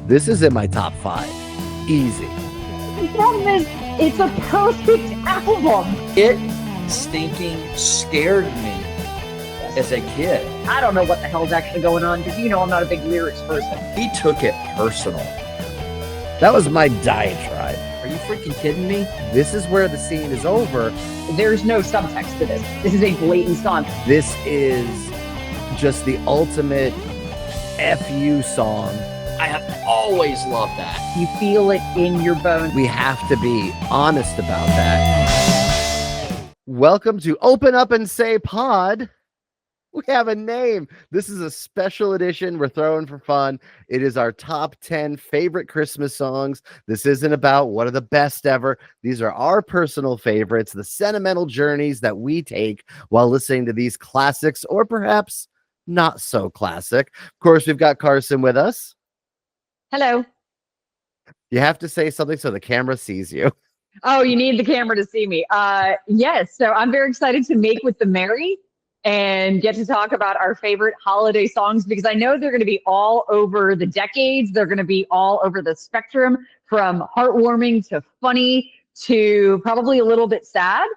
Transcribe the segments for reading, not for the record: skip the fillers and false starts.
This is in my top 5. Easy. The problem is, it's a perfect album. It stinking scared me as a kid. I don't know what the hell's actually going on because I'm not a big lyrics person. He took it personal. That was my diatribe. Are you freaking kidding me? This is where the scene is over. There's no subtext to this. This is a blatant stunt. This is just the ultimate FU song. I have always loved that. You feel it in your bones. We have to be honest about that. Welcome to Open Up and Say Pod. We have a name. This is a special edition we're throwing for fun. It is our top 10 favorite Christmas songs. This isn't about what are the best ever. These are our personal favorites, the sentimental journeys that we take while listening to these classics, or perhaps not so classic. Of course, we've got Carsen with us. Hello. You have to say something so the camera sees you. Oh, you need the camera to see me. Yes. So I'm very excited to make with the merry and get to talk about our favorite holiday songs, because I know they're going to be all over the decades. They're going to be all over the spectrum, from heartwarming to funny to probably a little bit sad.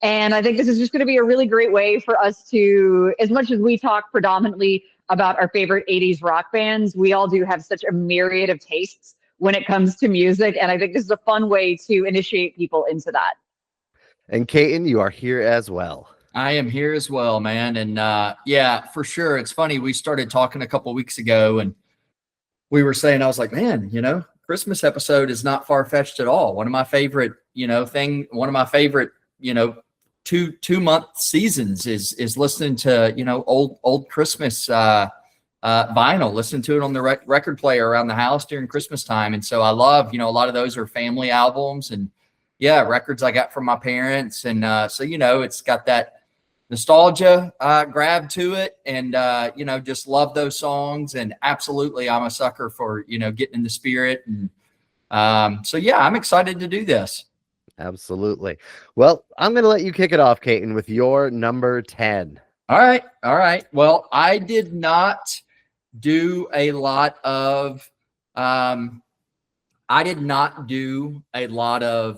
And I think this is just going to be a really great way for us to, as much as we talk predominantly about our favorite 80s rock bands, we all do have such a myriad of tastes when it comes to music. And I think this is a fun way to initiate people into that. And Caton, you are here as well. I am here as well, man. And yeah, for sure. It's funny. We started talking a couple of weeks ago and we were saying, I was like, man, Christmas episode is not far-fetched at all. One of my favorite, one of my favorite, 2-month seasons is listening to, old Christmas vinyl, listen to it on the record player around the house during Christmas time. And so I love, a lot of those are family albums and records I got from my parents. And so, it's got that nostalgia grab to it, and just love those songs. And absolutely, I'm a sucker for getting in the spirit. And so I'm excited to do this. Absolutely. Well, I'm going to let you kick it off, Caton, with your number 10. All right. Well, I did not do a lot of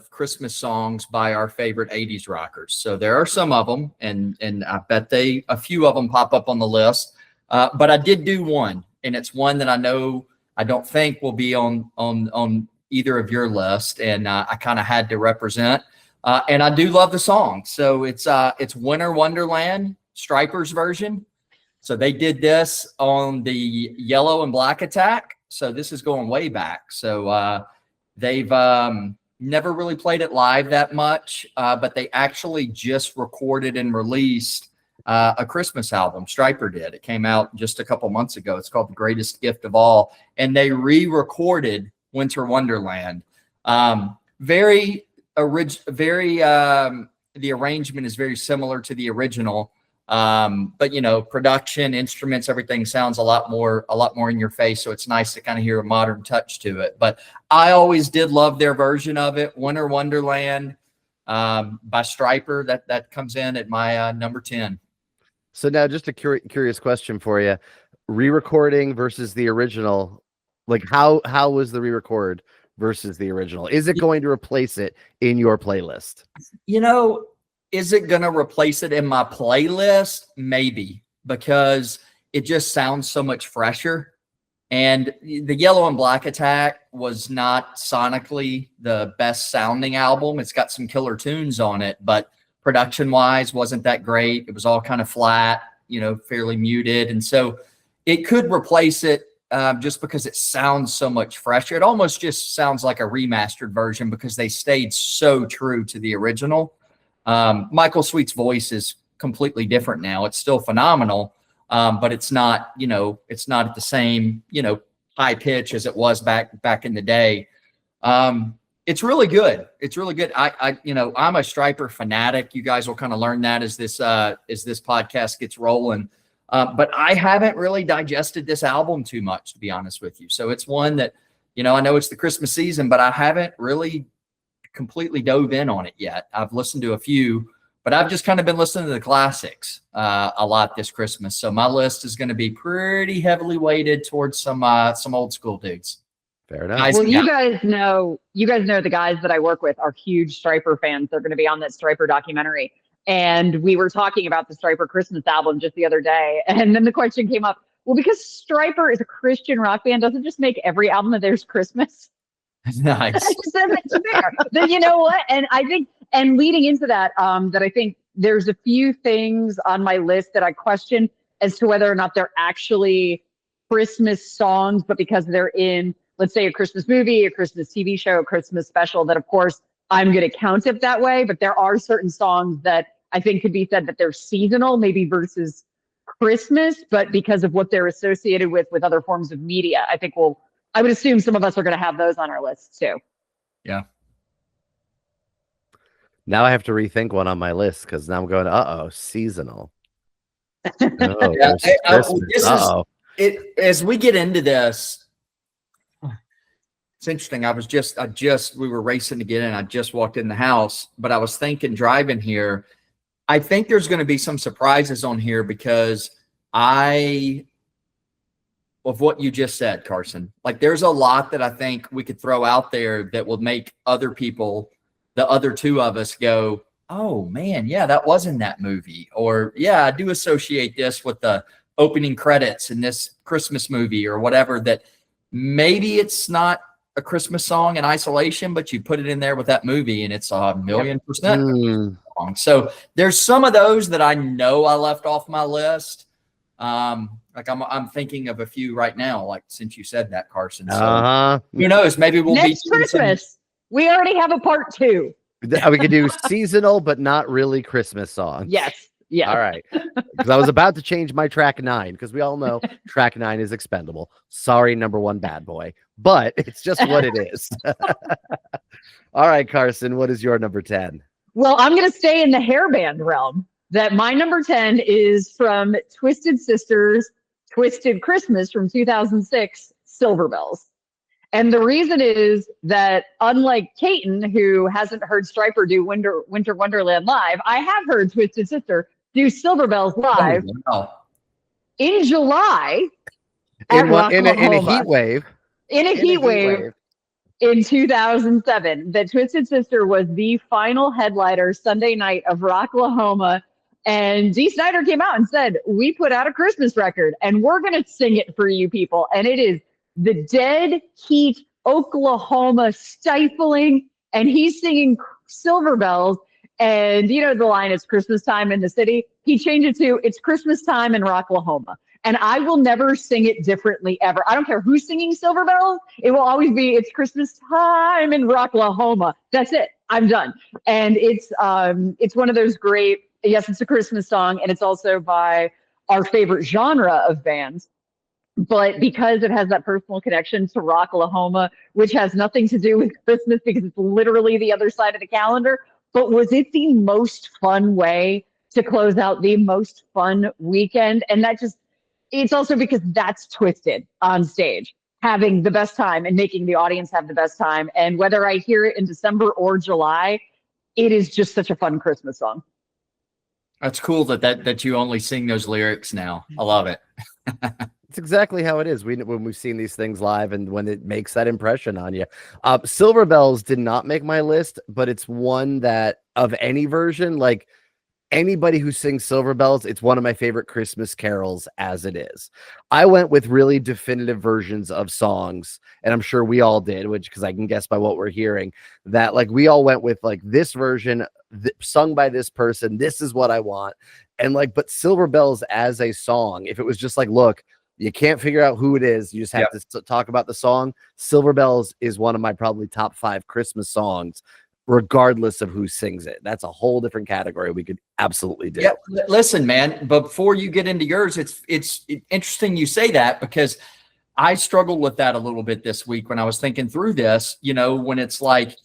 Christmas songs by our favorite 80s rockers. So there are some of them, and I bet a few of them pop up on the list. But I did do one, and it's one that I don't think will be on either of your list, and I kind of had to represent. And I do love the song. So it's Winter Wonderland, Striper's version. So they did this on the Yellow and Black Attack. So this is going way back. So they've never really played it live that much, but they actually just recorded and released a Christmas album. Stryper did. It came out just a couple months ago. It's called The Greatest Gift of All. And they re-recorded Winter Wonderland. The arrangement is very similar to the original. But production, instruments, everything sounds a lot more in your face. So it's nice to kind of hear a modern touch to it. But I always did love their version of it. Winter Wonderland, by Stryper, that comes in at my number 10. So now just a curious question for you. Re-recording versus the original, like how was the re-record versus the original? Is it going to replace it in your playlist? Is it going to replace it in my playlist? Maybe, because it just sounds so much fresher. And the Yellow and Black Attack was not sonically the best sounding album. It's got some killer tunes on it, but production wise wasn't that great. It was all kind of flat, fairly muted. And so it could replace it just because it sounds so much fresher. It almost just sounds like a remastered version because they stayed so true to the original. Michael Sweet's voice is completely different now. It's still phenomenal, but it's not at the same, high pitch as it was back in the day. It's really good. It's really good. I'm a Stryper fanatic. You guys will kind of learn that as this podcast gets rolling. But I haven't really digested this album too much, to be honest with you. So it's one that, I know it's the Christmas season, but I haven't really completely dove in on it yet. I've listened to a few, but I've just kind of been listening to the classics a lot this Christmas. So my list is going to be pretty heavily weighted towards some old school dudes. Fair enough. Guys, Well, yeah. you guys know the guys that I work with are huge Striper fans. They're going to be on that Striper documentary. And we were talking about the Striper Christmas album just the other day. And then the question came up, well, because Striper is a Christian rock band, doesn't just make every album of theirs Christmas? Nice. I just said that's fair. Then you know what? And I think, and leading into that, that I think there's a few things on my list that I question as to whether or not they're actually Christmas songs, but because they're in, let's say, a Christmas movie, a Christmas TV show, a Christmas special, that of course I'm going to count it that way. But there are certain songs that I think could be said that they're seasonal, maybe versus Christmas, but because of what they're associated with other forms of media, I would assume some of us are going to have those on our list too. Yeah. Now I have to rethink one on my list because now I'm going, seasonal. Oh, Yeah, Christmas. As we get into this, it's interesting. We were racing to get in. I just walked in the house, but I was thinking driving here, I think there's going to be some surprises on here because of what you just said, Carson. Like there's a lot that I think we could throw out there that will make other people, the other two of us, go, oh man, yeah, that was in that movie. Or yeah, I do associate this with the opening credits in this Christmas movie or whatever, that maybe it's not a Christmas song in isolation, but you put it in there with that movie and it's 1,000,000% song. So there's some of those that I know I left off my list. Like I'm thinking of a few right now, like since you said that, Carson. So who knows? Maybe we'll Next Christmas. We already have a part 2. We could do seasonal, but not really Christmas songs. Yes. Yeah. All right. Because I was about to change my track 9 because we all know track 9 is expendable. Sorry, number 1 bad boy, but it's just what it is. All right, Carson, what is your number 10? Well, I'm going to stay in the hairband realm. That my number 10 is from Twisted Sister's Twisted Christmas from 2006, Silver Bells. And the reason is that unlike Caton, who hasn't heard Striper do Winter Wonderland live, I have heard Twisted Sister do Silver Bells live in July in a heat wave. In a heat wave in 2007. That Twisted Sister was the final headliner Sunday night of Rocklahoma. And Dee Snider came out and said, we put out a Christmas record and we're going to sing it for you people. And it is the dead heat, Oklahoma stifling. And he's singing Silver Bells. And you know, the line, it's Christmas time in the city. He changed it to, it's Christmas time in Rocklahoma. And I will never sing it differently ever. I don't care who's singing Silver Bells. It will always be, it's Christmas time in Rocklahoma. That's it. I'm done. And it's one of those great, yes, it's a Christmas song, and it's also by our favorite genre of bands. But because it has that personal connection to Rocklahoma, which has nothing to do with Christmas because it's literally the other side of the calendar, but was it the most fun way to close out the most fun weekend? And it's also because that's Twisted on stage, having the best time and making the audience have the best time. And whether I hear it in December or July, it is just such a fun Christmas song. That's cool that you only sing those lyrics now. I love it. It's exactly how it is. When we've seen these things live and when it makes that impression on you. Silver Bells did not make my list, but it's one that of any version, like anybody who sings Silver Bells, it's one of my favorite Christmas carols as it is. I went with really definitive versions of songs, and I'm sure we all did, because I can guess by what we're hearing that like we all went with like this version sung by this person. This is what I want. And like, but Silver Bells as a song, if it was just like, look, you can't figure out who it is, you just have to talk about the song. Silver Bells is one of my probably top 5 Christmas songs, regardless of who sings it. That's a whole different category we could absolutely do. Yeah, listen, man, before you get into yours, it's interesting you say that, because I struggled with that a little bit this week when I was thinking through this, you know, when it's like,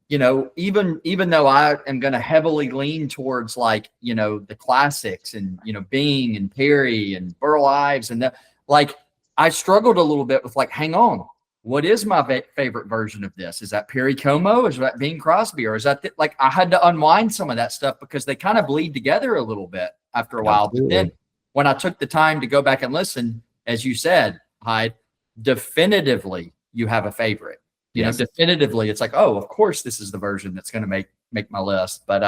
you know, even though I am going to heavily lean towards like, you know, the classics and, you know, Bing and Perry and Burl Ives and that, like, I struggled a little bit with like, hang on, what is my favorite version of this? Is that Perry Como? Is that Bing Crosby? Or is that like, I had to unwind some of that stuff because they kind of bleed together a little bit after a while. But then when I took the time to go back and listen, as you said, Hyde, definitively, you have a favorite. You Yes. know, definitively, it's like, oh, of course, this is the version that's going to make my list. But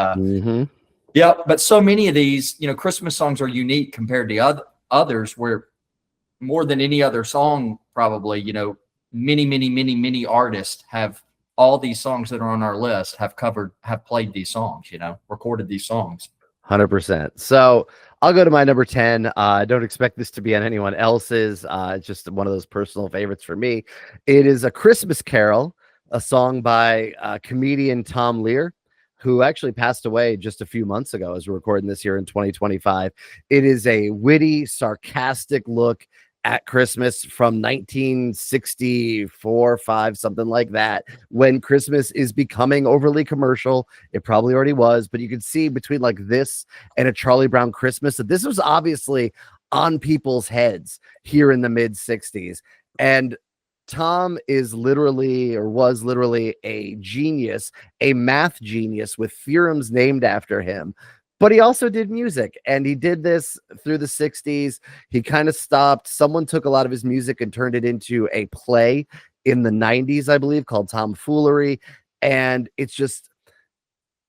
yeah, but so many of these, you know, Christmas songs are unique compared to others, where more than any other song, probably, you know, many artists have all these songs that are on our list have played these songs, you know, recorded these songs. 100%. So I'll go to my number 10. I don't expect this to be on anyone else's. It's just one of those personal favorites for me. It is A Christmas Carol, a song by comedian Tom Lear, who actually passed away just a few months ago as we're recording this year in 2025. It is a witty, sarcastic look at Christmas from 1964, 5, something like that, when Christmas is becoming overly commercial. It probably already was, but you could see between like this and A Charlie Brown Christmas that this was obviously on people's heads here in the mid 60s. And Tom is literally, or was literally, a genius, a math genius with theorems named after him. But he also did music, and he did this through the 60s. He kind of stopped. Someone took a lot of his music and turned it into a play in the 90s, I believe, called Tomfoolery. And it's just,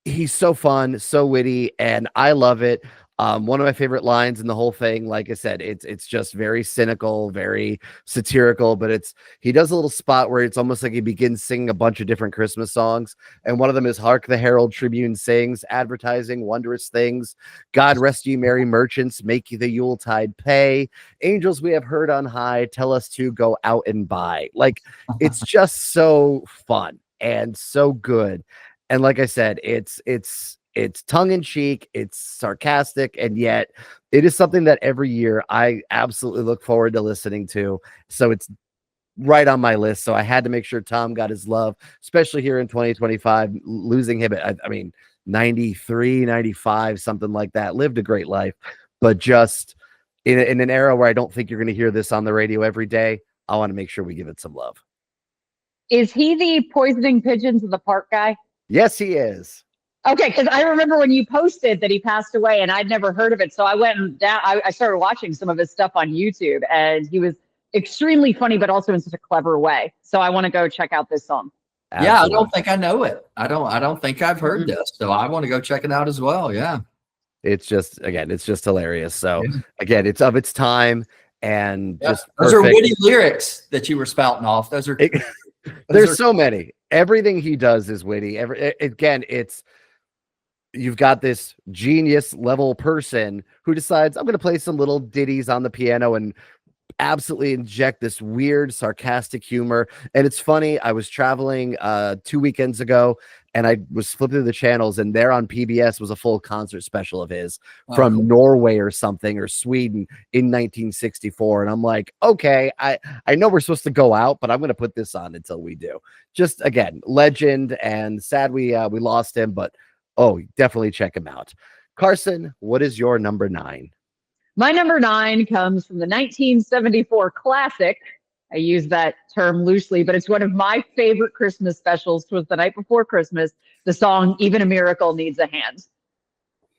he's so fun, so witty, and I love it. One of my favorite lines in the whole thing, like I said, it's just very cynical, very satirical, but he does a little spot where it's almost like he begins singing a bunch of different Christmas songs. And one of them is Hark the Herald Tribune Sings, advertising wondrous things. God rest ye merry merchants, make you the Yuletide pay. Angels we have heard on high, tell us to go out and buy. Like, it's just so fun and so good. And like I said, it's tongue-in-cheek, it's sarcastic, and yet it is something that every year I absolutely look forward to listening to. So it's right on my list. So I had to make sure Tom got his love, especially here in 2025, losing him at, I mean, 93, 95, something like that. Lived a great life, but just in an era where I don't think you're going to hear this on the radio every day, I want to make sure we give it some love. Is he the poisoning pigeons in the park guy? Yes, he is. Okay, because I remember when you posted that he passed away, and I'd never heard of it. So I went down. I started watching some of his stuff on YouTube, and he was extremely funny, but also in such a clever way. So I want to go check out this song. Absolutely. Yeah, I don't think I know it. I don't think I've heard this, so I want to go check it out as well. Yeah, it's just hilarious. So again, it's of its time, and just those are witty lyrics that you were spouting off. Those are. There's so many. Everything he does is witty. You've got this genius level person who decides, I'm going to play some little ditties on the piano and absolutely inject this weird sarcastic humor. And it's funny, I was traveling 2 weekends ago, and I was flipping through the channels, and there on PBS was a full concert special of his from Norway or something, or Sweden in 1964. And I'm like, okay, I know we're supposed to go out, but I'm going to put this on until we do. Just, again, legend, and sad we lost him, but definitely check him out. Carsen, what is your number 9? My number 9 comes from the 1974 classic. I use that term loosely, but it's one of my favorite Christmas specials. It was The Night Before Christmas, the song Even a Miracle Needs a Hand.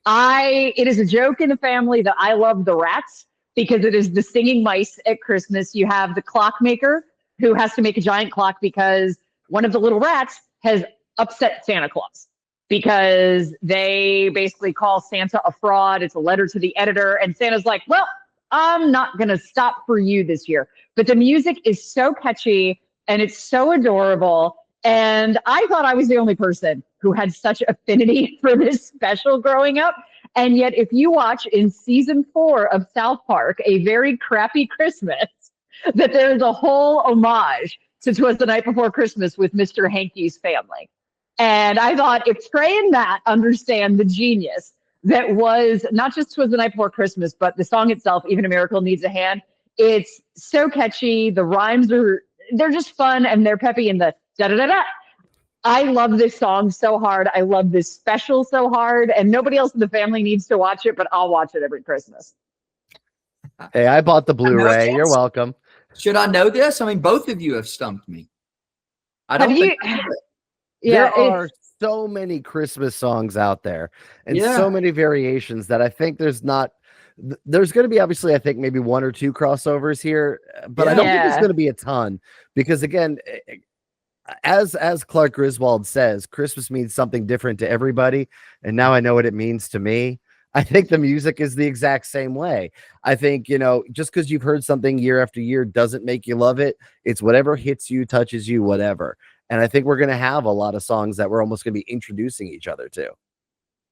It is a joke in the family that I love the rats, because it is the singing mice at Christmas. You have the clockmaker who has to make a giant clock because one of the little rats has upset Santa Claus, because they basically call Santa a fraud. It's a letter to the editor, and Santa's like, well, I'm not going to stop for you this year. But the music is so catchy, and it's so adorable. And I thought I was the only person who had such affinity for this special growing up. And yet, if you watch in season 4 of South Park, A Very Crappy Christmas, that there is a whole homage to 'Twas the Night Before Christmas with Mr. Hankey's family. And I thought, if Trey and Matt understand the genius that was not just 'Twas the Night Before Christmas, but the song itself, Even a Miracle Needs a Hand, it's so catchy. The rhymes they're just fun, and they're peppy, and the da-da-da-da. I love this song so hard. I love this special so hard, and nobody else in the family needs to watch it, but I'll watch it every Christmas. Hey, I bought the Blu-ray. You're welcome. Should I know this? I mean, both of you have stumped me. I don't think I know it. There are so many Christmas songs out there, and so many variations, that I think there's not there's going to be obviously, I think maybe one or two crossovers here, but I don't think there's Yeah. going to be a ton because again, as Clark Griswold says, Christmas means something different to everybody, and now I know what it means to me. I think the music is the exact same way. I think, just because you've heard something year after year doesn't make you love it. It's whatever hits you, touches you, whatever. And I think we're going to have a lot of songs that we're almost going to be introducing each other to.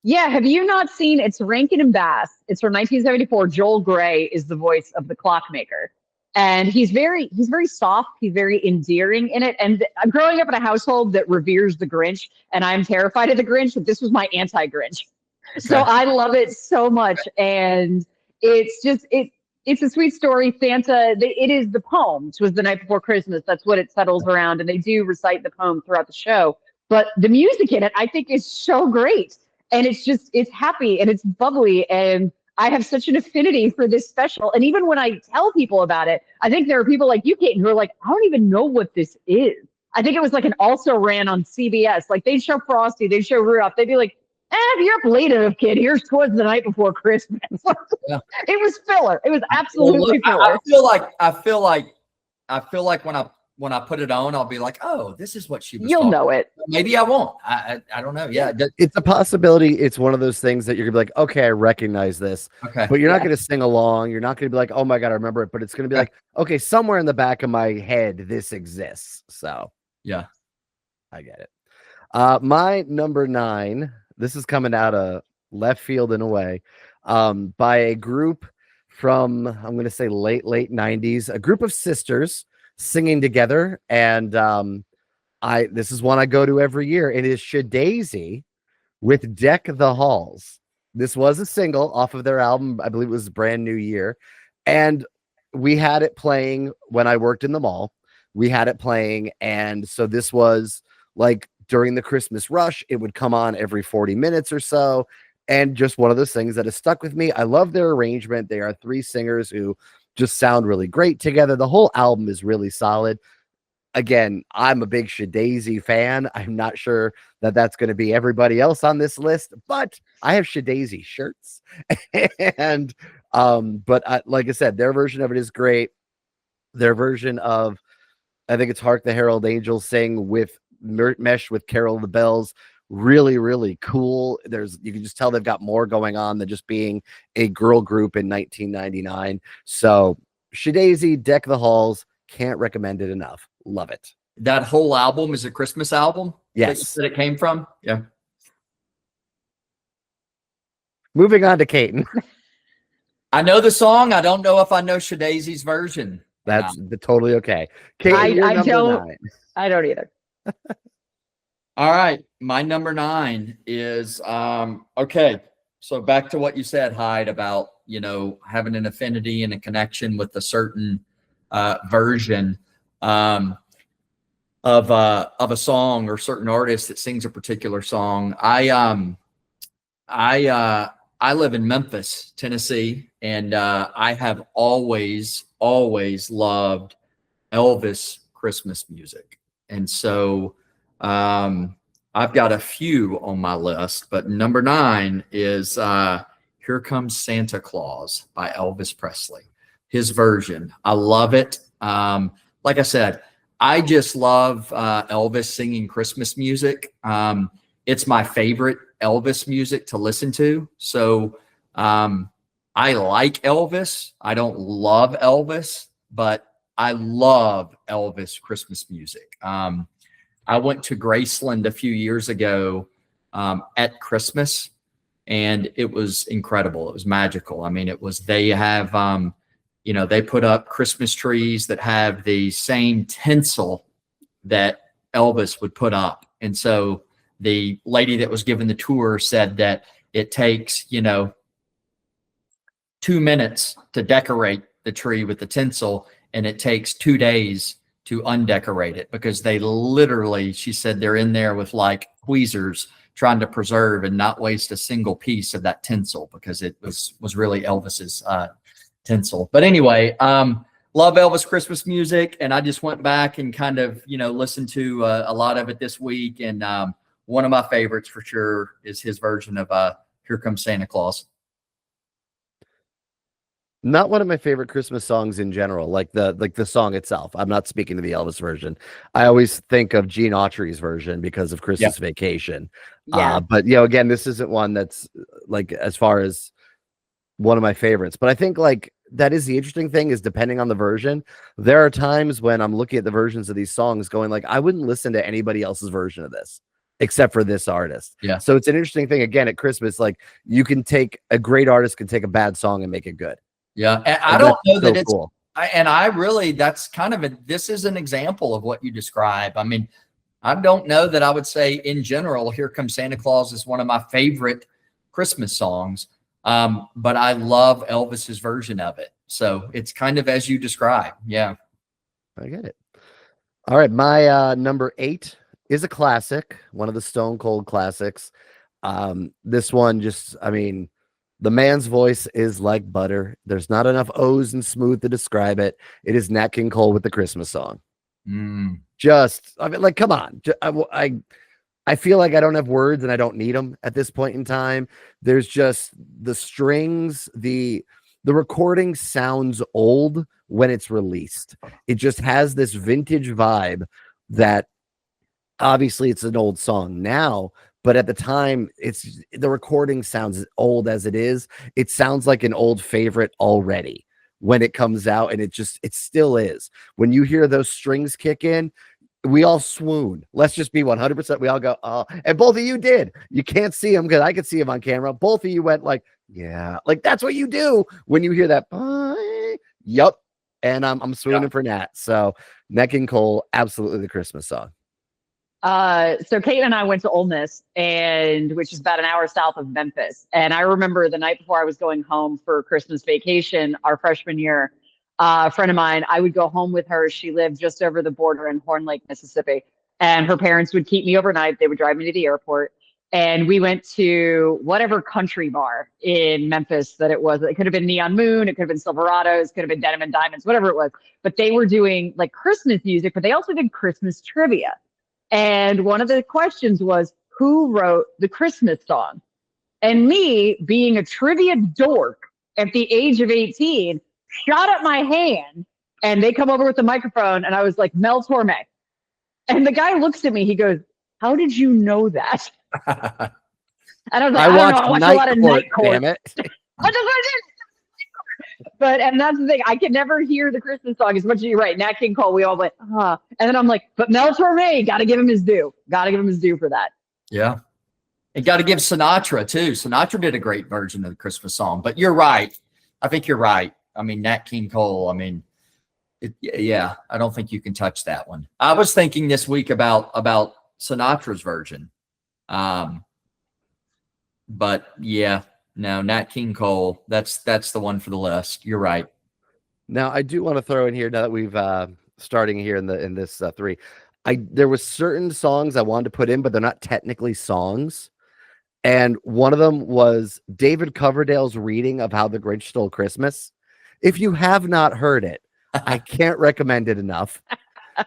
Yeah, have you not seen, it's Rankin and Bass. It's from 1974. Joel Grey is the voice of the clockmaker. And he's very soft, he's very endearing in it. And I'm growing up in a household that reveres the Grinch, and I'm terrified of the Grinch, but this was my anti-Grinch. So I love it so much. And it's just it's a sweet story. Santa, it is the poem. It was the night before Christmas. That's what it settles around. And they do recite the poem throughout the show. But the music in it, I think, is so great. And it's happy and it's bubbly. And I have such an affinity for this special. And even when I tell people about it, I think there are people like you, Caton, who are like, I don't even know what this is. I think it was like an also ran on CBS. Like they'd show Frosty, they'd show Rudolph. They'd be like, if you're up late enough, kid, here's towards the night before Christmas. Yeah. It was filler. It was absolutely filler. I feel like when I put it on, I'll be like, oh, this is what she was. You'll know it. Maybe I won't. I don't know. Yeah. It's a possibility. It's one of those things that you're gonna be like, okay, I recognize this. Okay. But you're not gonna sing along. You're not gonna be like, oh my God, I remember it. But it's gonna be like, okay, somewhere in the back of my head, this exists. So yeah, I get it. My number 9, this is coming out of left field in a way, by a group from, I'm going to say late 90s, a group of sisters singing together. And this is one I go to every year. It is Shadazy with Deck the Halls. This was a single off of their album. I believe it was Brand New Year. And we had it playing when I worked in the mall. We had it playing. And so this was like during the Christmas rush, it would come on every 40 minutes or so. And just one of those things that has stuck with me. I love their arrangement. They are 3 singers who just sound really great together. The whole album is really solid. Again, I'm a big Shadazy fan. I'm not sure that that's going to be everybody else on this list, but I have Shadazy shirts. And but like I said, their version of it is great. Their version of, I think it's Hark the Herald Angels Sing with mesh with Carol of the Bells, really, really cool. You can just tell they've got more going on than just being a girl group in 1999. So Shadazy, Deck the Halls, can't recommend it enough. Love it. That whole album is a Christmas album. Yes, that it came from. Yeah. Moving on to Caton. I know the song. I don't know if I know Shadazy's version. That's totally okay. Caton, I don't either. All right. My number 9 is, okay. So back to what you said, Hyde, about, having an affinity and a connection with a certain version of a song or certain artist that sings a particular song. I live in Memphis, Tennessee, and I have always loved Elvis Christmas music. And so I've got a few on my list, but number 9 is Here Comes Santa Claus by Elvis Presley. His version. I love it. Like I said, I just love Elvis singing Christmas music. It's my favorite Elvis music to listen to. So I like Elvis. I don't love Elvis, but I love Elvis Christmas music. I went to Graceland a few years ago at Christmas, and it was incredible. It was magical. I mean, they have, they put up Christmas trees that have the same tinsel that Elvis would put up. And so the lady that was giving the tour said that it takes, 2 minutes to decorate the tree with the tinsel, and it takes 2 days to undecorate it, because they literally, she said, they're in there with like tweezers trying to preserve and not waste a single piece of that tinsel, because it was really Elvis's tinsel. But anyway, love Elvis Christmas music, and I just went back and kind of listened to a lot of it this week, and one of my favorites for sure is his version of Here Comes Santa Claus. Not one of my favorite Christmas songs in general, like the song itself. I'm not speaking to the Elvis version. I always think of Gene Autry's version because of Yeah. Christmas Vacation. Yeah. But again, this isn't one that's like as far as one of my favorites. But I think like that is the interesting thing is depending on the version. There are times when I'm looking at the versions of these songs going like, I wouldn't listen to anybody else's version of this except for this artist. Yeah. So it's an interesting thing again at Christmas. Like you can take a great artist can take a bad song and make it good. Yeah. And I don't know that it's cool. I really, that's kind of this is an example of what you describe. I mean, I don't know that I would say in general, Here Comes Santa Claus is one of my favorite Christmas songs. But I love Elvis's version of it. So it's kind of as you describe. Yeah. I get it. All right. My number 8 is a classic, one of the Stone Cold classics. This one just, I mean, the man's voice is like butter. There's not enough O's and smooth to describe it. It is Nat King Cole with the Christmas song. Just, I mean, like, come on. I feel like I don't have words and I don't need them at this point in time. There's just the strings, the recording sounds old when it's released. It just has this vintage vibe that obviously it's an old song now, but at the time the recording sounds old as it is. It sounds like an old favorite already when it comes out, and it still is. When you hear those strings kick in, we all swoon. Let's just be 100%. We all go, oh, and both of you did. You can't see him because I could see him on camera. Both of you went like, yeah, like that's what you do when you hear that. Yup. And I'm swooning for Nat. So Nat King Cole, absolutely the Christmas song. So Kate and I went to Ole Miss, which is about an hour south of Memphis. And I remember the night before I was going home for Christmas vacation, our freshman year, a friend of mine, I would go home with her. She lived just over the border in Horn Lake, Mississippi. And her parents would keep me overnight. They would drive me to the airport. And we went to whatever country bar in Memphis that it was. It could have been Neon Moon. It could have been Silverados. It could have been Denim and Diamonds, whatever it was. But they were doing like Christmas music, but they also did Christmas trivia. And one of the questions was, who wrote the Christmas song? And me, being a trivia dork at the age of 18, shot up my hand, and they come over with the microphone, and I was like, Mel Torme. And the guy looks at me, he goes, how did you know that? And I was like, I watch a lot of Night Court. Damn it. And that's the thing. I can never hear the Christmas song as much as you're right. Nat King Cole, we all went, and then I'm like, but Mel Torme, got to give him his due. Got to give him his due for that. Yeah. And got to give Sinatra too. Sinatra did a great version of the Christmas song, but you're right. I think you're right. I mean, Nat King Cole, I mean, yeah, I don't think you can touch that one. I was thinking this week about Sinatra's version. But yeah, no, Nat King Cole, that's the one for the list. You're right. Now, I do want to throw in here now that we've starting here in this 3. There was certain songs I wanted to put in, but they're not technically songs. And one of them was David Coverdale's reading of How the Grinch Stole Christmas. If you have not heard it, I can't recommend it enough.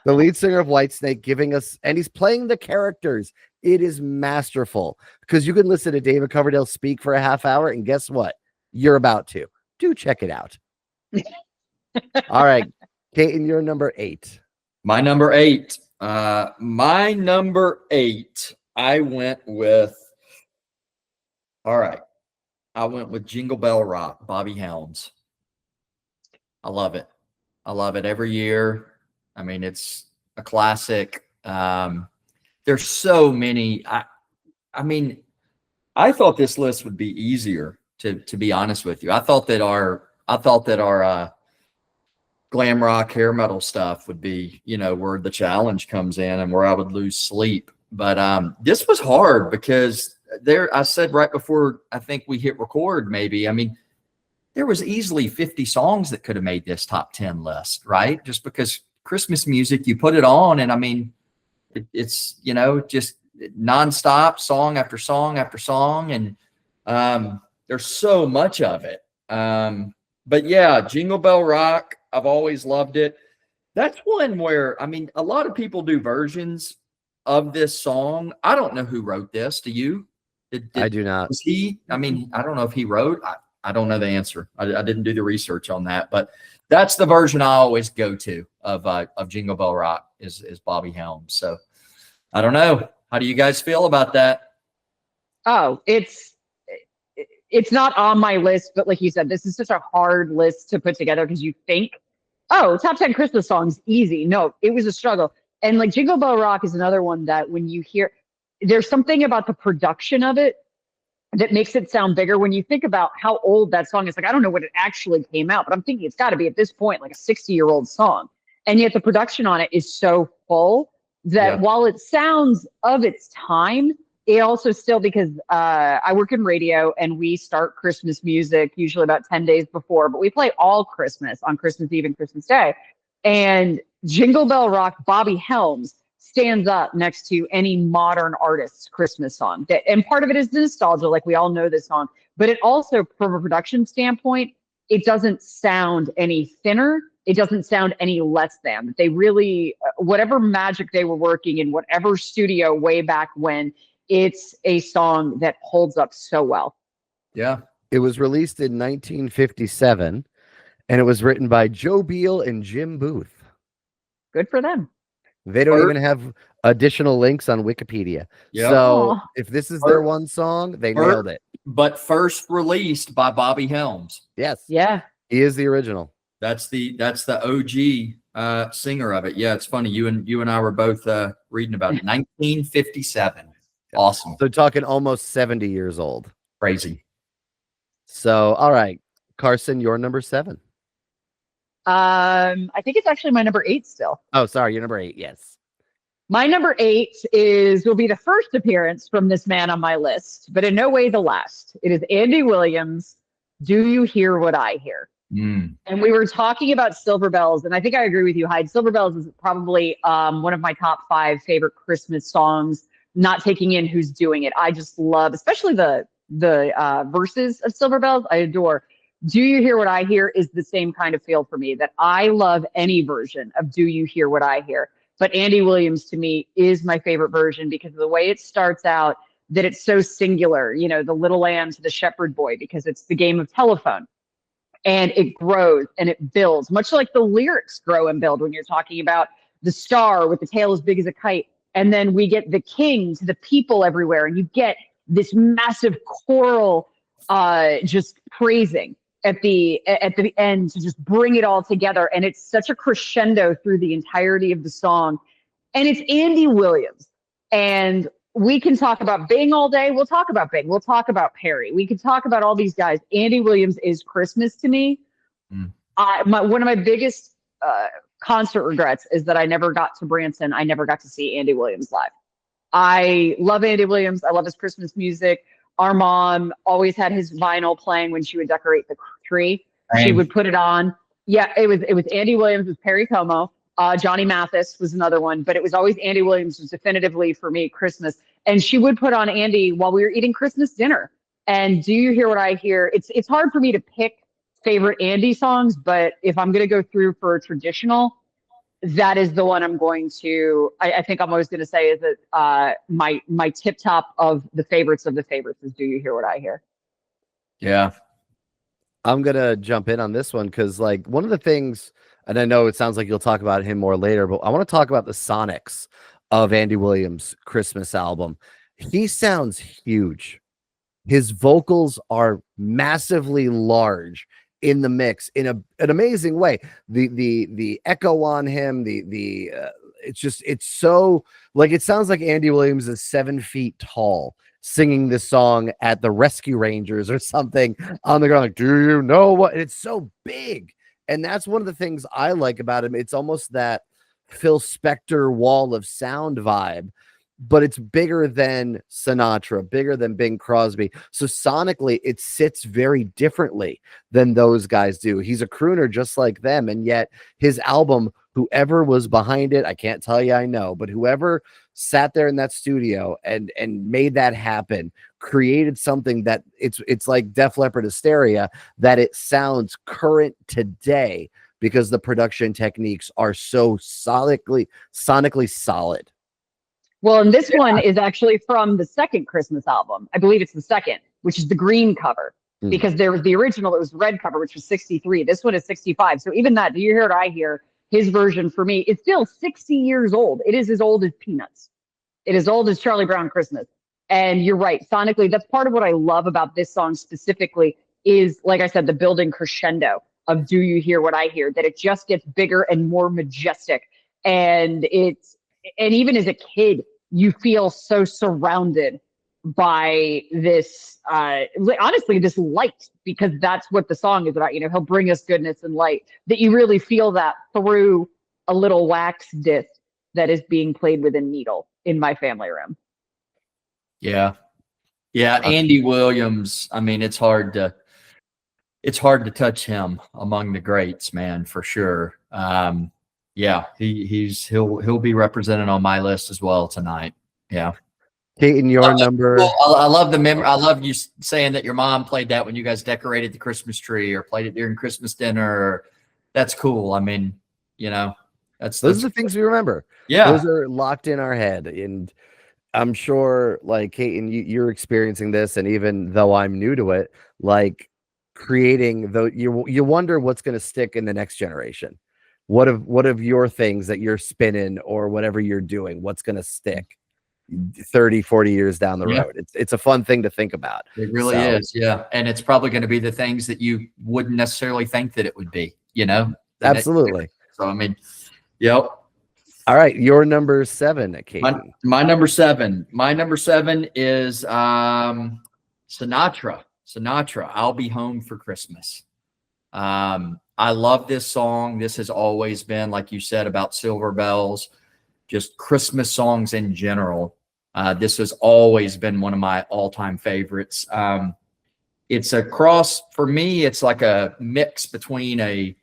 The lead singer of Whitesnake giving us, and he's playing the characters. It is masterful because you can listen to David Coverdale speak for a half hour, and guess what? You're about to. Do check it out. All right, Caton, you're number 8. My number 8. My number 8. I went with. All right, I went with Jingle Bell Rock, Bobby Helms. I love it. I love it every year. I mean, it's a classic. There's so many. I mean, I thought this list would be easier to be honest with you. I thought that our glam rock hair metal stuff would be, where the challenge comes in and where I would lose sleep. But this was hard because I said right before I think we hit record, maybe. I mean, there was easily 50 songs that could have made this top 10 list, right? Just because Christmas music, you put it on, and I mean, it's just nonstop, song after song after song, and there's so much of it. But yeah, Jingle Bell Rock, I've always loved it. That's one where, I mean, a lot of people do versions of this song. I don't know who wrote this. Do you? I do not. Was he? I mean, I don't know if he wrote. I don't know the answer. I didn't do the research on that, but that's the version I always go to of Jingle Bell Rock is Bobby Helms. So I don't know. How do you guys feel about that? Oh, it's not on my list, but like you said, this is such a hard list to put together because you think, oh, top 10 Christmas songs, easy. No, it was a struggle. And like Jingle Bell Rock is another one that when you hear, there's something about the production of it that makes it sound bigger. When you think about how old that song is, like, I don't know when it actually came out, but I'm thinking it's got to be at this point like a 60-year-old song. And yet the production on it is so full that while it sounds of its time, it also still, because I work in radio and we start Christmas music usually about 10 days before, but we play all Christmas on Christmas Eve and Christmas Day. And Jingle Bell Rock, Bobby Helms, stands up next to any modern artist's Christmas song. And part of it is the nostalgia, like we all know this song, but it also, from a production standpoint, it doesn't sound any thinner. It doesn't sound any less than. They really, whatever magic they were working in, whatever studio way back when, it's a song that holds up so well. Yeah. It was released in 1957, and it was written by Joe Beal and Jim Booth. Good for them. They don't even have additional links on Wikipedia. Yep. So if this is their one song, they nailed it. But first released by Bobby Helms. Yes. Yeah. He is the original. That's the OG singer of it. Yeah, it's funny. You and I were both reading about it. 1957. Awesome. So talking almost 70 years old. Crazy. So, all right, Carsen, you're number 7. I think it's actually my number 8 still. Oh, sorry, you're number 8. Yes. My number 8 will be the first appearance from this man on my list, but in no way the last. It is Andy Williams. Do You Hear What I Hear? Mm. And we were talking about Silver Bells, and I think I agree with you, Hyde. Silver Bells is probably one of my top 5 favorite Christmas songs, not taking in who's doing it. I just love, especially the verses of Silver Bells. I adore. Do You Hear What I Hear is the same kind of feel for me, that I love any version of Do You Hear What I Hear. But Andy Williams, to me, is my favorite version because of the way it starts out, that it's so singular, you know, the little lamb to the shepherd boy, because it's the game of telephone. And it grows and it builds, much like the lyrics grow and build when you're talking about the star with the tail as big as a kite. And then we get the king to the people everywhere. And you get this massive choral just praising at the end to just bring it all together. And it's such a crescendo through the entirety of the song. And it's Andy Williams. And we can talk about Bing all day. We'll talk about Bing. We'll talk about Perry. We can talk about all these guys. Andy Williams is Christmas to me. One of my biggest concert regrets is that I never got to Branson. I never got to see Andy Williams live. I love Andy Williams. I love his Christmas music. Our mom always had his vinyl playing when she would decorate the tree. She would put it on. Yeah, it was Andy Williams with Perry Como. Johnny Mathis was another one, but it was always Andy Williams was definitively for me Christmas. And she would put on Andy while we were eating Christmas dinner. And Do You Hear What I Hear? It's hard for me to pick favorite Andy songs, but if I'm going to go through for a traditional, that is the one I'm going to, I think I'm always going to say is that my tip top of the favorites is Do You Hear What I Hear? Yeah. I'm going to jump in on this one because, like, one of the things, and I know it sounds like you'll talk about him more later, but I want to talk about the sonics of Andy Williams' Christmas album. He sounds huge. His vocals are massively large in the mix in an amazing way. The echo on him, it's so, like, it sounds like Andy Williams is 7 feet tall singing this song at the Rescue Rangers or something on the ground, like, do you know what? It's so big. And that's one of the things I like about him. It's almost that Phil Spector wall of sound vibe, but it's bigger than Sinatra, bigger than Bing Crosby. So sonically, it sits very differently than those guys do. He's a crooner just like them. And yet his album, whoever was behind it, I can't tell you I know, but whoever sat there in that studio and made that happen, created something that it's like Def Leppard Hysteria, that it sounds current today because the production techniques are so sonically solid. Well, and this one is actually from the second Christmas album. I believe it's the second, which is the green cover. because there was the original, it was red cover, which was 63. This one is 65. So even that, do you hear what I hear? His version for me, it's still 60 years old. It is as old as Peanuts. It is old as Charlie Brown Christmas. And you're right, sonically, that's part of what I love about this song specifically is, like I said, the building crescendo of Do You Hear What I Hear, that it just gets bigger and more majestic. And even as a kid, you feel so surrounded by this, honestly, this light, because that's what the song is about. He'll bring us goodness and light, that you really feel that through a little wax disc that is being played with a needle in my family room. Yeah. Yeah. Andy Williams. I mean, it's hard to touch him among the greats, man, for sure. Yeah, he'll be represented on my list as well tonight. Yeah. Caton, your number. Well, I love I love you saying that your mom played that when you guys decorated the Christmas tree or played it during Christmas dinner. That's cool. I mean, those are the things we remember. Yeah. Those are locked in our head. And I'm sure, like, Caton, you're experiencing this. And even though I'm new to it, like, creating you wonder what's going to stick in the next generation. What of your things that you're spinning or whatever you're doing, what's going to stick 30, 40 years down the road? It's a fun thing to think about. It really is. Yeah. And it's probably going to be the things that you wouldn't necessarily think that it would be, Absolutely. So, I mean, yep. All right. Your number 7, Caton. My number 7 is Sinatra, I'll Be Home for Christmas. I love this song. This has always been, like you said, about silver bells, just Christmas songs in general. This has always been one of my all-time favorites. It's a cross for me. It's like a mix between a,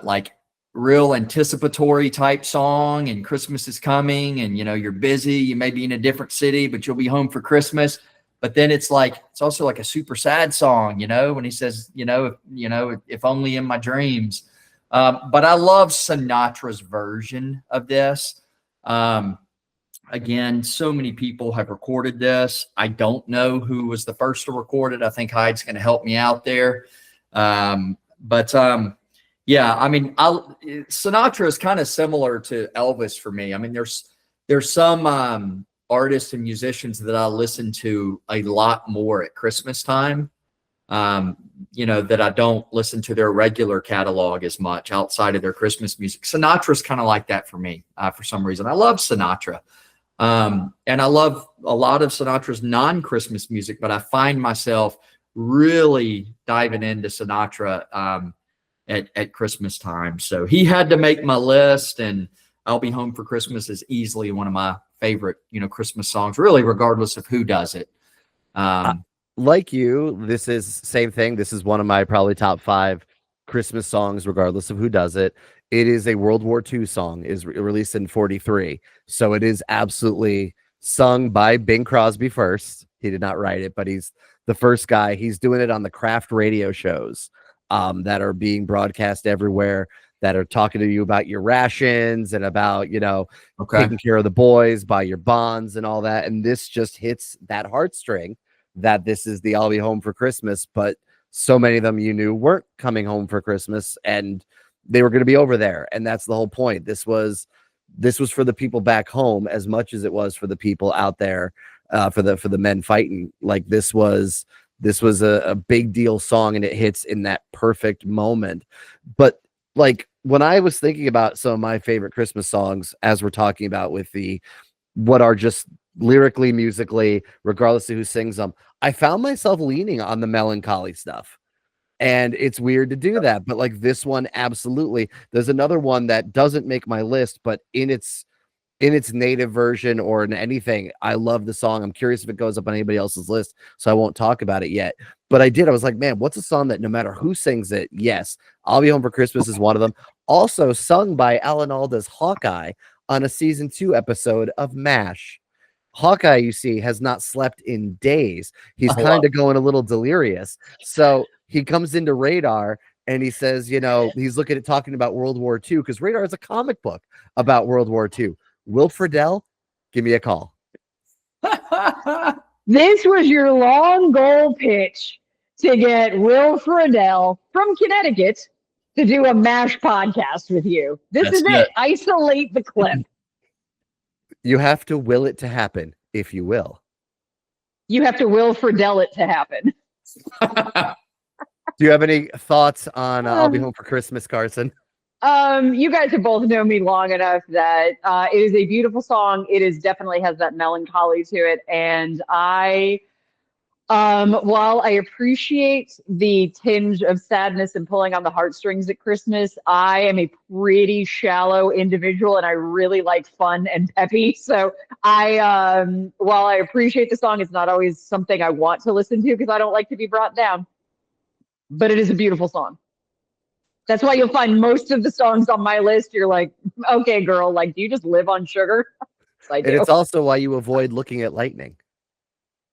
like real anticipatory type song and Christmas is coming and, you're busy, you may be in a different city, but you'll be home for Christmas. But then it's also like a super sad song, when he says, if only in my dreams. But I love Sinatra's version of this. Again, so many people have recorded this. I don't know who was the first to record it. I think Hyde's going to help me out there. Yeah, I mean, Sinatra is kind of similar to Elvis for me. I mean, there's some artists and musicians that I listen to a lot more at Christmas time, that I don't listen to their regular catalog as much outside of their Christmas music. Sinatra's kind of like that for me, for some reason. I love Sinatra. And I love a lot of Sinatra's non-Christmas music, but I find myself really diving into Sinatra at Christmas time. So he had to make my list, and I'll Be Home for Christmas is easily one of my favorite, Christmas songs, really, regardless of who does it. Like you, this is same thing. This is one of my probably top 5 Christmas songs, regardless of who does it. It is a World War II song, is released in 43. So it is absolutely sung by Bing Crosby first. He did not write it, but he's the first guy. He's doing it on the craft radio shows that are being broadcast everywhere, that are talking to you about your rations and about, taking care of the boys, buy your bonds and all that. And this just hits that heartstring that this is the I'll Be Home for Christmas, but so many of them you knew weren't coming home for Christmas and they were going to be over there. And that's the whole point. This was for the people back home as much as it was for the people out there, for the men fighting. Like this was a big deal song, and it hits in that perfect moment. But like when I was thinking about some of my favorite Christmas songs, as we're talking about with what are just lyrically, musically, regardless of who sings them, I found myself leaning on the melancholy stuff. And it's weird to do that, but like this one, absolutely. There's another one that doesn't make my list, but in its native version or in anything, I love the song. I'm curious if it goes up on anybody else's list, so I won't talk about it yet. But I was like, man, what's a song that no matter who sings it, yes, I'll Be Home for Christmas is one of them. Also sung by Alan Alda's Hawkeye on a season 2 episode of MASH. Hawkeye, you see, has not slept in days. He's kind of going a little delirious. So he comes into Radar and he says, he's talking about World War II, because Radar is a comic book about World War II. Will Friedle, give me a call. This was your long goal pitch to get Will Friedle from Connecticut to do a MASH podcast with you. This is it. Isolate the clip. You have to will it to happen, if you will. You have to Will Friedle it to happen. Do you have any thoughts on I'll Be Home for Christmas, Carsen? You guys have both known me long enough that it is a beautiful song. It is definitely has that melancholy to it. And while I appreciate the tinge of sadness and pulling on the heartstrings at Christmas, I am a pretty shallow individual and I really like fun and peppy. So while I appreciate the song, it's not always something I want to listen to because I don't like to be brought down. But it is a beautiful song. That's why you'll find most of the songs on my list. You're like, okay, girl, like, do you just live on sugar? I do. And it's also why you avoid looking at lightning.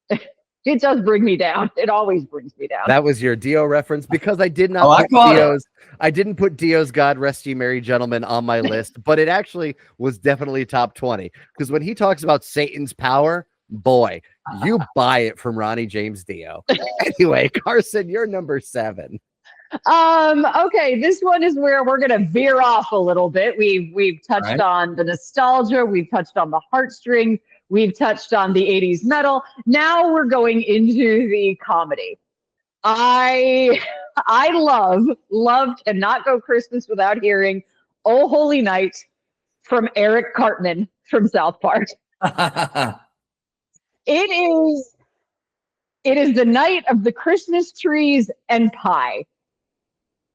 It does bring me down. It always brings me down. That was your Dio reference because I did not put I didn't put Dio's God Rest Ye Merry Gentlemen on my list, but it actually was definitely top 20. Because when he talks about Satan's power, boy, you buy it from Ronnie James Dio. Anyway, Carsen, you're number 7. Okay, this one is where we're gonna veer off a little bit. We've touched on the nostalgia, we've touched on the heartstrings, we've touched on the 80s metal. Now we're going into the comedy. I love cannot go Christmas without hearing Oh Holy Night from Eric Cartman from South Park. It is the night of the Christmas trees and pie.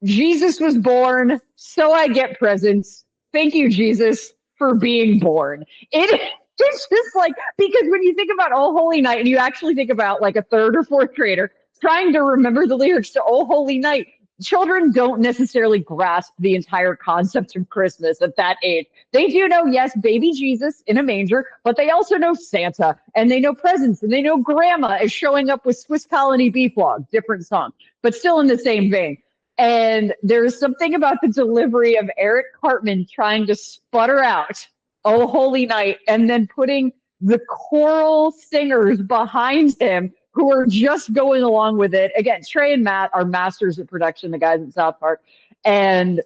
Jesus was born, so I get presents. Thank you, Jesus, for being born. It's just like, because when you think about Oh Holy Night, and you actually think about like a 3rd or 4th grader trying to remember the lyrics to Oh Holy Night, children don't necessarily grasp the entire concept of Christmas at that age. They do know, yes, baby Jesus in a manger, but they also know Santa, and they know presents, and they know grandma is showing up with Swiss Colony beef log, different song, but still in the same vein. And there's something about the delivery of Eric Cartman trying to sputter out Oh Holy Night and then putting the choral singers behind him who are just going along with it. Again, Trey and Matt are masters at production, the guys at South Park. And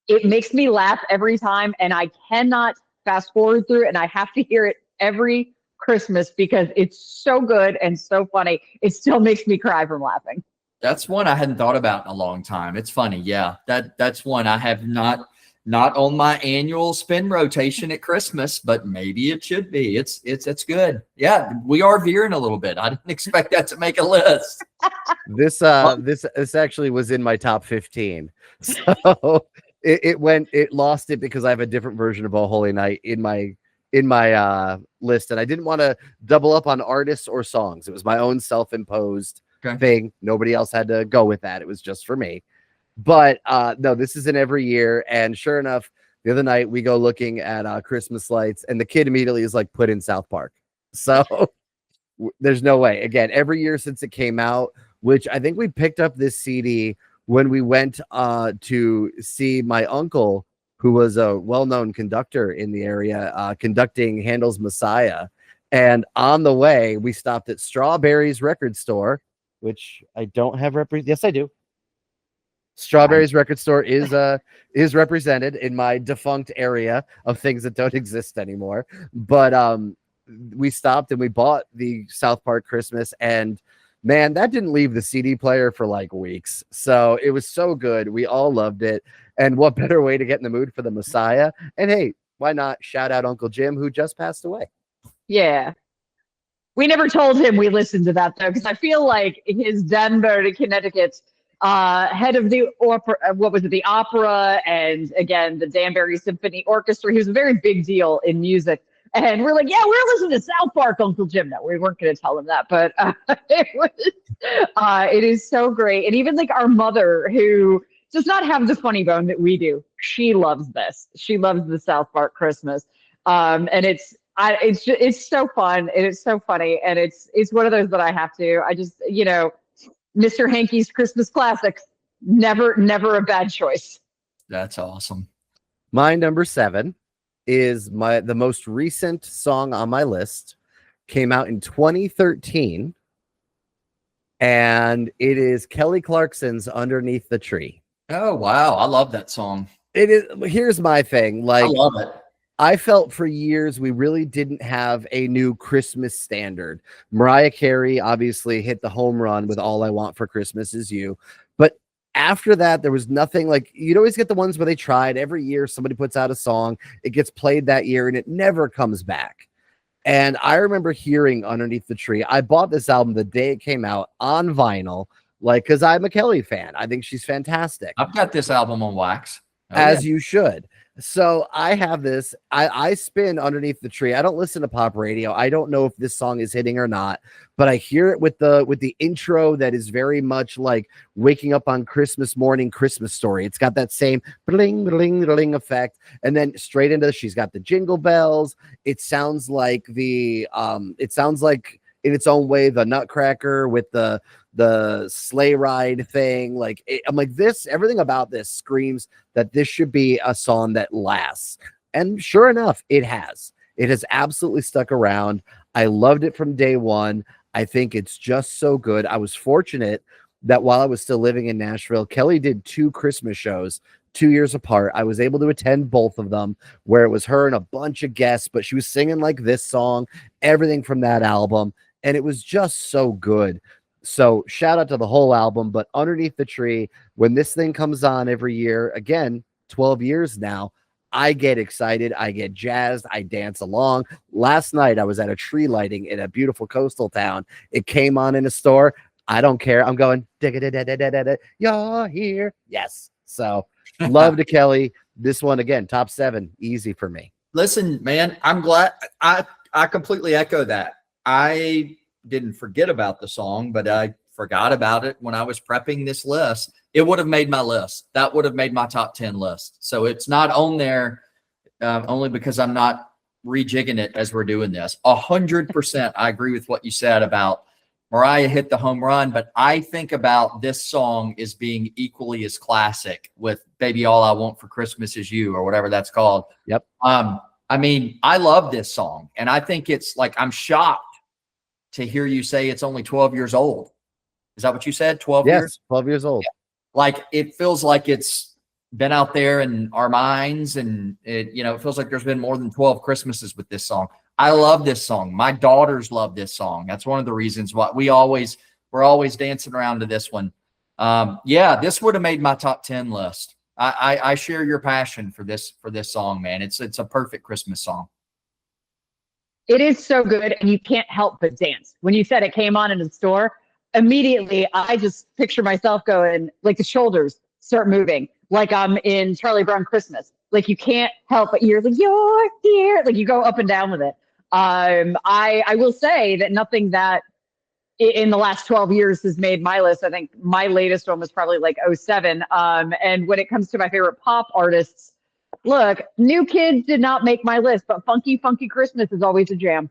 it makes me laugh every time. And I cannot fast forward through it. And I have to hear it every Christmas because it's so good and so funny. It still makes me cry from laughing. That's one I hadn't thought about in a long time. It's funny. Yeah, that's one I have not on my annual spin rotation at Christmas, but maybe it should be. It's good. Yeah, we are veering a little bit. I didn't expect that to make a list. This actually was in my top 15. So it lost it because I have a different version of Oh Holy Night in my list, and I didn't want to double up on artists or songs. It was my own self-imposed thing. Nobody else had to go with that. It was just for me. But no, this is in every year. And sure enough, the other night we go looking at Christmas lights, and the kid immediately is like, put in South Park. So there's no way. Again, every year since it came out, which I think we picked up this CD when we went to see my uncle, who was a well-known conductor in the area, conducting Handel's Messiah. And on the way, we stopped at Strawberry's record store, which I don't have yes, I do. Strawberry's record store is represented in my defunct area of things that don't exist anymore. But we stopped and we bought the South Park Christmas, and man, that didn't leave the CD player for like weeks. So it was so good. We all loved it. And what better way to get in the mood for the Messiah? And hey, why not shout out Uncle Jim, who just passed away? Yeah. We never told him we listened to that, though, because I feel like his Danbury, Connecticut head of the opera, the opera, and again, the Danbury Symphony Orchestra. He was a very big deal in music. And we're like, yeah, we're listening to South Park, Uncle Jim. No, we weren't going to tell him that, but it is so great. And even like our mother, who does not have the funny bone that we do, she loves this. She loves the South Park Christmas. And it's so fun. And it's so funny. And it's one of those that I have to, Mr. Hankey's Christmas classics, never a bad choice. That's awesome. My number 7 is the most recent song on my list, came out in 2013, and it is Kelly Clarkson's Underneath the Tree. Oh, wow. I love that song. It is. Here's my thing. Like, I love it. I felt for years we really didn't have a new Christmas standard. Mariah Carey obviously hit the home run with All I Want for Christmas Is You. But after that, there was nothing. Like, you'd always get the ones where they tried. Every year somebody puts out a song, it gets played that year, and it never comes back. And I remember hearing Underneath the Tree. I bought this album the day it came out on vinyl, like, because I'm a Kelly fan. I think she's fantastic. I've got this album on wax. As you should. So I have this. I spin Underneath the Tree. I don't listen to pop radio. I don't know if this song is hitting or not, but I hear it with the intro that is very much like waking up on Christmas morning, Christmas Story. It's got that same bling bling bling effect, and then straight into she's got the jingle bells. It sounds like it sounds like in its own way the Nutcracker with the sleigh ride thing. Like, I'm like, this, everything about this screams that this should be a song that lasts. And sure enough, it has absolutely stuck around. I loved it from day one. I think it's just so good. I was fortunate that while I was still living in Nashville, Kelly did 2 Christmas shows 2 years apart. I was able to attend both of them, where it was her and a bunch of guests, but she was singing like this song, everything from that album. And it was just so good. So shout out to the whole album, but Underneath the Tree, when this thing comes on every year, again, 12 years now, I get excited. I get jazzed. I dance along. Last night, I was at a tree lighting in a beautiful coastal town. It came on in a store. I don't care. I'm going, you're here. Yes. So love to Kelly. This one, again, top 7, easy for me. Listen, man, I'm glad. I completely echo that. I didn't forget about the song, but I forgot about it when I was prepping this list. It would have made my list. That would have made my top 10 list. So it's not on there only because I'm not rejigging it as we're doing this. 100%. I agree with what you said about Mariah hit the home run, but I think about this song as being equally as classic with Baby All I Want for Christmas Is You, or whatever that's called. Yep. I mean, I love this song, and I think it's like, I'm shocked to hear you say it's only 12 years old. Is that what you said? 12 yes, years? 12 years old. Yeah. Like, it feels like it's been out there in our minds, and it feels like there's been more than 12 Christmases with this song. I love this song. My daughters love this song. That's one of the reasons why we're always dancing around to this one. Yeah, this would have made my top 10 list. I share your passion for this song, man. It's a perfect Christmas song. It is so good, and you can't help but dance. When you said it came on in the store, immediately I just picture myself going, like, the shoulders start moving, like I'm in Charlie Brown Christmas. Like, you can't help but you're like, you're here. Like, you go up and down with it. I will say that nothing that in the last 12 years has made my list. I think my latest one was probably like 07. And when it comes to my favorite pop artists, look, New Kids did not make my list, but Funky Christmas is always a jam.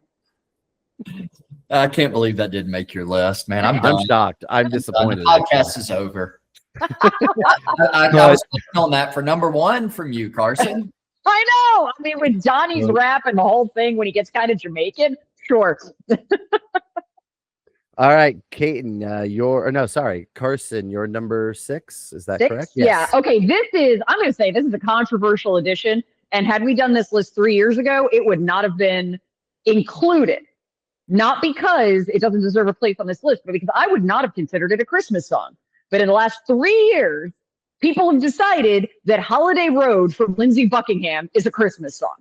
I can't believe that didn't make your list, man. I'm shocked. I'm disappointed. The podcast is over. I was on that for number 1 from you, Carsen. I know. I mean, with Johnny's rap and the whole thing, when he gets kind of Jamaican, sure. All right, Caton, Carsen, you're number 6. Is that correct? Yes. Yeah. Okay. I'm going to say this is a controversial edition. And had we done this list 3 years ago, it would not have been included. Not because it doesn't deserve a place on this list, but because I would not have considered it a Christmas song. But in the last 3 years, people have decided that Holiday Road from Lindsey Buckingham is a Christmas song.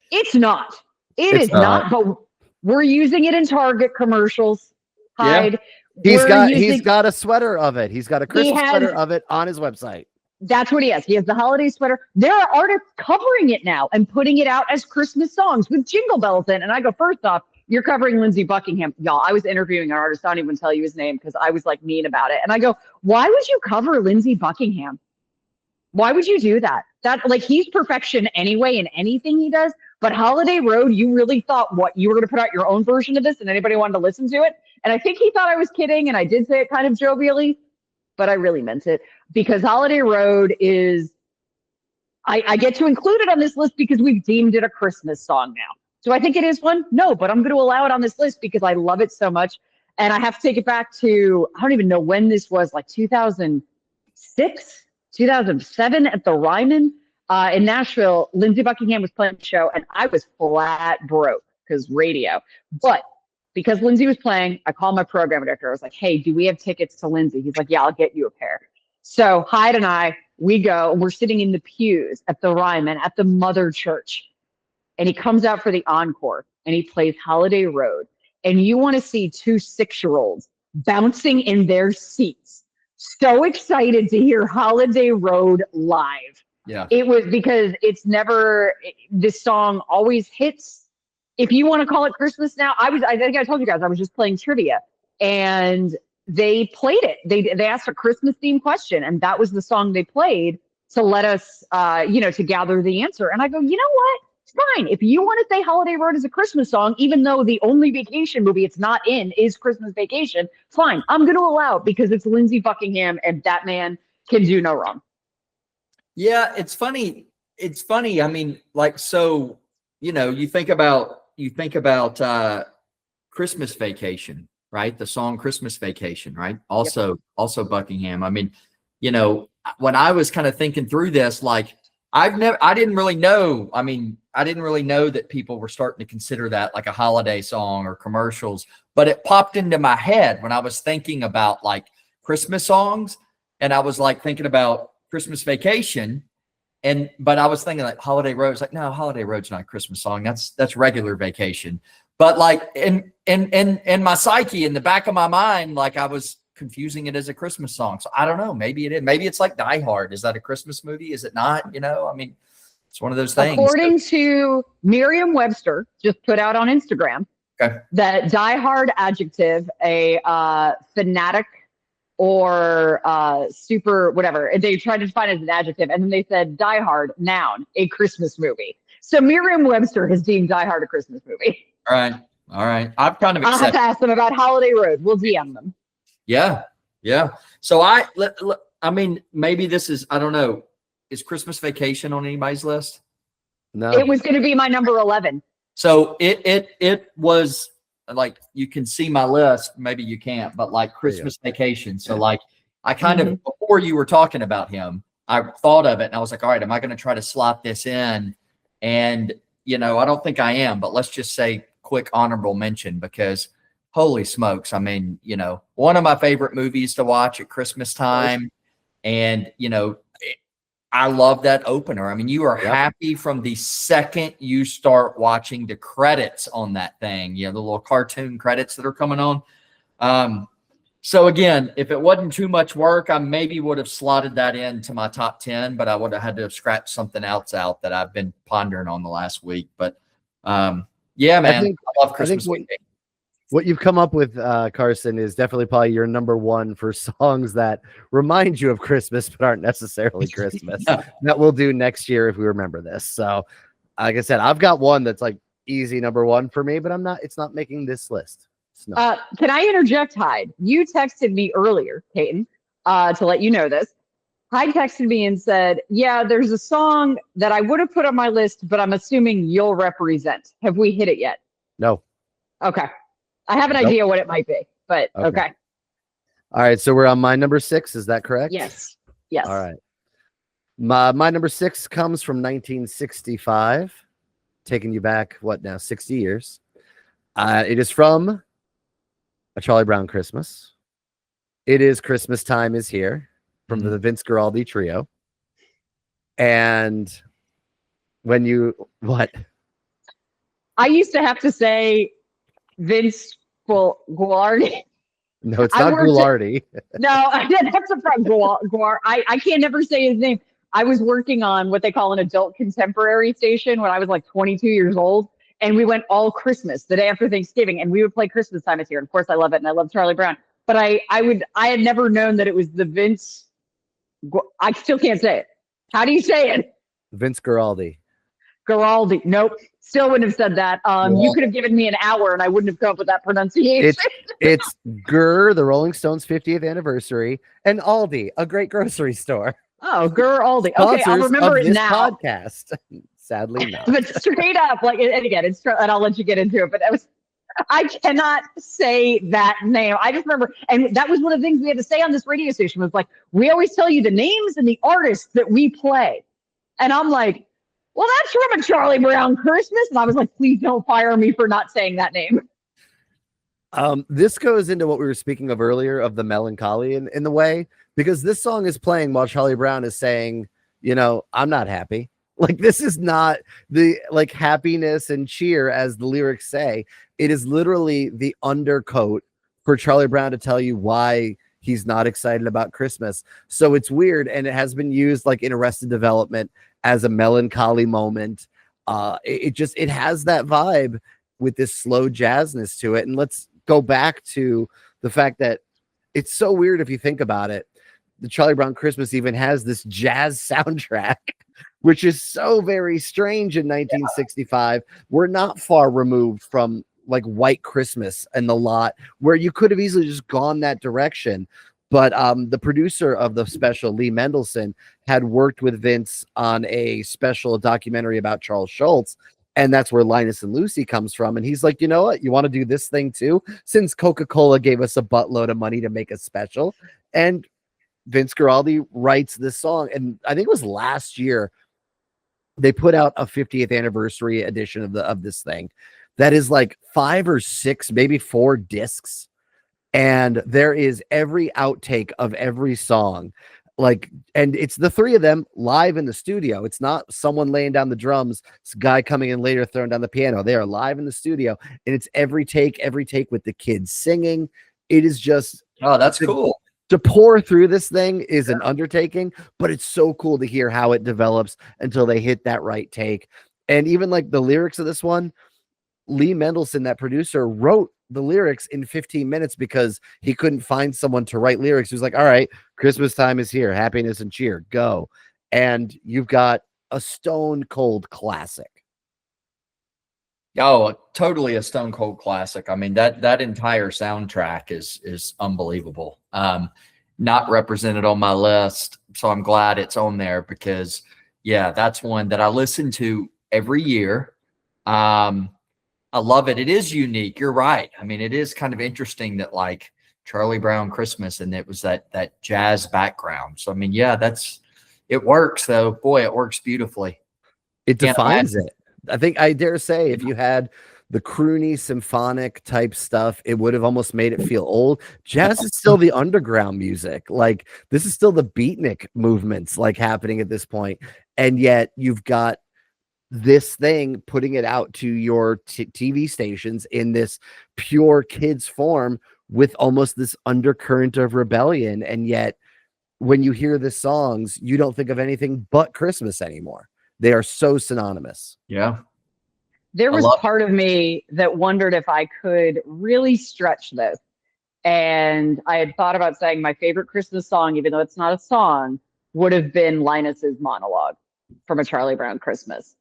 It's not. It's not. But we're using it in Target commercials. Hyde. Yeah. He's got a sweater of it. He's got a Christmas sweater of it on his website. That's what he has. He has the holiday sweater. There are artists covering it now and putting it out as Christmas songs with jingle bells in. And I go, first off, you're covering Lindsey Buckingham. Y'all, I was interviewing an artist. I don't even tell you his name because I was like mean about it. And I go, why would you cover Lindsey Buckingham? Why would you do that? He's perfection anyway in anything he does. But Holiday Road, you really thought you were going to put out your own version of this and anybody wanted to listen to it? And I think he thought I was kidding. And I did say it kind of jovially, but I really meant it, because Holiday Road is, I get to include it on this list because we've deemed it a Christmas song now. Do I think it is one? No, but I'm going to allow it on this list because I love it so much. And I have to take it back to, I don't even know when this was, like 2006, 2007 at the Ryman in Nashville. Lindsey Buckingham was playing the show and I was flat broke because radio. But because Lindsey was playing, I called my program director. I was like, hey, do we have tickets to Lindsey? He's like, yeah, I'll get you a pair. So Hyde and I, we go, we're sitting in the pews at the Ryman at the Mother Church. And he comes out for the encore and he plays Holiday Road. And you want to see two 6-year-olds bouncing in their seats, so excited to hear Holiday Road live. Yeah. It was because it's never, this song always hits. If you want to call it Christmas now, I think I told you guys, I was just playing trivia and they played it. They asked a Christmas themed question and that was the song they played to let us, to gather the answer. And I go, you know what? It's fine. If you want to say Holiday Road is a Christmas song, even though the only vacation movie it's not in is Christmas Vacation, fine. I'm going to allow it because it's Lindsey Buckingham and that man can do no wrong. Yeah, it's funny. I mean, like, so, you think about Christmas Vacation, right? The song Christmas Vacation, right? Also Buckingham. I mean, when I was kind of thinking through this, like I didn't really know that people were starting to consider that like a holiday song or commercials, but it popped into my head when I was thinking about like Christmas songs. And I was like thinking about Christmas Vacation. But I was thinking like Holiday Road. It's like, no, Holiday Road's not a Christmas song. That's regular vacation. But like in my psyche, in the back of my mind, like I was confusing it as a Christmas song. So I don't know. Maybe it is. Maybe it's like Die Hard. Is that a Christmas movie? Is it not? I mean, it's one of those things. According to Merriam-Webster, just put out on Instagram, that Die Hard adjective, a fanatic or super whatever. They tried to define it as an adjective, and then they said Die Hard, noun, a Christmas movie. So Merriam-Webster has deemed Die Hard a Christmas movie. All right. I've kind of I'll have to ask them about Holiday Road. We'll DM them. Yeah. So I mean, maybe this is, I don't know. Is Christmas Vacation on anybody's list? No. It was going to be my number 11. So it was like, you can see my list. Maybe you can't, but like Christmas Vacation. So like, I kind of, before you were talking about him, I thought of it and I was like, all right, am I going to try to slot this in? And, I don't think I am, but let's just say quick honorable mention because holy smokes. I mean, one of my favorite movies to watch at Christmas time. And, I love that opener. I mean, you are happy from the second you start watching the credits on that thing, the little cartoon credits that are coming on. So again, if it wasn't too much work, I maybe would have slotted that into my top 10, but I would have had to have scratched something else out that I've been pondering on the last week. But yeah, man, I love Christmas Vacation. What you've come up with, Carsen, is definitely probably your number one for songs that remind you of Christmas but aren't necessarily Christmas. That we'll do next year if we remember this. So, like I said, I've got one that's like easy number one for me, but it's not making this list. Can I interject, Hyde? You texted me earlier, Caton, to let you know this. Hyde texted me and said, yeah, there's a song that I would have put on my list, but I'm assuming you'll represent. Have we hit it yet? No. Okay. I have an idea what it might be, but okay. All right. So we're on my number 6. Is that correct? Yes. All right. My number 6 comes from 1965, taking you back, 60 years. It is from A Charlie Brown Christmas. It is Christmas Time Is Here from the Vince Guaraldi Trio. And what? I used to have to say Vince Guaraldi. No, it's not Guaraldi. No, that's a problem. Guar. I can't never say his name. I was working on what they call an adult contemporary station when I was like 22 years old. And we went all Christmas the day after Thanksgiving. And we would play Christmas Time Is Here. And of course, I love it. And I love Charlie Brown. But I had never known that it was the Vince. I still can't say it. How do you say it? Vince Guaraldi. Guaraldi. Nope. Still wouldn't have said that. You could have given me an hour and I wouldn't have come up with that pronunciation. It's Gur, the Rolling Stones 50th anniversary, and Aldi, a great grocery store. Oh, Guaraldi. Okay, I'll remember it now. Podcast. Sadly, not. But straight up, like, and again, and I'll let you get into it, but I cannot say that name. I just remember, and that was one of the things we had to say on this radio station was like, we always tell you the names and the artists that we play. And I'm like, well, that's from a Charlie Brown Christmas. And I was like, please don't fire me for not saying that name. This goes into what we were speaking of earlier of the melancholy in the way, because this song is playing while Charlie Brown is saying, you know, I'm not happy. Like, this is not the like happiness and cheer as the lyrics say. It is literally the undercoat for Charlie Brown to tell you why he's not excited about Christmas. So it's weird. And it has been used like in Arrested Development as a melancholy moment. It has that vibe with this slow jazzness to it. And let's go back to the fact that it's so weird if you think about it. The Charlie Brown Christmas even has this jazz soundtrack, which is so very strange in 1965. We're not far removed from like White Christmas and the lot, where you could have easily just gone that direction. But the producer of the special, Lee Mendelson, had worked with Vince on a special documentary about Charles Schultz. And that's where Linus and Lucy comes from. And he's like, you know what? You want to do this thing too? Since Coca-Cola gave us a buttload of money to make a special. And Vince Guaraldi writes this song. And I think it was last year, they put out a 50th anniversary edition of this thing that is like 5 or 6, maybe 4 discs. And there is every outtake of every song. Like, and it's the 3 of them live in the studio. It's not someone laying down the drums, it's a guy coming in later throwing down the piano. They are live in the studio, and it's every take with the kids singing. It is just, oh, that's cool. To pour through this thing is an undertaking, but it's so cool to hear how it develops until they hit that right take. And even like the lyrics of this one, Lee Mendelson, that producer, wrote the lyrics in 15 minutes because he couldn't find someone to write lyrics. He was like, all right, Christmas time is here, happiness and cheer, go. And you've got a stone cold classic. Oh, totally a stone cold classic. I mean, that entire soundtrack is unbelievable. Not represented on my list, so I'm glad it's on there because, yeah, that's one that I listen to every year. I love it. It is unique. You're right. I mean, it is kind of interesting that like Charlie Brown Christmas and it was that jazz background. So, I mean, yeah, it works though. Boy, it works beautifully. It defines it. I think I dare say if you had the croony symphonic type stuff, it would have almost made it feel old. Jazz is still the underground music. Like this is still the beatnik movements like happening at this point. And yet you've got this thing putting it out to your TV stations in this pure kids form with almost this undercurrent of rebellion. And yet when you hear the songs, you don't think of anything but Christmas anymore. They are so synonymous. Yeah. There was part of me that wondered if I could really stretch this. And I had thought about saying my favorite Christmas song, even though it's not a song, would have been Linus's monologue from A Charlie Brown Christmas.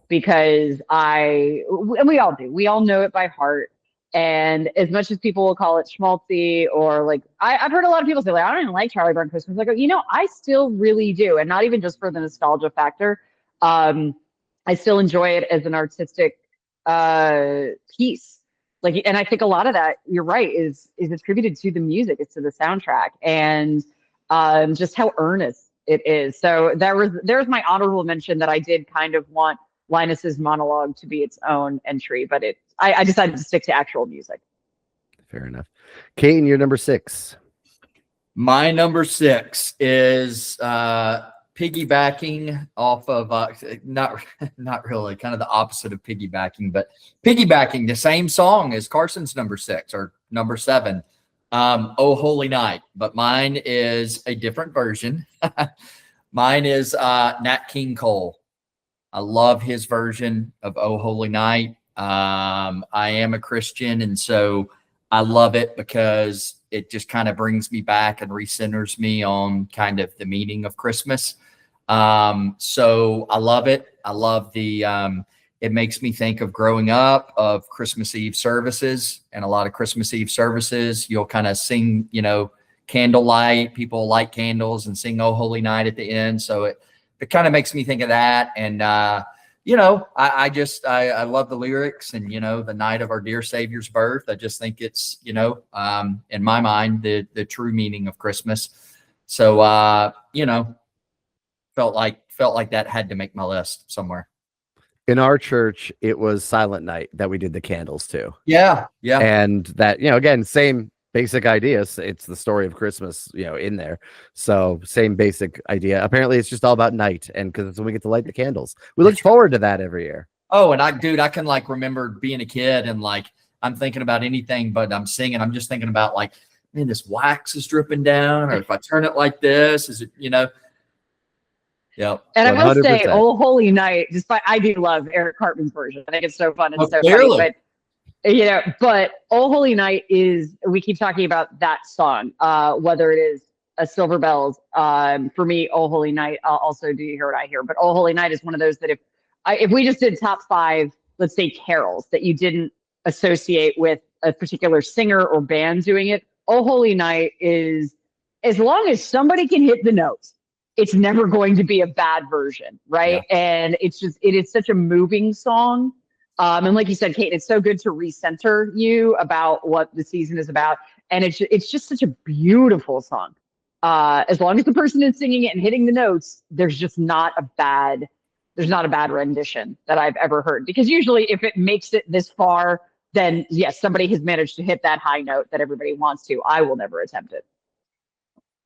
Because and we all do, we all know it by heart. And as much as people will call it schmaltzy or like, I've heard a lot of people say, like, I don't even like Charlie Brown Christmas. I go, you know, I still really do. And not even just for the nostalgia factor. I still enjoy it as an artistic piece. Like, and I think a lot of that, you're right, is attributed to the music, it's to the soundtrack, and just how earnest it is. So there's my honorable mention that I did kind of want Linus's monologue to be its own entry, but I decided to stick to actual music. Fair enough. Caton, you're number 6. My number 6 is piggybacking off of not really, kind of the opposite of piggybacking, but piggybacking the same song as Carsen's number 6 or number 7, Oh Holy Night, but mine is a different version. Mine is Nat King Cole. I love his version of Oh Holy Night. I am a Christian, and so I love it because it just kind of brings me back and recenters me on kind of the meaning of Christmas. So I love it. I love it makes me think of growing up, of Christmas Eve services, and a lot of Christmas Eve services, you'll kind of sing, candlelight, people light candles and sing Oh Holy Night at the end. So it kind of makes me think of that. And I love the lyrics and, the night of our dear Savior's birth. I just think it's, in my mind, the true meaning of Christmas. So, felt like that had to make my list somewhere. In our church, it was Silent Night that we did the candles to. Yeah. Yeah. And that, again, same basic ideas. It's the story of Christmas, in there. So same basic idea. Apparently it's just all about night, and because it's when we get to light the candles. We look forward to that every year. Oh, and I can like remember being a kid and like I'm thinking about anything, but I'm singing. I'm just thinking about like, man, this wax is dripping down, or if I turn it like this, is it, Yeah. And 100%. I will say, Oh Holy Night, I do love Eric Cartman's version. I think it's so fun and so clearly. funny. But Oh Holy Night we keep talking about that song, whether it is a Silver Bells. For me, Oh Holy Night, also Do You Hear What I Hear? But Oh Holy Night is one of those that if we just did top 5, let's say carols that you didn't associate with a particular singer or band doing it, Oh Holy Night is, as long as somebody can hit the notes, it's never going to be a bad version, right? Yeah. And it is such a moving song. And like you said, Kate, it's so good to recenter you about what the season is about. And it's just such a beautiful song. As long as the person is singing it and hitting the notes, there's not a bad rendition that I've ever heard. Because usually if it makes it this far, then yes, somebody has managed to hit that high note that everybody wants to. I will never attempt it.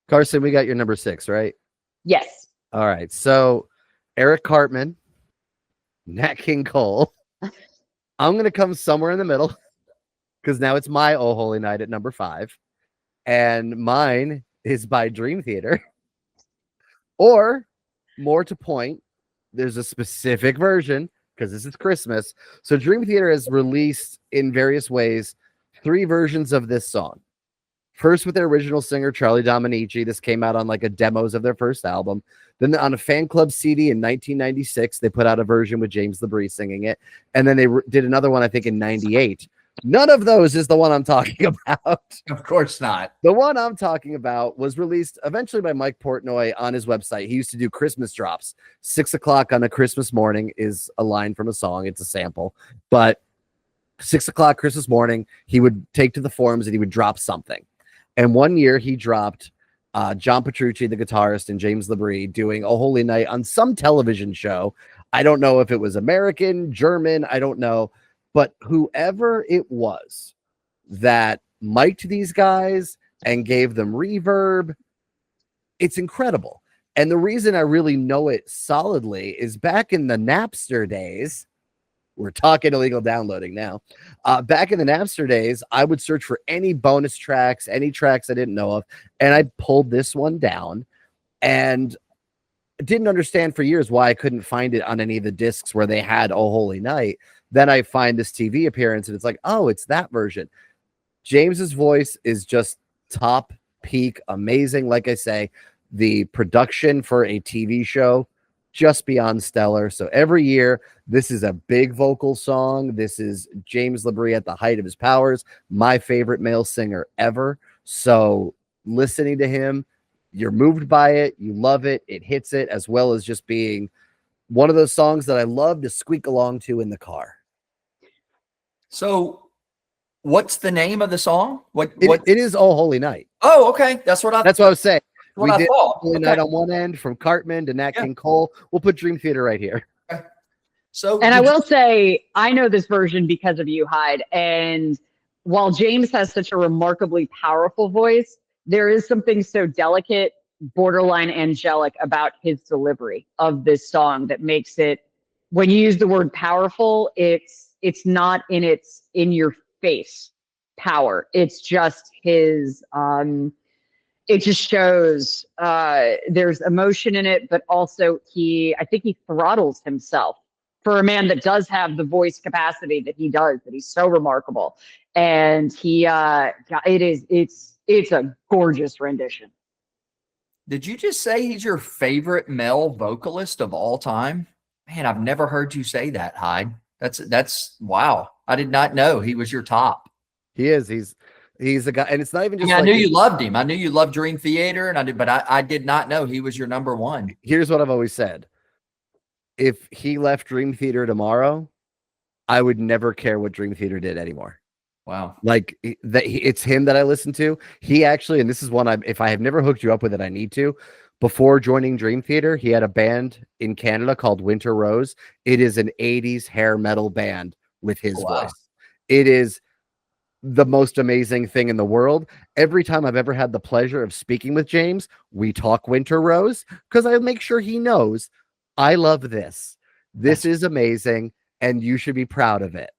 Carsen, we got your number 6, right? Yes. All right. So Eric Cartman, Nat King Cole. I'm going to come somewhere in the middle because now it's my Oh Holy Night at number 5. And mine is by Dream Theater. Or, more to point, there's a specific version because this is Christmas. So Dream Theater has released in various ways 3 versions of this song. First with their original singer, Charlie Dominici. This came out on like a demos of their first album. Then on a fan club CD in 1996, they put out a version with James LeBrie singing it. And then they did another one, I think, in 98. None of those is the one I'm talking about. Of course not. The one I'm talking about was released eventually by Mike Portnoy on his website. He used to do Christmas drops. 6 o'clock on a Christmas morning is a line from a song. It's a sample. But 6 o'clock Christmas morning, he would take to the forums and he would drop something. And one year he dropped John Petrucci, the guitarist, and James LeBrie doing Oh Holy Night on some television show. I don't know if it was American, German, I don't know. But whoever it was that mic'd these guys and gave them reverb, it's incredible. And the reason I really know it solidly is back in the Napster days. We're talking illegal downloading now. Back in the Napster days, I would search for any bonus tracks, any tracks I didn't know of, and I pulled this one down and didn't understand for years why I couldn't find it on any of the discs where they had Oh Holy Night. Then I find this TV appearance, and it's like, oh, it's that version. James's voice is just top peak, amazing. Like I say, the production for a TV show, just beyond stellar. So every year, this is a big vocal song. This is James LeBrie at the height of his powers, my favorite male singer ever. So listening to him, you're moved by it, you love it, it hits it, as well as just being one of those songs that I love to squeak along to in the car. So what's the name of the song? What it is Oh Holy Night. Oh, okay. That's what I was saying. We did Holy Okay. Night on one end from Cartman to Nat King Cole. We'll put Dream Theater right here. Okay. So, and I will say, I know this version because of you, Hyde. And while James has such a remarkably powerful voice, there is something so delicate, borderline angelic about his delivery of this song that makes it, when you use the word powerful, it's not in your face power. It's just his, it just shows there's emotion in it, but also I think he throttles himself for a man that does have the voice capacity that he does, that he's so remarkable. And it's a gorgeous rendition. Did you just say he's your favorite male vocalist of all time? Man, I've never heard you say that, Hyde. That's wow. I did not know he was your top. He is. He's a guy, and it's not even just. I knew you loved him. I knew you loved Dream Theater, but I did not know he was your number one. Here's what I've always said: if he left Dream Theater tomorrow, I would never care what Dream Theater did anymore. Wow. Like it's him that I listen to. He actually, and this is one if I have never hooked you up with it, I need to. Before joining Dream Theater, he had a band in Canada called Winter Rose. It is an 80s hair metal band with his voice. It is the most amazing thing in the world. Every time I've ever had the pleasure of speaking with James, we talk Winter Rose because I make sure he knows I love this. This is amazing, and you should be proud of it.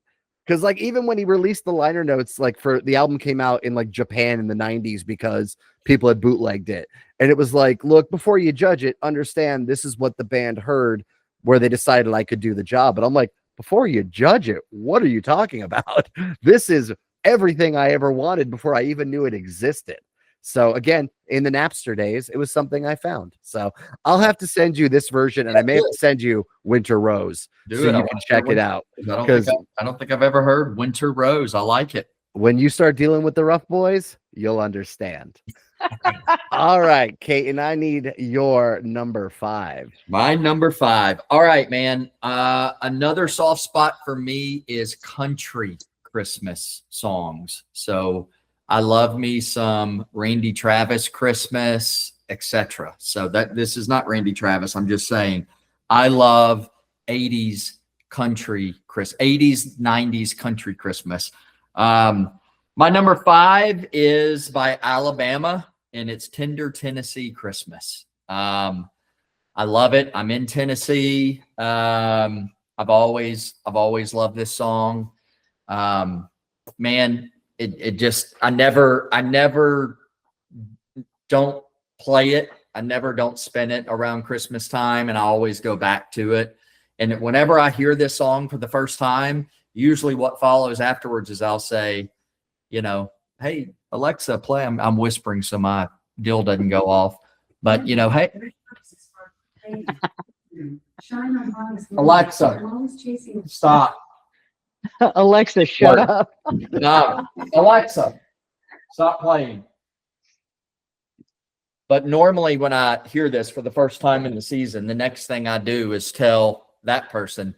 Because like even when he released the liner notes, like for the album came out in like Japan in the 90s because people had bootlegged it. And it was like, look, before you judge it, understand this is what the band heard where they decided I could do the job. But I'm like, before you judge it, what are you talking about? This is everything I ever wanted before I even knew it existed. So again, in the Napster days, it was something I found. So I'll have to send you this version, and I may have to send you Winter Rose so you can check it out. I don't think I've ever heard Winter Rose. I like it. When you start dealing with the rough boys, you'll understand. All right, Caton, I need your number 5. My number 5. All right, man. Another soft spot for me is country Christmas songs. So I love me some Randy Travis Christmas, etc. So this is not Randy Travis. I'm just saying I love 80s country 80s, 90s country Christmas. My number 5 is by Alabama, and it's Tender Tennessee Christmas. I love it. I'm in Tennessee. I've always loved this song. Man, it just, I never don't play it. I never don't spin it around Christmas time, and I always go back to it. And whenever I hear this song for the first time, usually what follows afterwards is I'll say, you know, hey, Alexa, play. I'm whispering so my deal doesn't go off. But, you know, hey, Alexa, stop. Alexa, shut up. No, Alexa, stop playing. But normally when I hear this for the first time in the season, the next thing I do is tell that person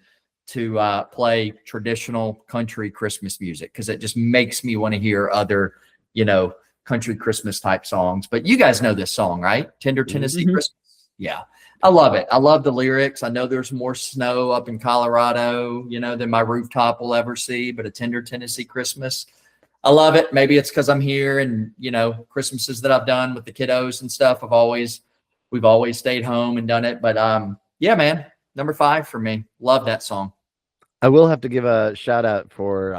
to play traditional country Christmas music, because it just makes me want to hear other, you know, country Christmas type songs. But you guys know this song, right? Tender Tennessee Christmas. Yeah. I love it. I love the lyrics. I know there's more snow up in Colorado, you know, than my rooftop will ever see, but a Tender Tennessee Christmas. I love it. Maybe it's because I'm here, and, you know, Christmases that I've done with the kiddos and stuff, we've always stayed home and done it. But yeah, man, number 5 for me. Love that song. I will have to give a shout out for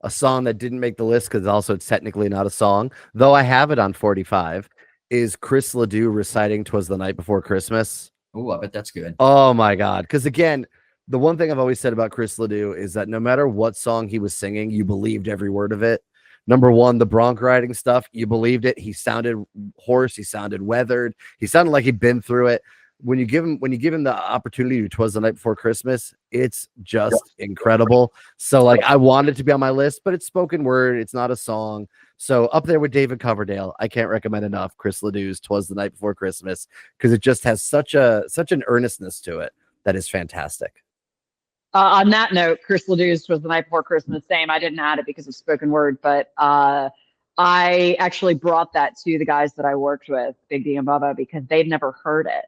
a song that didn't make the list because also it's technically not a song, though I have it on 45, is Chris Ledoux reciting "'Twas the Night Before Christmas." Oh, I bet that's good. Oh my God. Because again, the one thing I've always said about Chris Ledoux is that no matter what song he was singing, you believed every word of it. Number one, the bronc riding stuff, you believed it. He sounded hoarse. He sounded weathered. He sounded like he'd been through it. When you give him the opportunity to "'Twas the Night Before Christmas," it's just incredible. So like I want it to be on my list, but it's spoken word. It's not a song. So up there with David Coverdale, I can't recommend enough Chris Ledoux's "'Twas the Night Before Christmas," because it just has such an earnestness to it that is fantastic. On that note, Chris Ledoux's "'Twas the Night Before Christmas." Same. I didn't add it because of spoken word, but I actually brought that to the guys that I worked with, Big D and Bubba, because they'd never heard it.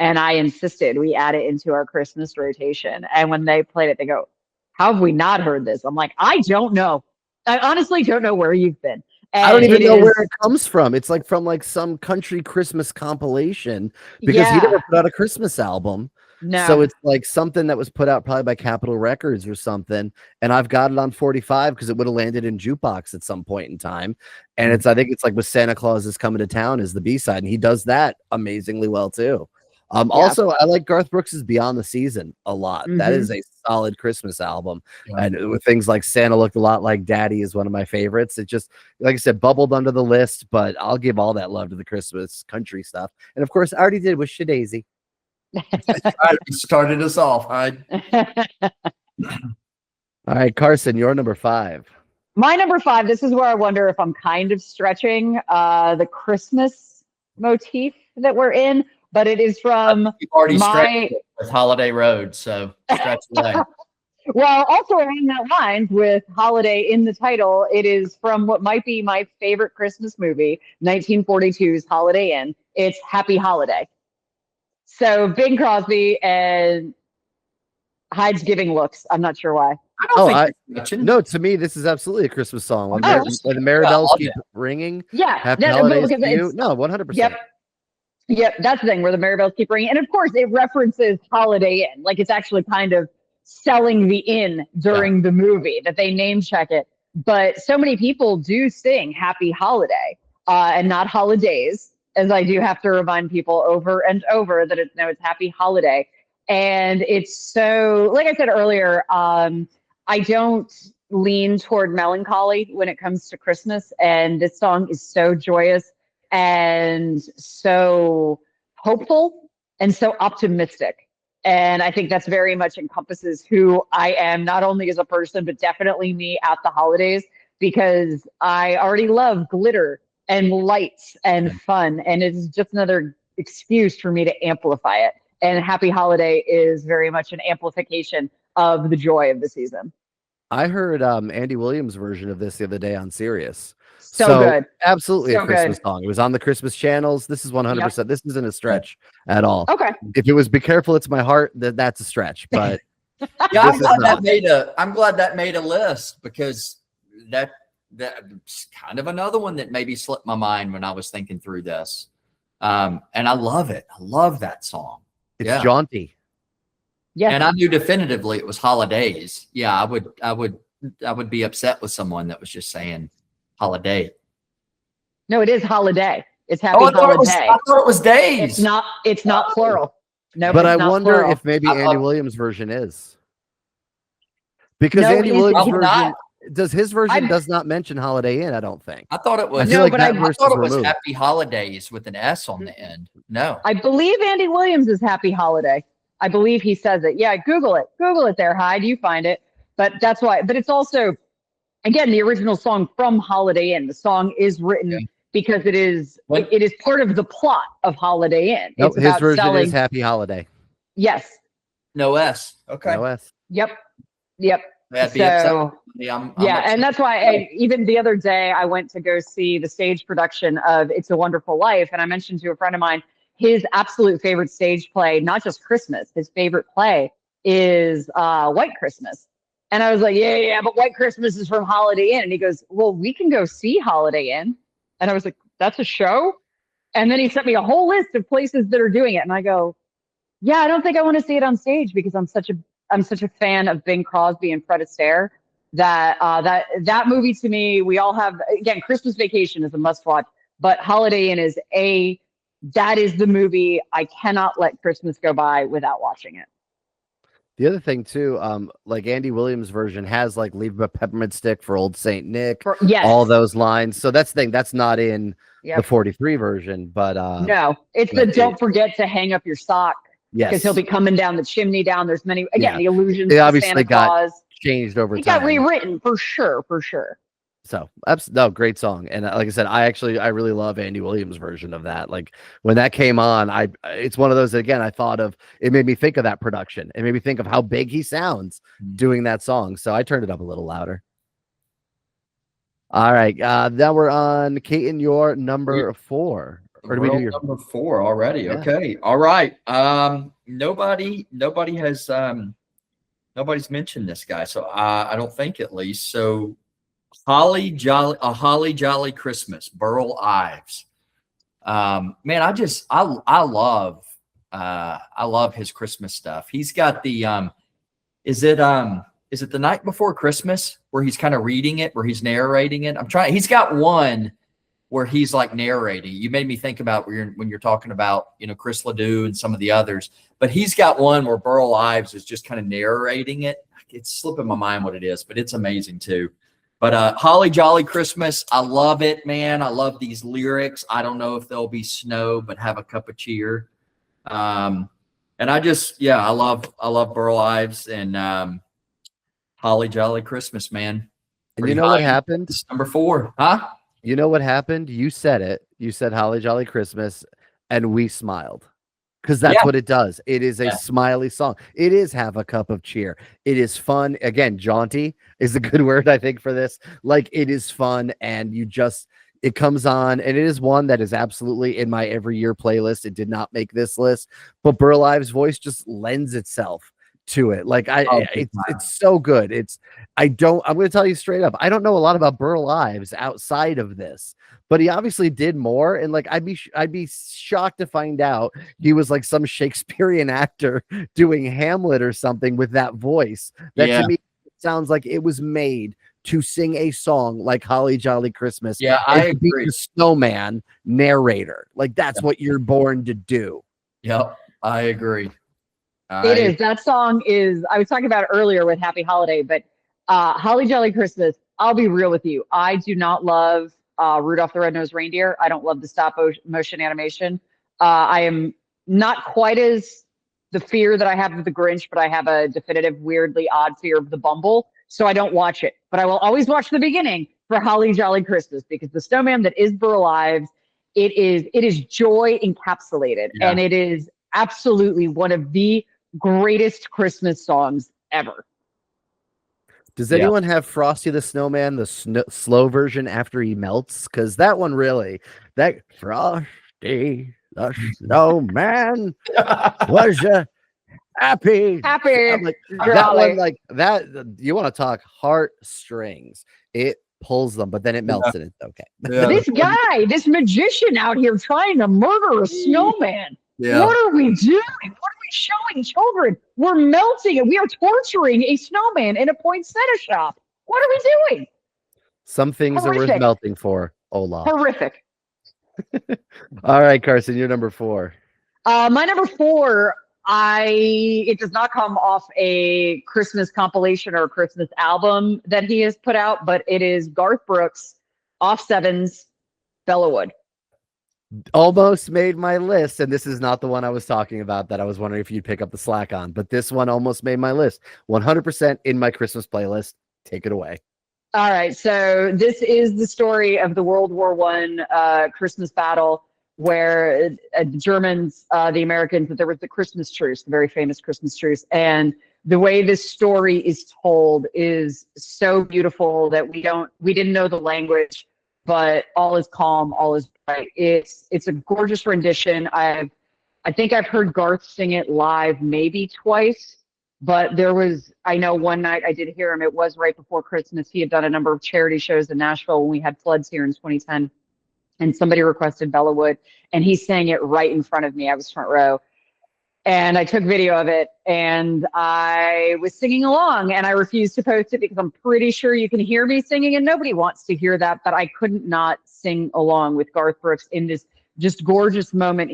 And I insisted we add it into our Christmas rotation. And when they played it, they go, "How have we not heard this?" I'm like, I don't know. I honestly don't know where you've been. And I don't even know where it comes from. It's like from like some country Christmas compilation, because he never put out a Christmas album. No. So it's like something that was put out probably by Capitol Records or something. And I've got it on 45 because it would have landed in Jukebox at some point in time. And I think it's like with Santa Claus Is Coming to Town is the B-side. And he does that amazingly well too. Also, I like Garth Brooks's Beyond the Season a lot. That is a solid Christmas album. And with things like Santa Looked a Lot Like Daddy is one of my favorites. It just, like I said, bubbled under the list, but I'll give all that love to the Christmas country stuff. And of course, I already did with Shadaisy. You started us off. All right, Carsen, your number 5. My number 5, this is where I wonder if I'm kind of stretching the Christmas motif that we're in. but it is from You've already my. stretched it with Holiday Road, so stretch away. Well, also along that lines with holiday in the title, it is from what might be my favorite Christmas movie, 1942's Holiday Inn. It's Happy Holiday. So Bing Crosby and Hyde's giving looks. I'm not sure why. I don't think you're stretching. No, to me, this is absolutely a Christmas song. When, when the merry Yeah, bells love keep it. ringing, Yeah, happy that- holidays because to you. it's- No, 100%. Yep, that's the thing where the merry bells keep ringing, and of course it references Holiday Inn, like it's actually kind of selling the inn during the movie that they name check it. But so many people do sing Happy Holiday and not holidays, as I do have to remind people over and over that it's Happy Holiday. And it's so, like I said earlier, I don't lean toward melancholy when it comes to Christmas, and this song is so joyous and so hopeful and so optimistic. And I think that's very much encompasses who I am, not only as a person, but definitely me at the holidays, because I already love glitter and lights and fun. And it's just another excuse for me to amplify it. And Happy Holiday is very much an amplification of the joy of the season. I heard Andy Williams' version of this the other day on Sirius. So good. Absolutely So a Christmas good. song. It was on the Christmas channels. This is 100%. This isn't a stretch at all. Okay. If it was Be Careful, It's My Heart, that's a stretch. But Yeah, I'm This is glad not. I'm glad that made a list, because that's kind of another one that maybe slipped my mind when I was thinking through this. And I love it. I love that song. it's Yeah. jaunty. Yes. And I knew definitively it was holidays. Yeah, I would be upset with someone that was just saying holiday. No, it is holiday. It's Happy I thought Holiday. it was days. It's not plural. No, But I it's not wonder plural. if maybe I- Andy Williams' version is. Because No, Andy he's- Williams' Probably version not. does his version I'm- does not mention Holiday Inn, I don't think. I thought it was. I feel No, like but that I- I verse thought is it was removed. Happy Holidays with an S on the end. No. I believe Andy Williams is Happy Holiday. I believe he says it. Yeah, Google it. Google it there, Hyde. You find it. But that's why. But it's also, again, the original song from Holiday Inn. The song is written because it is part of the plot of Holiday Inn. Nope, It's his about version selling. is Happy Holiday. Yes. No S. Okay. No S. Yep. Yep. I'd be upset. So. I'm Yeah, upset. and that's why even the other day I went to go see the stage production of It's a Wonderful Life, and I mentioned to a friend of mine his absolute favorite stage play, not just Christmas, his favorite play is White Christmas. And I was like, yeah, but White Christmas is from Holiday Inn. And he goes, well, we can go see Holiday Inn. And I was like, that's a show? And then he sent me a whole list of places that are doing it. And I go, yeah, I don't think I want to see it on stage because I'm such a fan of Bing Crosby and Fred Astaire. That movie to me, we all have, again, Christmas Vacation is a must watch, but Holiday Inn is that is the movie I cannot let Christmas go by without watching it. The other thing too, like Andy Williams' version has like "Leave a Peppermint Stick for Old Saint Nick," Yes. all those lines. So that's the thing. That's not in Yep. the 43 version, but No, it's the don't forget to hang up your sock because yes, he'll be coming down the chimney down. There's many, again, the illusions It of obviously Santa got Claus. changed over It time. got rewritten for sure. So no, great song. And like I said, I really love Andy Williams' version of that. Like when that came on, it's one of those that, again, I thought of, it made me think of that production. It made me think of how big he sounds doing that song. So I turned it up a little louder. All right. Now we're on Caton, your number 4. Or do we do your number 4 already? Yeah. Okay. All right. Nobody has nobody's mentioned this guy, so I don't think, at least. So Holly Jolly Christmas, Burl Ives. Man, I love his Christmas stuff. He's got the is it The Night Before Christmas where he's kind of reading it, where he's narrating it? He's got one where he's like narrating. You made me think about when you're talking about, Chris Ledoux and some of the others, but he's got one where Burl Ives is just kind of narrating it. It's slipping my mind what it is, but it's amazing too. But Holly Jolly Christmas, I love it, man. I love these lyrics. I don't know if there'll be snow, but have a cup of cheer. And I love Burl Ives and Holly Jolly Christmas, man. And you know what happened? It's number 4, huh? You know what happened? You said it. You said Holly Jolly Christmas, and we smiled. because that's Yeah. what it does. It is a Yeah. smiley song. It is Have a Cup of Cheer. It is fun. Again, jaunty is a good word, I think, for this. Like, it is fun, and it comes on, and it is one that is absolutely in my every year playlist. It did not make this list, but Burl Ives' voice just lends itself to it. Like, it's so good. I'm going to tell you straight up, I don't know a lot about Burl Ives outside of this, but he obviously did more. And like, I'd be shocked to find out he was like some Shakespearean actor doing Hamlet or something with that voice. That to me sounds like it was made to sing a song like Holly Jolly Christmas. Yeah, and I to be agree. the snowman narrator. Like, that's what you're born to do. Yep, I agree. It is. That song is, I was talking about it earlier with Happy Holiday, but Holly Jolly Christmas, I'll be real with you. I do not love Rudolph the Red-Nosed Reindeer. I don't love the stop motion animation. I am not quite as the fear that I have of the Grinch, but I have a definitive, weirdly odd fear of the Bumble. So I don't watch it. But I will always watch the beginning for Holly Jolly Christmas, because the snowman that is Burl Ives, it is joy encapsulated. Yeah. And it is absolutely one of the greatest Christmas songs ever. Does anyone have Frosty the Snowman, the slow version after he melts? Because that one really, that Frosty the Snowman was happy. I'm like, that one, like that, you want to talk heartstrings. It pulls them, but then it melts and it's okay. Yeah. This guy, this magician out here trying to murder a snowman. Yeah. What are we doing? What are we showing children? We're melting it. We are torturing a snowman in a poinsettia shop. What are we doing? Some things are worth melting for, Olaf. Horrific. All right, Carson, you're number 4. My number 4, it does not come off a Christmas compilation or a Christmas album that he has put out, but it is Garth Brooks, off 7's Bellawood. Almost made my list, and this is not the one I was talking about that I was wondering if you'd pick up the slack on, but this one almost made my list. 100% in my Christmas playlist. Take it away. All right, so this is the story of the World War I Christmas battle, where the Germans, the Americans, there was the Christmas truce, the very famous Christmas truce, and the way this story is told is so beautiful that we didn't know the language, but all is calm, all is bright. It's a gorgeous rendition. I think I've heard Garth sing it live maybe twice, but I know one night I did hear him. It was right before Christmas. He had done a number of charity shows in Nashville when we had floods here in 2010, and somebody requested Bellawood, and he sang it right in front of me. I was front row. And I took video of it, and I was singing along, and I refused to post it because I'm pretty sure you can hear me singing, and nobody wants to hear that, but I couldn't not sing along with Garth Brooks in this just gorgeous moment.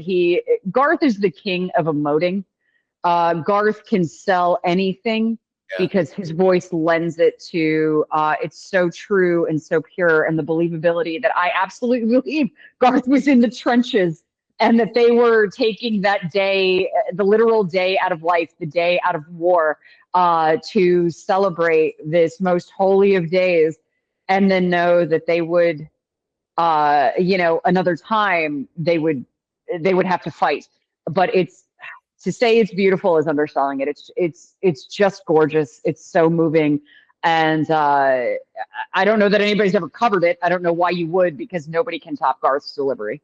Garth is the king of emoting. Garth can sell anything because his voice lends it to, it's so true and so pure, and the believability that I absolutely believe Garth was in the trenches, and that they were taking that day, the literal day out of life, the day out of war, to celebrate this most holy of days, and then know that they would, another time they would have to fight. But to say it's beautiful is underselling it. It's just gorgeous. It's so moving. And I don't know that anybody's ever covered it. I don't know why you would, because nobody can top Garth's delivery.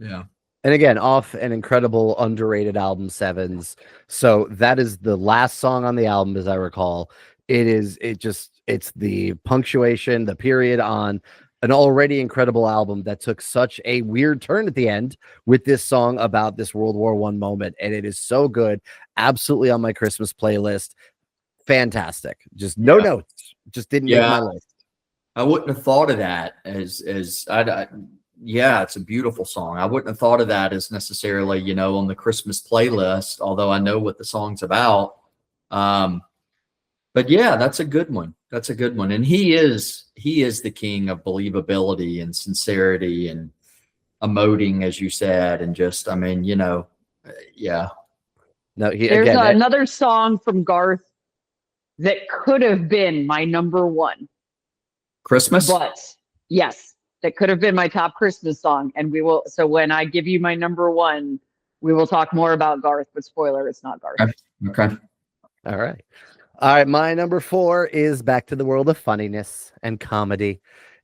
Yeah. And again, off an incredible underrated album, 7's. So that is the last song on the album, as I recall. It's the punctuation, the period on an already incredible album that took such a weird turn at the end with this song about this World War I moment. And it is so good. Absolutely on my Christmas playlist. Fantastic. Just no notes. Just didn't make my list. I wouldn't have thought of that it's a beautiful song. I wouldn't have thought of that as necessarily, on the Christmas playlist, although I know what the song's about. But yeah, that's a good one. That's a good one. And he is the king of believability and sincerity and emoting, as you said, and just, yeah. No, there's another song from Garth that could have been my number 1. Christmas? But yes, that could have been my top Christmas song. And so when I give you my number 1, we will talk more about Garth, but spoiler, it's not Garth. Okay. All right. All right. My number 4 is back to the world of funniness and comedy.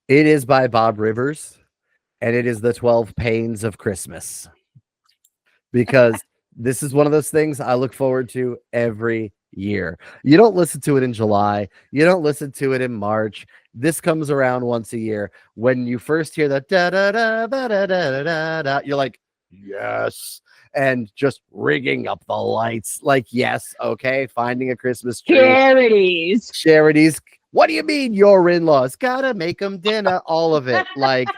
It is by Bob Rivers, and it is the 12 Pains of Christmas. Because this is one of those things I look forward to every year. You don't listen to it in July. You don't listen to it in March. This comes around once a year. When you first hear that da da da da da da da da, you're like, yes. And just rigging up the lights. Like, yes, okay, finding a Christmas tree. Charities. What do you mean your in-laws? Gotta make them dinner. All of it. Like,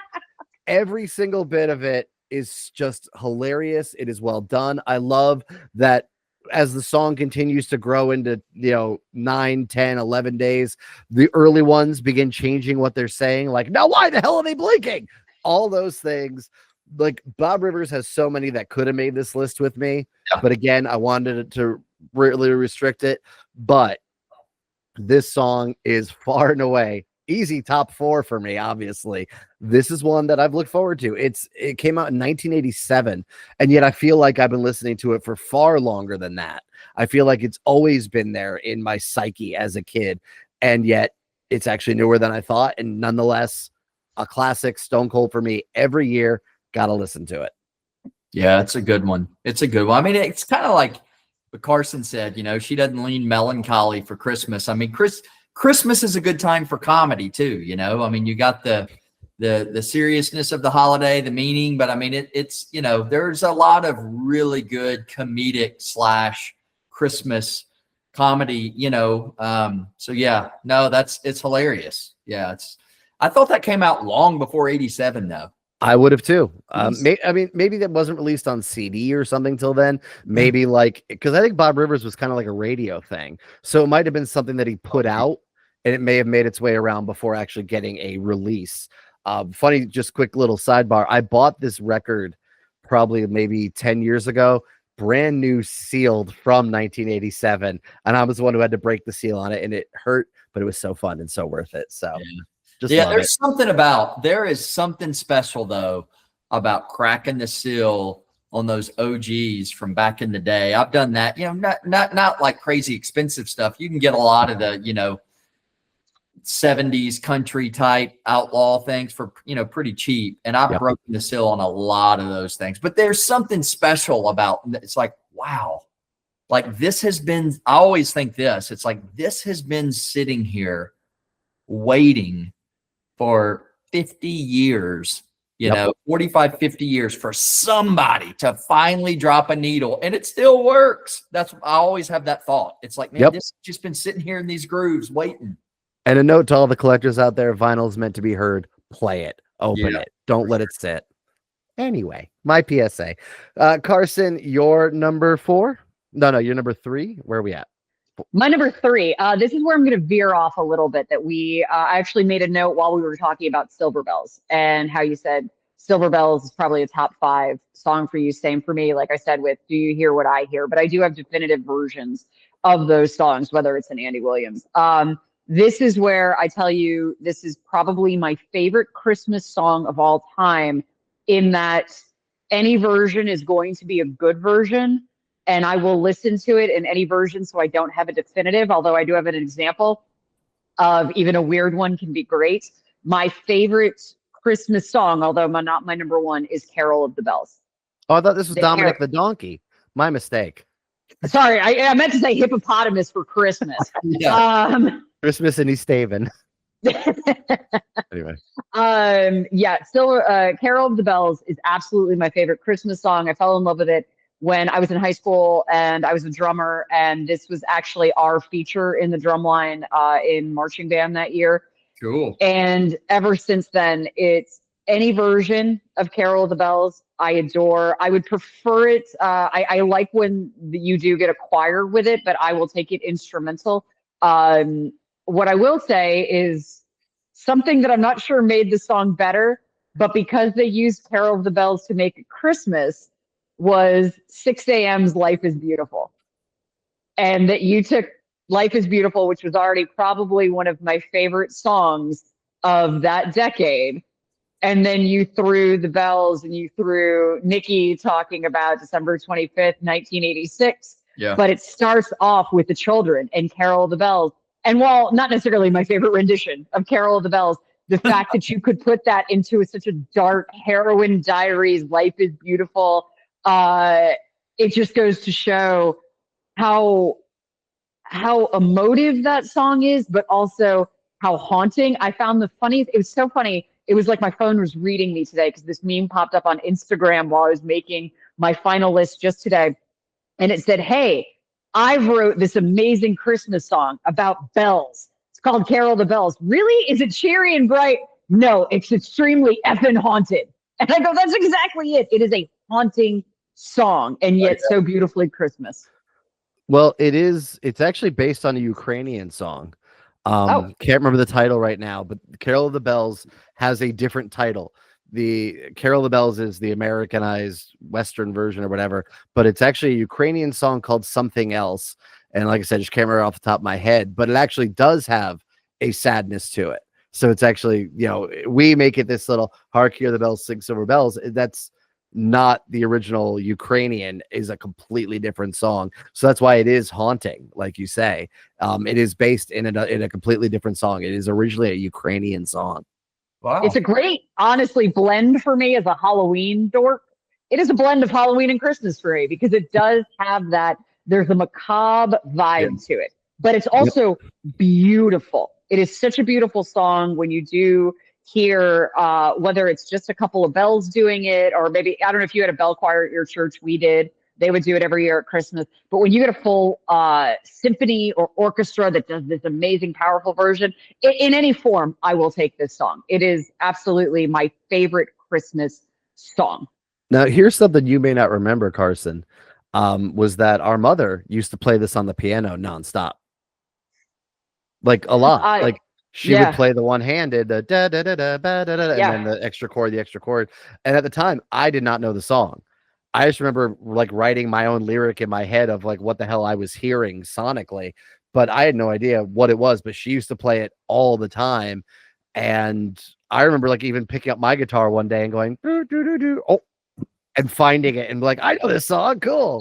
every single bit of it is just hilarious. It is well done. I love that as the song continues to grow into 9, 10, 11 days, the early ones begin changing what they're saying, like, now why the hell are they blinking? All those things. Like, Bob Rivers has so many that could have made this list with me, but again, I wanted to really restrict it. But this song is far and away easy top 4 for me. Obviously, this is one that I've looked forward to. It came out in 1987, and yet I feel like I've been listening to it for far longer than that. I feel like it's always been there in my psyche as a kid, and yet it's actually newer than I thought, and nonetheless a classic, stone cold for me. Every year, gotta listen to it. Yeah, it's a good one. It's a good one. I mean, it's kind of like what Carsen said, she doesn't lean melancholy for Christmas. I mean, Christmas is a good time for comedy too. I mean, you got the seriousness of the holiday, the meaning, but I mean, it's there's a lot of really good comedic / Christmas comedy, so yeah, no, it's hilarious. Yeah. I thought that came out long before 87 though. I would have too. Maybe that wasn't released on CD or something till then. Maybe because I think Bob Rivers was kind of like a radio thing. So it might have been something that he put out, and it may have made its way around before actually getting a release. Funny, just quick little sidebar. I bought this record probably maybe 10 years ago, brand new, sealed from 1987. And I was the one who had to break the seal on it, and it hurt, but it was so fun and so worth it. So there is something special though about cracking the seal on those OGs from back in the day. I've done that, not like crazy expensive stuff. You can get a lot of the, 70s country type outlaw things for, pretty cheap. And I've broken the seal on a lot of those things, but there's something special about it's like, wow, like this has been, I always think this, it's like, this has been sitting here waiting for 50 years, 45, 50 years for somebody to finally drop a needle, and it still works. I always have that thought. It's like, man, this has just been sitting here in these grooves waiting. And a note to all the collectors out there, vinyl is meant to be heard. Play it, open it. Don't let it sit. Anyway, my PSA. Carsen, your number 4? No, you're number 3. Where are we at? My number 3, this is where I'm going to veer off a little bit, that I actually made a note while we were talking about Silver Bells and how you said Silver Bells is probably a top 5 song for you. Same for me. Like I said, with Do You Hear What I Hear? But I do have definitive versions of those songs, whether it's an Andy Williams. This is where I tell you, this is probably my favorite Christmas song of all time, in that any version is going to be a good version. And I will listen to it in any version, so I don't have a definitive, although I do have an example of even a weird one can be great. My favorite Christmas song, although not my number 1, is Carol of the Bells. Oh, I thought this was Dominic the Donkey. My mistake. Sorry, I meant to say hippopotamus for Christmas. Christmas in East Haven. Anyway. Carol of the Bells is absolutely my favorite Christmas song. I fell in love with it when I was in high school, and I was a drummer, and this was actually our feature in the drum line in marching band that year. Cool. And ever since then, it's any version of Carol of the Bells I adore. I would prefer it. I like when you do get a choir with it, but I will take it instrumental. What I will say is something that I'm not sure made the song better, but because they used Carol of the Bells to make it Christmas, was 6 a.m.'s Life is Beautiful. And that you took Life is Beautiful, which was already probably one of my favorite songs of that decade, And then you threw the bells and you threw Nikki talking about December 25th, 1986. Yeah. But it starts off with the children and Carol of the Bells. And while not necessarily my favorite rendition of Carol of the Bells, the fact that you could put that into such a dark heroine diaries, life is beautiful. It just goes to show how emotive that song is, but also how haunting. I found it was so funny. It was like my phone was reading me today because this meme popped up on Instagram while I was making my final list just today. And it said, hey, I wrote this amazing Christmas song about bells. It's called Carol the Bells. Really? Is it cheery and bright? No, it's extremely effing haunted. And I go, that's exactly it. It is a haunting song and yet so beautifully Christmas. Well, it's actually based on a Ukrainian song. Can't remember the title right now, but Carol of the Bells has a different title. The Carol of the Bells is the Americanized Western version or whatever, but it's actually a Ukrainian song called Something Else. And like I said, just can't remember off the top of my head, but it actually does have a sadness to it. So it's actually, we make it this little hark hear the bells, sing silver bells. That's not the original Ukrainian, is a completely different song. So that's why it is haunting, like you say. It is based in a completely different song. It is originally a Ukrainian song. Wow. It's a great, honestly, blend for me as a Halloween dork. It is a blend of Halloween and Christmas for me because it does have that, there's a macabre vibe to it, but it's also beautiful. It is such a beautiful song when you do hear, whether it's just a couple of bells doing it, or maybe, I don't know if you had a bell choir at your church, we did. They would do it every year at Christmas. But when you get a full symphony or orchestra that does this amazing, powerful version, in any form, I will take this song. It is absolutely my favorite Christmas song. Now, here's something you may not remember, Carson, was that our mother used to play this on the piano nonstop. Like a lot. Like she would play the one-handed, the da da da da ba da da, and then the extra chord. And at the time, I did not know the song. I just remember like writing my own lyric in my head of like what the hell I was hearing sonically, but I had no idea what it was. But she used to play it all the time, and I remember like even picking up my guitar one day and going do do do do, and finding it and like, I know this song, cool.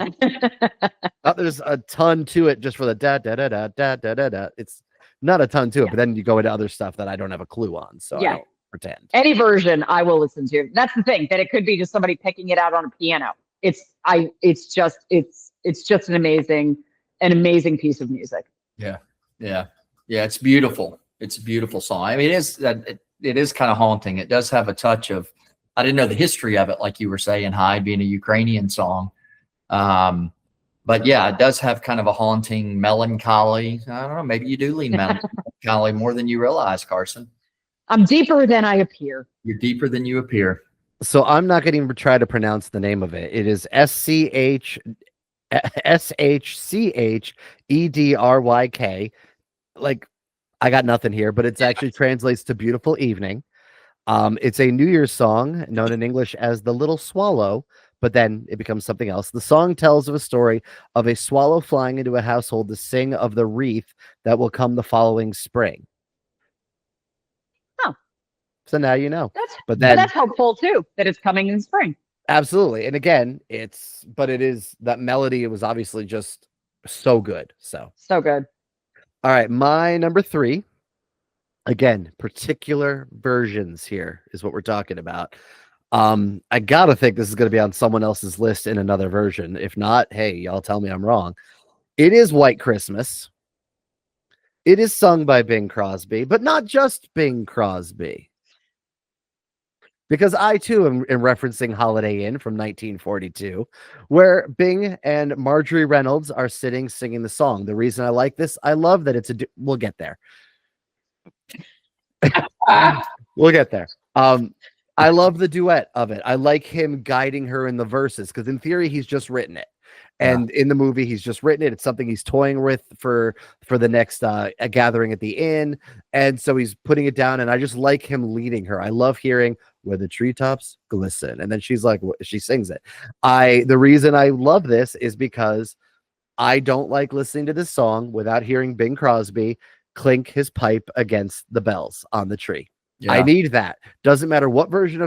There's a ton to it just for the da da da da da da da da. It's not a ton to it, but then you go into other stuff that I don't have a clue on, so I don't pretend. Any version I will listen to. That's the thing, that it could be just somebody picking it out on a piano. It's just an amazing piece of music. Yeah. It's beautiful. It's a beautiful song. I mean, it is kind of haunting. It does have a touch of, I didn't know the history of it, like you were saying, Hyde being a Ukrainian song. But yeah, it does have kind of a haunting melancholy. I don't know. Maybe you do lean melancholy more than you realize, Carson. I'm deeper than I appear. You're deeper than you appear. So I'm not going to even try to pronounce the name of it. It is SHCHEDRYK. Like, I got nothing here, but it actually translates to beautiful evening. It's a New Year's song known in English as The Little Swallow, but then it becomes something else. The song tells of a story of a swallow flying into a household to sing of the wreath that will come the following spring. Oh. So now you know. But that's hopeful too, that it's coming in spring. Absolutely. And again, that melody, it was obviously just so good. So good. All right, my number 3. Again, particular versions here is what we're talking about. I gotta think this is going to be on someone else's list in another version. If not, hey, y'all tell me I'm wrong. It is White Christmas. It is sung by Bing Crosby, but not just Bing Crosby. Because I too am referencing Holiday Inn from 1942, where Bing and Marjorie Reynolds are singing the song. The reason I like this, I love that we'll get there. We'll get there. I love the duet of it. I like him guiding her in the verses because in theory he's just written it, and in the movie he's just written it. It's something he's toying with for the next gathering at the inn, and so he's putting it down. And I just like him leading her. I love hearing "Where the treetops glisten," and then she's like, she sings it. The reason I love this is because I don't like listening to this song without hearing Bing Crosby clink his pipe against the bells on the tree. I need that. Doesn't matter what version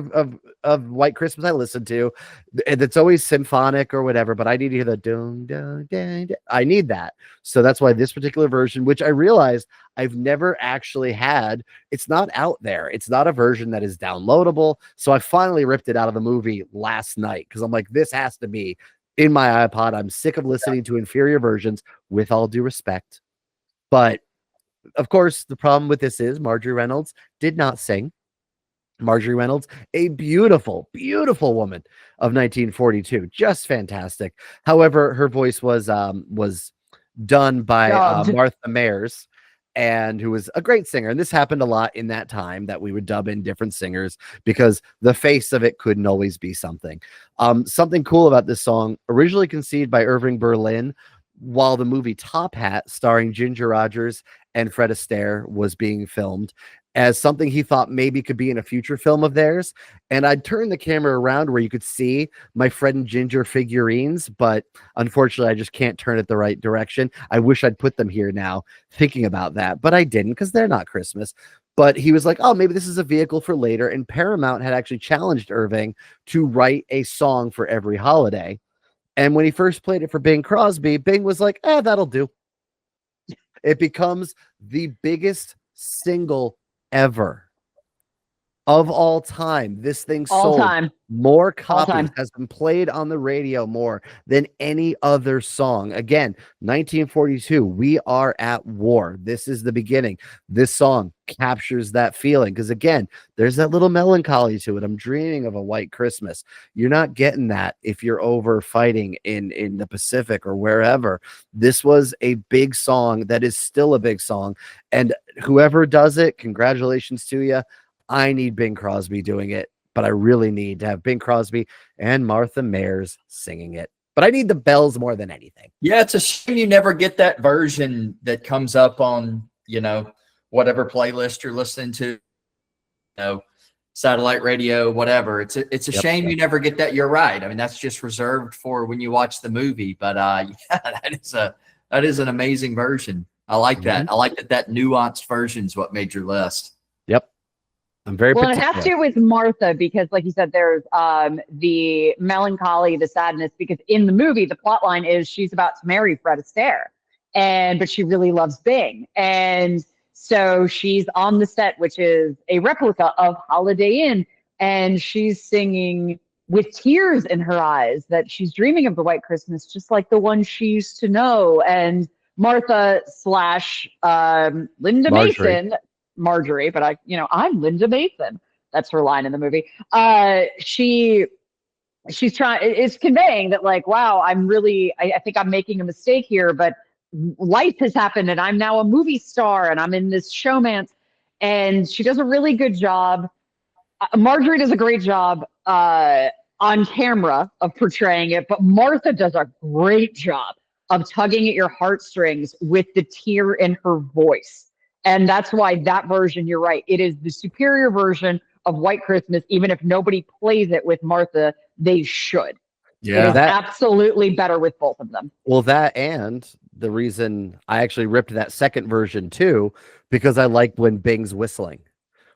of White Christmas I listen to. It's always symphonic or whatever, but I need to hear the dun, dun, dun, dun. I need that. So that's why this particular version, which I realized I've never actually had, it's not out there. It's not a version that is downloadable. So I finally ripped it out of the movie last night because I'm like, this has to be in my iPod. I'm sick of listening to inferior versions, with all due respect. But of course, the problem with this is Marjorie Reynolds did not sing. Marjorie Reynolds, a beautiful, beautiful woman of 1942, just fantastic. However, her voice was done by Martha Mayers, and who was a great singer. And this happened a lot in that time, that we would dub in different singers because the face of it couldn't always be something. Something cool about this song, originally conceived by Irving Berlin, while the movie Top Hat, starring Ginger Rogers and Fred Astaire, was being filmed, as something he thought maybe could be in a future film of theirs. And I'd turn the camera around where you could see my Fred and Ginger figurines, but unfortunately I just can't turn it the right direction. I wish I'd put them here now, thinking about that, but I didn't because they're not Christmas. But he was like, oh, maybe this is a vehicle for later. And Paramount had actually challenged Irving to write a song for every holiday. And when he first played it for Bing Crosby, Bing was like, that'll do. It becomes the biggest single ever of all time. This thing sold more copies, has been played on the radio more than any other song. Again, 1942, we are at war. This is the beginning. This song captures that feeling because, again, there's that little melancholy to it. I'm dreaming of a white Christmas. You're not getting that if you're over fighting in the Pacific or wherever. This was a big song that is still a big song, and whoever does it, congratulations to you. I need Bing Crosby doing it, but I really need to have Bing Crosby and Martha Mayers singing it. But I need the bells more than anything. Yeah, it's a shame you never get that version that comes up on, whatever playlist you're listening to, satellite radio, whatever. It's a shame you never get that. You're right. I mean, that's just reserved for when you watch the movie. But that is an amazing version. I like that. I like that nuanced version is what made your list. Yep. I'm very well. It has to do with Martha because, like you said, there's the melancholy, the sadness. Because in the movie, the plot line is she's about to marry Fred Astaire, but she really loves Bing, and so she's on the set, which is a replica of Holiday Inn, and she's singing with tears in her eyes that she's dreaming of the white Christmas, just like the one she used to know. And Martha / Linda Mason. Marjorie, but I'm Linda Mason. That's her line in the movie. She's trying, it's conveying that, like, wow, I think I'm making a mistake here, but life has happened and I'm now a movie star and I'm in this showmance. And she does a really good job. Marjorie does a great job on camera of portraying it, but Martha does a great job of tugging at your heartstrings with the tear in her voice. And that's why that version, you're right, it is the superior version of White Christmas. Even if nobody plays it with Martha, they should. Yeah, it is absolutely better with both of them. Well, that, and the reason I actually ripped that second version too, because I like when Bing's whistling.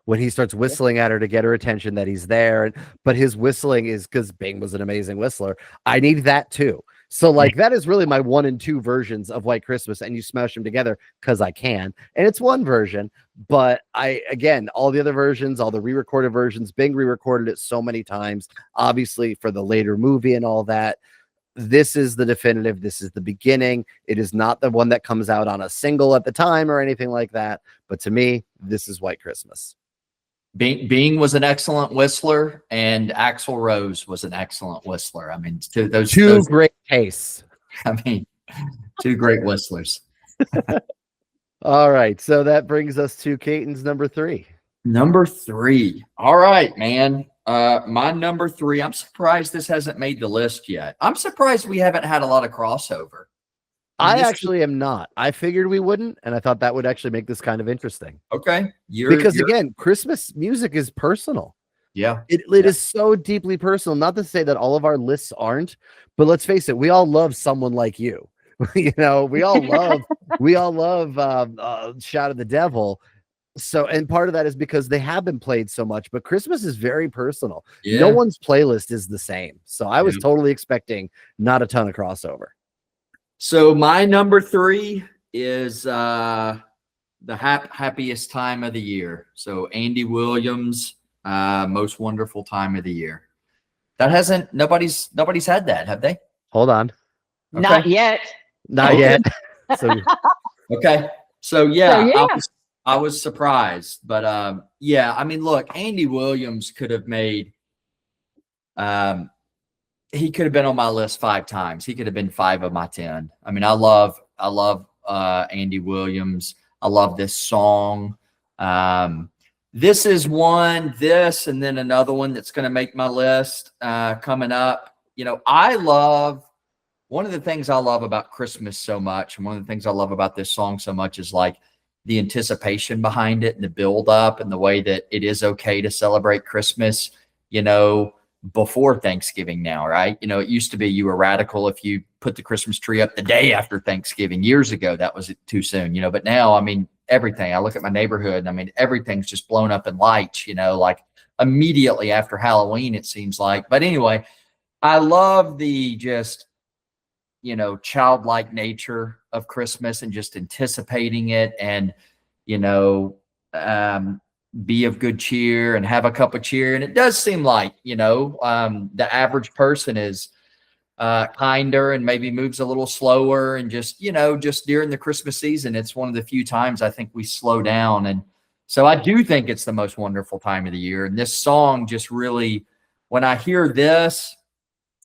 When he starts whistling at her to get her attention that he's there. But his whistling is because Bing was an amazing whistler. I need that too. So like that is really my 1 and 2 versions of White Christmas, and you smash them together because I can. And it's one version, but again, all the other versions, all the re-recorded versions, Bing re-recorded it so many times, obviously for the later movie and all that. This is the definitive. This is the beginning. It is not the one that comes out on a single at the time or anything like that. But to me, this is White Christmas. Bing was an excellent whistler, and Axl Rose was an excellent whistler. I mean, those great tastes. I mean, 2 great whistlers. All right, so that brings us to Caton's number 3. Number 3. All right, man. My number 3. I'm surprised this hasn't made the list yet. I'm surprised we haven't had a lot of crossover. I actually am not. I figured we wouldn't, and I thought that would actually make this kind of interesting. Okay. Because again, Christmas music is personal. Yeah. It is so deeply personal. Not to say that all of our lists aren't, but let's face it, we all love Someone Like You. We all love Shout of the Devil. So, and part of that is because they have been played so much, but Christmas is very personal. No Yeah. one's playlist is the same. So I was Yeah. totally expecting not a ton of crossover. So my number 3 is the happiest time of the year. So Andy Williams, Most Wonderful Time of the Year. That hasn't nobody's had that, have they? Hold on. Not yet. Not Okay. yet. So Okay. So yeah, yeah. I was surprised, but yeah, I mean, look, Andy Williams could have made he could have been on my list 5 times. He could have been 5 of my 10. I mean, I love Andy Williams. I love this song. This is this, and then another one that's going to make my list coming up. You know, one of the things I love about Christmas so much, and one of the things I love about this song so much is like the anticipation behind it and the build up and the way that it is okay to celebrate Christmas, you know, before Thanksgiving now, right? You know, it used to be you were radical if you put the Christmas tree up the day after Thanksgiving. Years ago, that was too soon, you know, but now, I mean, everything. I look at my neighborhood and I mean, everything's just blown up in lights, you know, like immediately after Halloween, it seems like. But anyway, I love the just, you know, childlike nature of Christmas and just anticipating it and, you know, be of good cheer and have a cup of cheer. And it does seem like, you know, the average person is kinder and maybe moves a little slower. And just, you know, just during the Christmas season, it's one of the few times I think we slow down. And so I do think it's the most wonderful time of the year. And this song just really, when I hear this,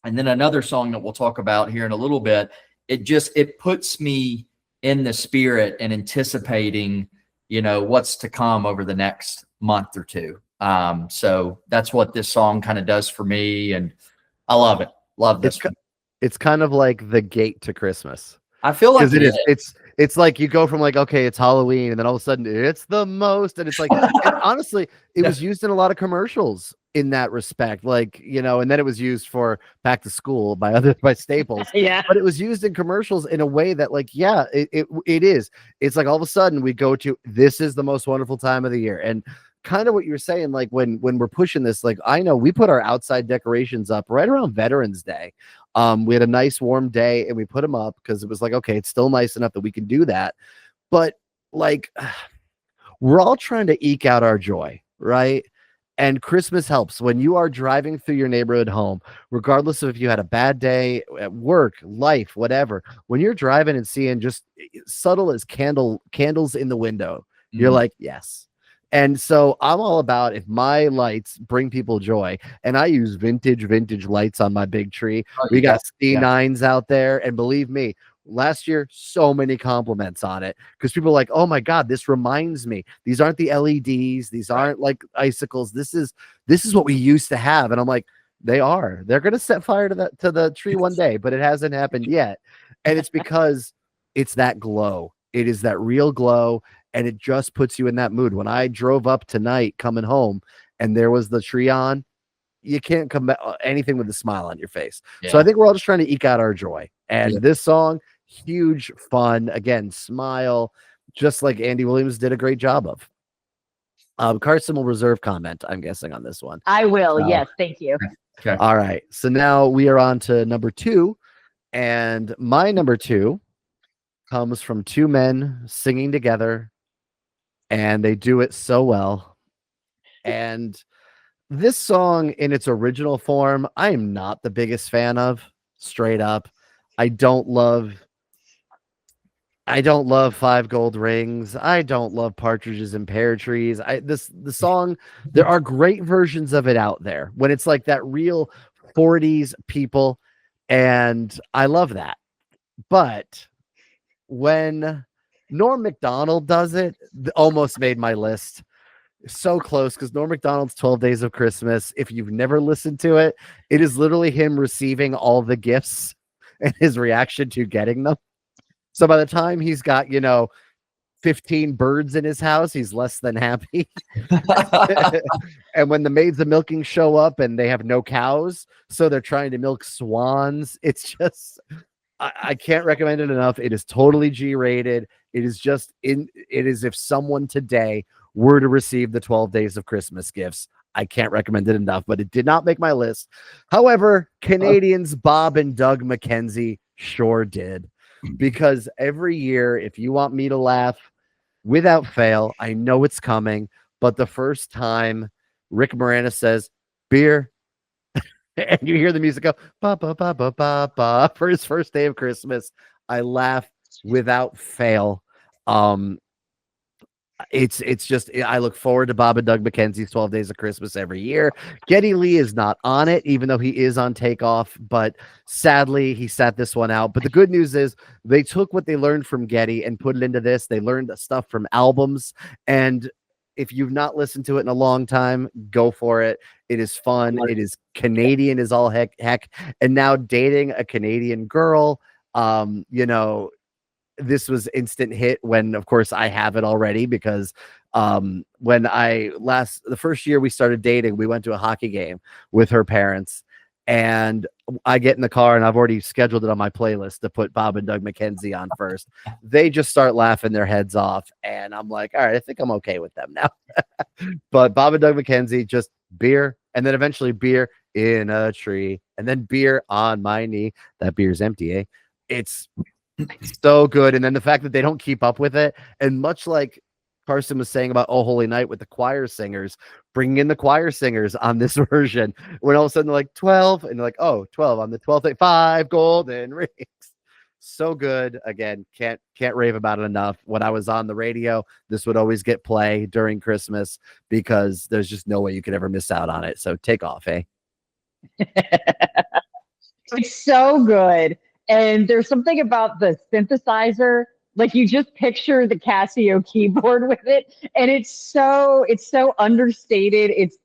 and then another song that we'll talk about here in a little bit, it puts me in the spirit and anticipating, you know, what's to come over the next month or two. So that's what this song kind of does for me. And I love it. Love this one. It's kind of like the gate to Christmas. I feel like it is. It's like you go from like, okay, it's Halloween, and then all of a sudden it's the most. And it's like, and honestly, it was used in a lot of commercials in that respect. Like, you know, and then it was used for back to school by Staples. Yeah. But it was used in commercials in a way that like, yeah, it is. It's like all of a sudden we go to, this is the most wonderful time of the year. And kind of what you're saying, like when we're pushing this, like I know we put our outside decorations up right around Veterans Day. We had a nice warm day and we put them up because it was like, okay, it's still nice enough that we can do that. But like, we're all trying to eke out our joy, right? And Christmas helps when you are driving through your neighborhood home, regardless of if you had a bad day at work, life, whatever. When you're driving and seeing just subtle as candles in the window, you're like, yes. And so I'm all about if my lights bring people joy, and I use vintage lights on my big tree. We got C9s out there, and believe me, last year, so many compliments on it because people are like, oh my God, this reminds me. These aren't the LEDs. These aren't like icicles. This is what we used to have. And I'm like, they're going to set fire to the tree one day, but it hasn't happened yet. And it's because it's that glow. It is that real glow. And it just puts you in that mood. When I drove up tonight coming home and there was the tree on, you can't come back anything with a smile on your face. Yeah. So I think we're all just trying to eke out our joy. And this song, huge fun. Again, smile, just like Andy Williams did a great job of. Carsen will reserve comment, I'm guessing, on this one. I will. Yes. Thank you. Okay. All right. So now we are on to number 2. And my number 2 comes from 2 men singing together. And they do it so well. And this song in its original form, I am not the biggest fan of, straight up. I don't love 5 Gold Rings. I don't love Partridges in Pear Trees. The song, there are great versions of it out there when it's like that real 40s people. And I love that. But when Norm Macdonald does it, almost made my list. So close, because Norm Macdonald's 12 Days of Christmas, if you've never listened to it, it is literally him receiving all the gifts and his reaction to getting them. So by the time he's got, 15 birds in his house, he's less than happy. And when the maids of milking show up and they have no cows, so they're trying to milk swans, it's just... I can't recommend it enough. It is totally G-rated. It is just it is if someone today were to receive the 12 Days of Christmas gifts. I can't recommend it enough, but it did not make my list. However, Canadians Bob and Doug McKenzie sure did, because every year, if you want me to laugh without fail, I know it's coming, but the first time Rick Moranis says beer, and you hear the music go ba ba ba ba ba ba for his first day of Christmas, I laugh without fail. It's just, I look forward to Bob and Doug McKenzie's 12 Days of Christmas every year. Geddy Lee is not on it, even though he is on Takeoff, but sadly he sat this one out. But the good news is they took what they learned from Geddy and put it into this. They learned stuff from albums, and if you've not listened to it in a long time, go for it. It is fun. It is Canadian as all heck. And now dating a Canadian girl, this was instant hit when, of course, I have it already, because when the first year we started dating, we went to a hockey game with her parents, and I get in the car and I've already scheduled it on my playlist to put Bob and Doug McKenzie on first. They just start laughing their heads off, and I'm like, all right, I think I'm okay with them now. But Bob and Doug McKenzie, just beer, and then eventually beer in a tree, and then beer on my knee. That beer's empty, eh? It's so good. And then the fact that they don't keep up with it, and much like Carsen was saying about Oh Holy Night with the choir singers, bringing in the choir singers on this version, when all of a sudden they're like 12, and they're like, oh, 12 on the 12th, 5 golden rings. So good. Again, can't rave about it enough. When I was on the radio, this would always get play during Christmas, because there's just no way you could ever miss out on it. So take off, eh? It's so good. And there's something about the synthesizer, like you just picture the Casio keyboard with it, and it's so understated. It's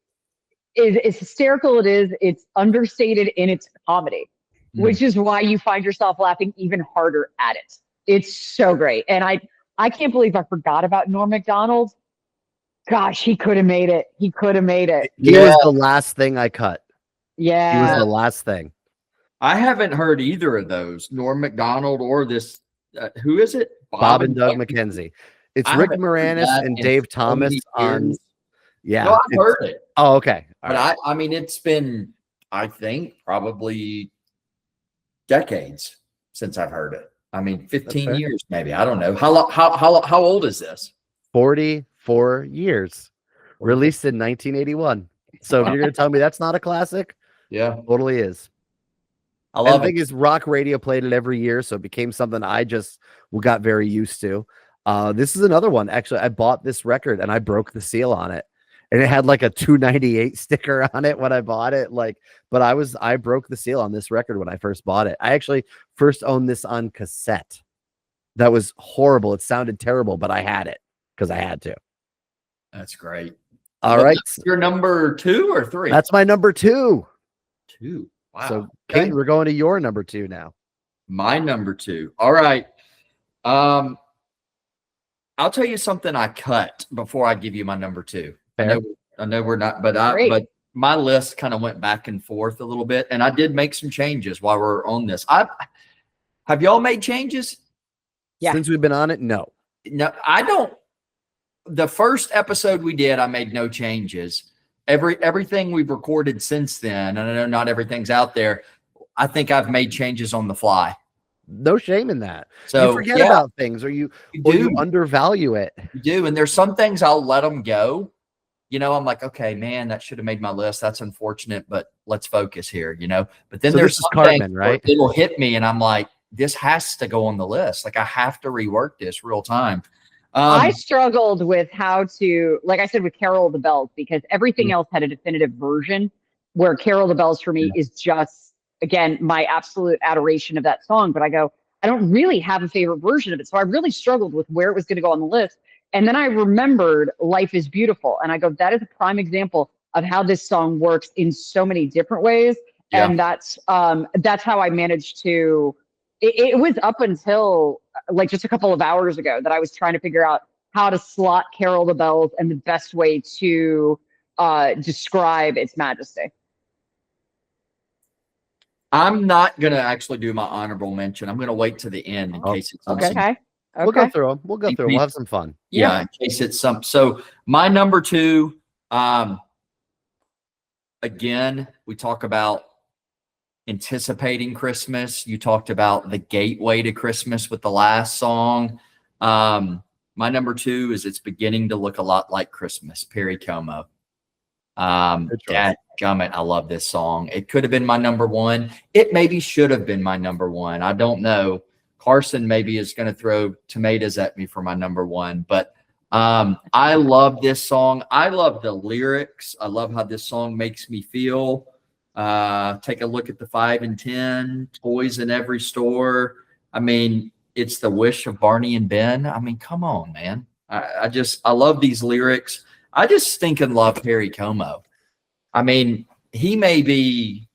hysterical. It's understated in its comedy, which is why you find yourself laughing even harder at it. It's so great. And I can't believe I forgot about Norm Macdonald. Gosh, he could have made it. He could have made it. He was the last thing I cut. Yeah. He was the last thing. I haven't heard either of those, Norm Macdonald or this. Who is it? Bob and Doug McKenzie. It's Rick Moranis and Dave Thomas on. Yeah, no, I've heard it. Oh, okay. All but right. I mean, it's been, I think, probably decades since I've heard it. I mean, 15 years maybe. I don't know. How old is this? 44 years. Released in 1981. So if you're going to tell me that's not a classic, yeah, totally is. I love it. The thing is, rock radio played it every year, so it became something I just got very used to. This is another one. Actually, I bought this record and I broke the seal on it, and it had like a 298 sticker on it when I bought it. But I broke the seal on this record when I first bought it. I actually first owned this on cassette. That was horrible. It sounded terrible, but I had it because I had to. That's great. All right, your number 2 or 3? That's my number 2. 2. Wow. So, Caton, we're going to your number 2 now. My number 2. All right. I'll tell you something I cut before I give you my number 2. Fair. I know we're not, but my list kind of went back and forth a little bit, and I did make some changes while we're on this. Have y'all made changes? Yeah. Since we've been on it? No, I don't. The first episode we did, I made no changes. Everything we've recorded since then, and I know not everything's out there, I think I've made changes on the fly. No shame in that. So you forget about things, or you undervalue it. You do, and there's some things I'll let them go. I'm like, okay, man, that should have made my list. That's unfortunate, but let's focus here. But then there's some Cartman, right? It'll hit me, and I'm like, this has to go on the list. Like I have to rework this real time. I struggled with how to, like I said, with Carol of the Bells, because everything else had a definitive version, where Carol of the Bells for me is just, again, my absolute adoration of that song. But I don't really have a favorite version of it. So I really struggled with where it was going to go on the list. And then I remembered Life is Beautiful. And I go, that is a prime example of how this song works in so many different ways. Yeah. And that's how I managed to, it was up until like just a couple of hours ago that I was trying to figure out how to slot Carol of the Bells and the best way to describe its majesty. I'm not going to actually do my honorable mention. I'm going to wait to the end in case it's okay. We'll go Okay. through them. We'll go through 'em. We'll have some fun. Yeah, in case it's some. So my number two, again, we talk about anticipating Christmas. You talked about the gateway to Christmas with the last song. My number two is It's Beginning to Look a Lot Like Christmas, Perry Como. Dadgummit, I love this song. It could have been my number one. It maybe should have been my number one. I don't know. Carsen maybe is going to throw tomatoes at me for my number one, but I love this song. I love the lyrics. I love how this song makes me feel. Take a look at the 5 and 10 toys in every store. I mean, it's the wish of Barney and Ben. I mean, come on, man. I love these lyrics. I just stinking love Perry Como. I mean, he may be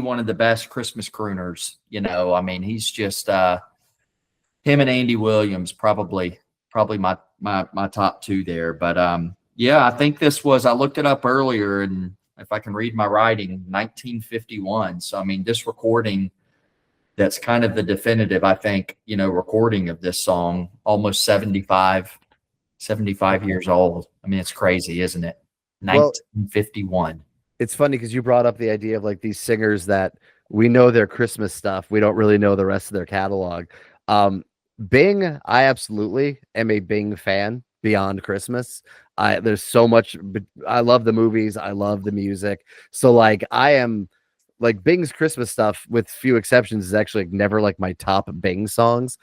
one of the best Christmas crooners. You know, I mean, he's just him and Andy Williams, probably my top two there. But yeah, I think this was, I looked it up earlier, and if I can read my writing, 1951. So I mean, this recording, that's kind of the definitive, I think, you know, recording of this song, almost 75 years old. I mean, it's crazy, isn't it? 1951. It's funny because you brought up the idea of like these singers that we know their Christmas stuff. We don't really know the rest of their catalog. Bing, I absolutely am a Bing fan beyond Christmas. There's so much. I love the movies. I love the music. So like I am like Bing's Christmas stuff, with few exceptions, is actually never like my top Bing songs.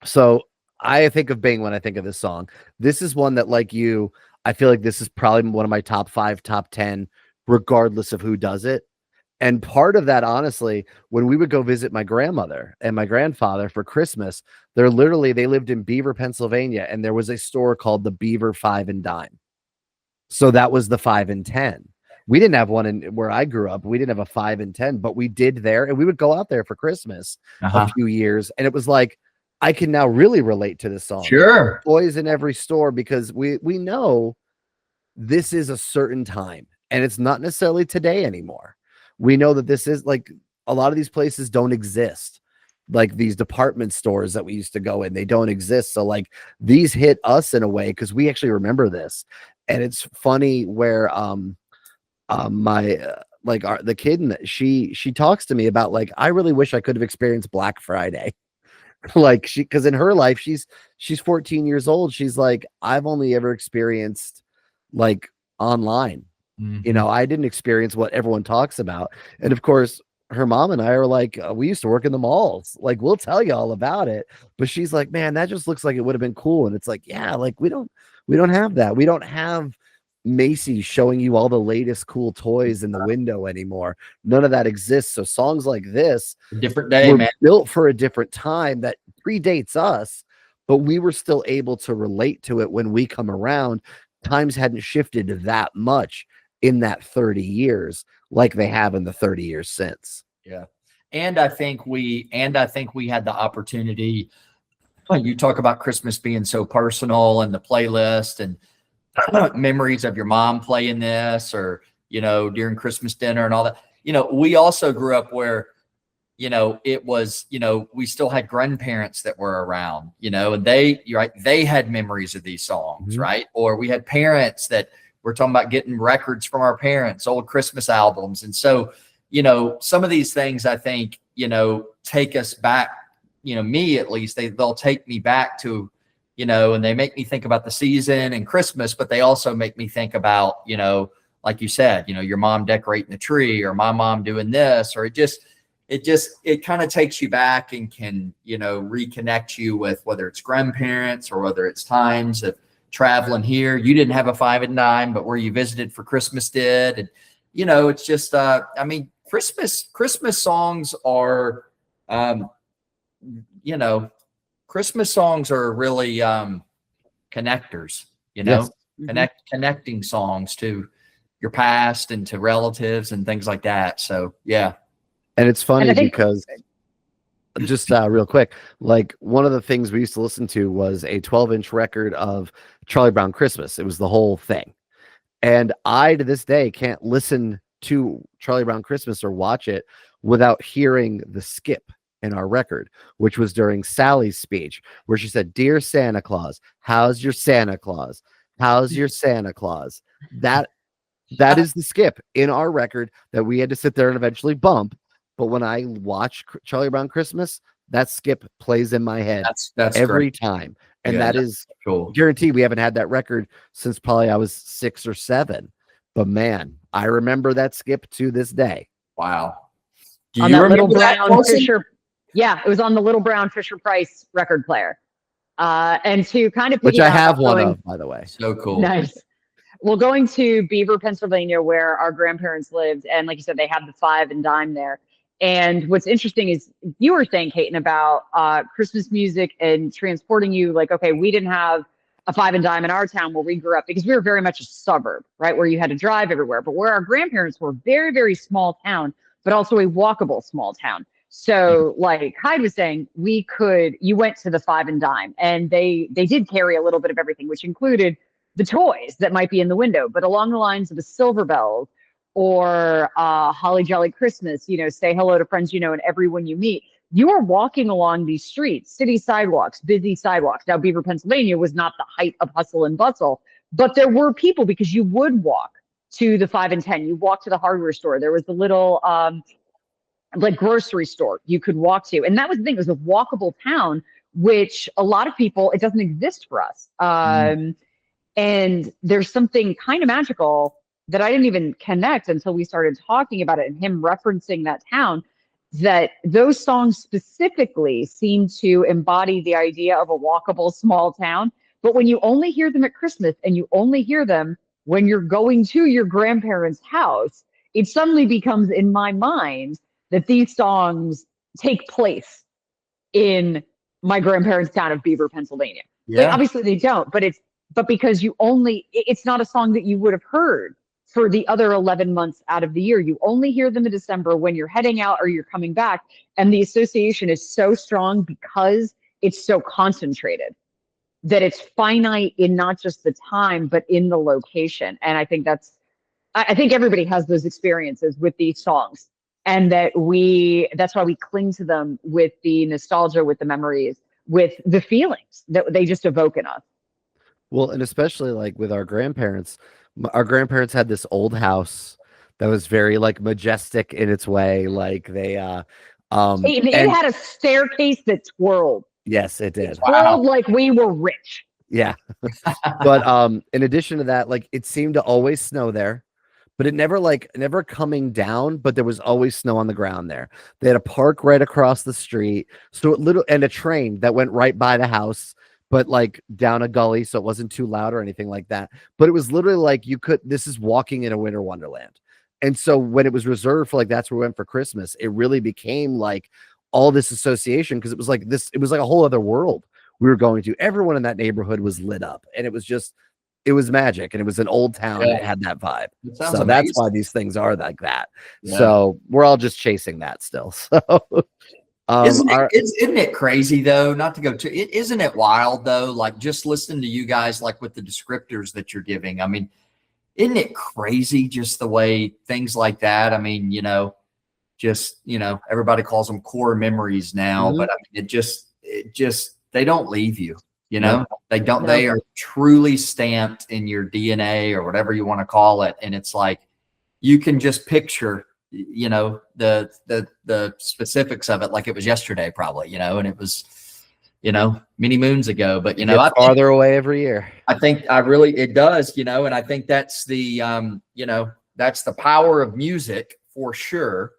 So I think of Bing when I think of this song. This is one that, like you, I feel like this is probably one of my top 5, top 10, regardless of who does it. And part of that, honestly, when we would go visit my grandmother and my grandfather for Christmas, they lived in Beaver, Pennsylvania, and there was a store called the Beaver 5 and Dime. So that was the 5 and 10. We didn't have one in where I grew up. We didn't have a 5 and 10, but we did there, and we would go out there for Christmas a few years. And it was like, I can now really relate to this song. Sure. Toys in every store, because we know this is a certain time, and it's not necessarily today anymore. We know that this is like, a lot of these places don't exist. Like these department stores that we used to go in, they don't exist. So like these hit us in a way because we actually remember this. And it's funny where the kid, she talks to me about like, I really wish I could have experienced Black Friday. Like because in her life, she's 14 years old. She's like, I've only ever experienced like online. You know, I didn't experience what everyone talks about. And of course, her mom and I are like, we used to work in the malls. Like, we'll tell you all about it. But she's like, man, that just looks like it would have been cool. And it's like, yeah, like we don't have that. We don't have Macy's showing you all the latest cool toys in the window anymore. None of that exists. So songs like this, different day, were man, built for a different time that predates us, but we were still able to relate to it when we come around. Times hadn't shifted that much in that 30 years like they have in the 30 years since. Yeah. And I think we had the opportunity. You talk about Christmas being so personal, and the playlist and memories of your mom playing this, or, you know, during Christmas dinner and all that. You know, we also grew up where, you know, it was, you know, we still had grandparents that were around, you know, and they had memories of these songs, right? Or we had parents that we're talking about getting records from our parents, old Christmas albums. And so, you know, some of these things, I think, you know, take us back, you know, me at least, they'll take me back to, you know, and they make me think about the season and Christmas, but they also make me think about, you know, like you said, you know, your mom decorating the tree, or my mom doing this, or it kind of takes you back and can, you know, reconnect you with whether it's grandparents or whether it's times of traveling here. You didn't have a 5 and dime, but where you visited for Christmas did. And, you know, it's just, I mean, Christmas songs are, you know, Christmas songs are really connectors, you know, Yes. Connecting songs to your past and to relatives and things like that. So, yeah. And it's funny because just real quick, like one of the things we used to listen to was a 12-inch record of Charlie Brown Christmas. It was the whole thing. And I, to this day, can't listen to Charlie Brown Christmas or watch it without hearing the skip in our record, which was during Sally's speech, where she said, "Dear Santa Claus, how's your Santa Claus? How's your Santa Claus?" That is the skip in our record that we had to sit there and eventually bump. But when I watch Charlie Brown Christmas, that skip plays in my head That's every great. time. And Yeah, that that's is cool. guaranteed. We haven't had that record since probably I was 6 or 7. But man, I remember that skip to this day. Wow. Do On you that little remember that, brown Carsen? Fisher. Yeah, it was on the little brown Fisher Price record player. And to kind of Which I piggyback have off one going, of, by the way. So cool. nice. Well, going to Beaver, Pennsylvania, where our grandparents lived, and like you said, they have the 5 and dime there. And what's interesting is you were saying, Caton, about Christmas music and transporting you. Like, okay, we didn't have a 5 and dime in our town where we grew up because we were very much a suburb, right, where you had to drive everywhere. But where our grandparents were, very, very small town, but also a walkable small town. So, like Hyde was saying, you went to the 5 and dime, and they did carry a little bit of everything, which included the toys that might be in the window, but along the lines of the Silver Bells or Holly Jolly Christmas, say hello to friends, and everyone you meet. You are walking along these streets, city sidewalks, busy sidewalks. Now, Beaver, Pennsylvania was not the height of hustle and bustle, but there were people because you would walk to the 5 and 10. You walk to the hardware store. There was the little like grocery store you could walk to. And that was the thing. It was a walkable town, which a lot of people, it doesn't exist for us. And there's something kind of magical that I didn't even connect until we started talking about it and him referencing that town, that those songs specifically seem to embody the idea of a walkable small town. But when you only hear them at Christmas and you only hear them when you're going to your grandparents' house, it suddenly becomes in my mind that these songs take place in my grandparents' town of Beaver, Pennsylvania. Yeah. Like, obviously they don't, but because it's not a song that you would have heard for the other 11 months out of the year. You only hear them in December when you're heading out or you're coming back. And the association is so strong because it's so concentrated that it's finite in not just the time, but in the location. And I think I think everybody has those experiences with these songs, and that's why we cling to them with the nostalgia, with the memories, with the feelings that they just evoke in us. Well, and especially like with our grandparents had this old house that was very like majestic in its way. Like it had a staircase that twirled. Yes, it did. Twirled like we were rich. Yeah. But in addition to that, like it seemed to always snow there, but it never coming down, but there was always snow on the ground there. They had a park right across the street. So and a train that went right by the house, but like down a gully, so it wasn't too loud or anything like that. But it was literally like this is walking in a winter wonderland. And so when it was reserved for like that's where we went for Christmas, it really became like all this association, because it was like a whole other world we were going to. Everyone in that neighborhood was lit up, and it was magic, and it was an old town. Yeah. And it had that vibe. So amazing. That's why these things are like that. Yeah. So we're all just chasing that still. So isn't it crazy though? Not to go to isn't it wild though? Like just listening to you guys, like with the descriptors that you're giving. I mean, isn't it crazy just the way things like that? I mean, everybody calls them core memories now, but I mean, it just they don't leave you. They don't. No. They are truly stamped in your DNA or whatever you want to call it, and it's like you can just picture the specifics of it like it was yesterday probably, and it was many moons ago, but I farther away every year. I think it does, and I think that's the that's the power of music for sure,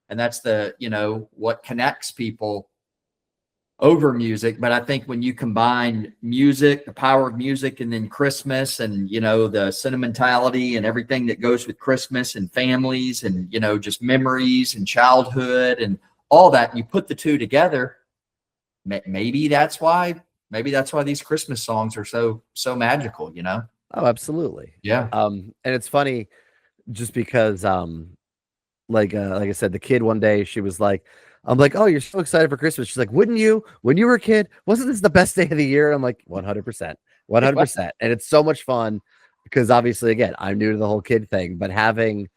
and that's the what connects people over music. But I think when you combine music, the power of music, and then Christmas, and the sentimentality and everything that goes with Christmas and families, and just memories and childhood and all that, and you put the two together, maybe that's why these Christmas songs are so magical. Oh, absolutely. Yeah. And it's funny just because like I said, the kid one day, she was like, I'm like, oh, you're so excited for Christmas. She's like, wouldn't you? When you were a kid, wasn't this the best day of the year? I'm like, 100%. And it's so much fun because obviously, again, I'm new to the whole kid thing, but having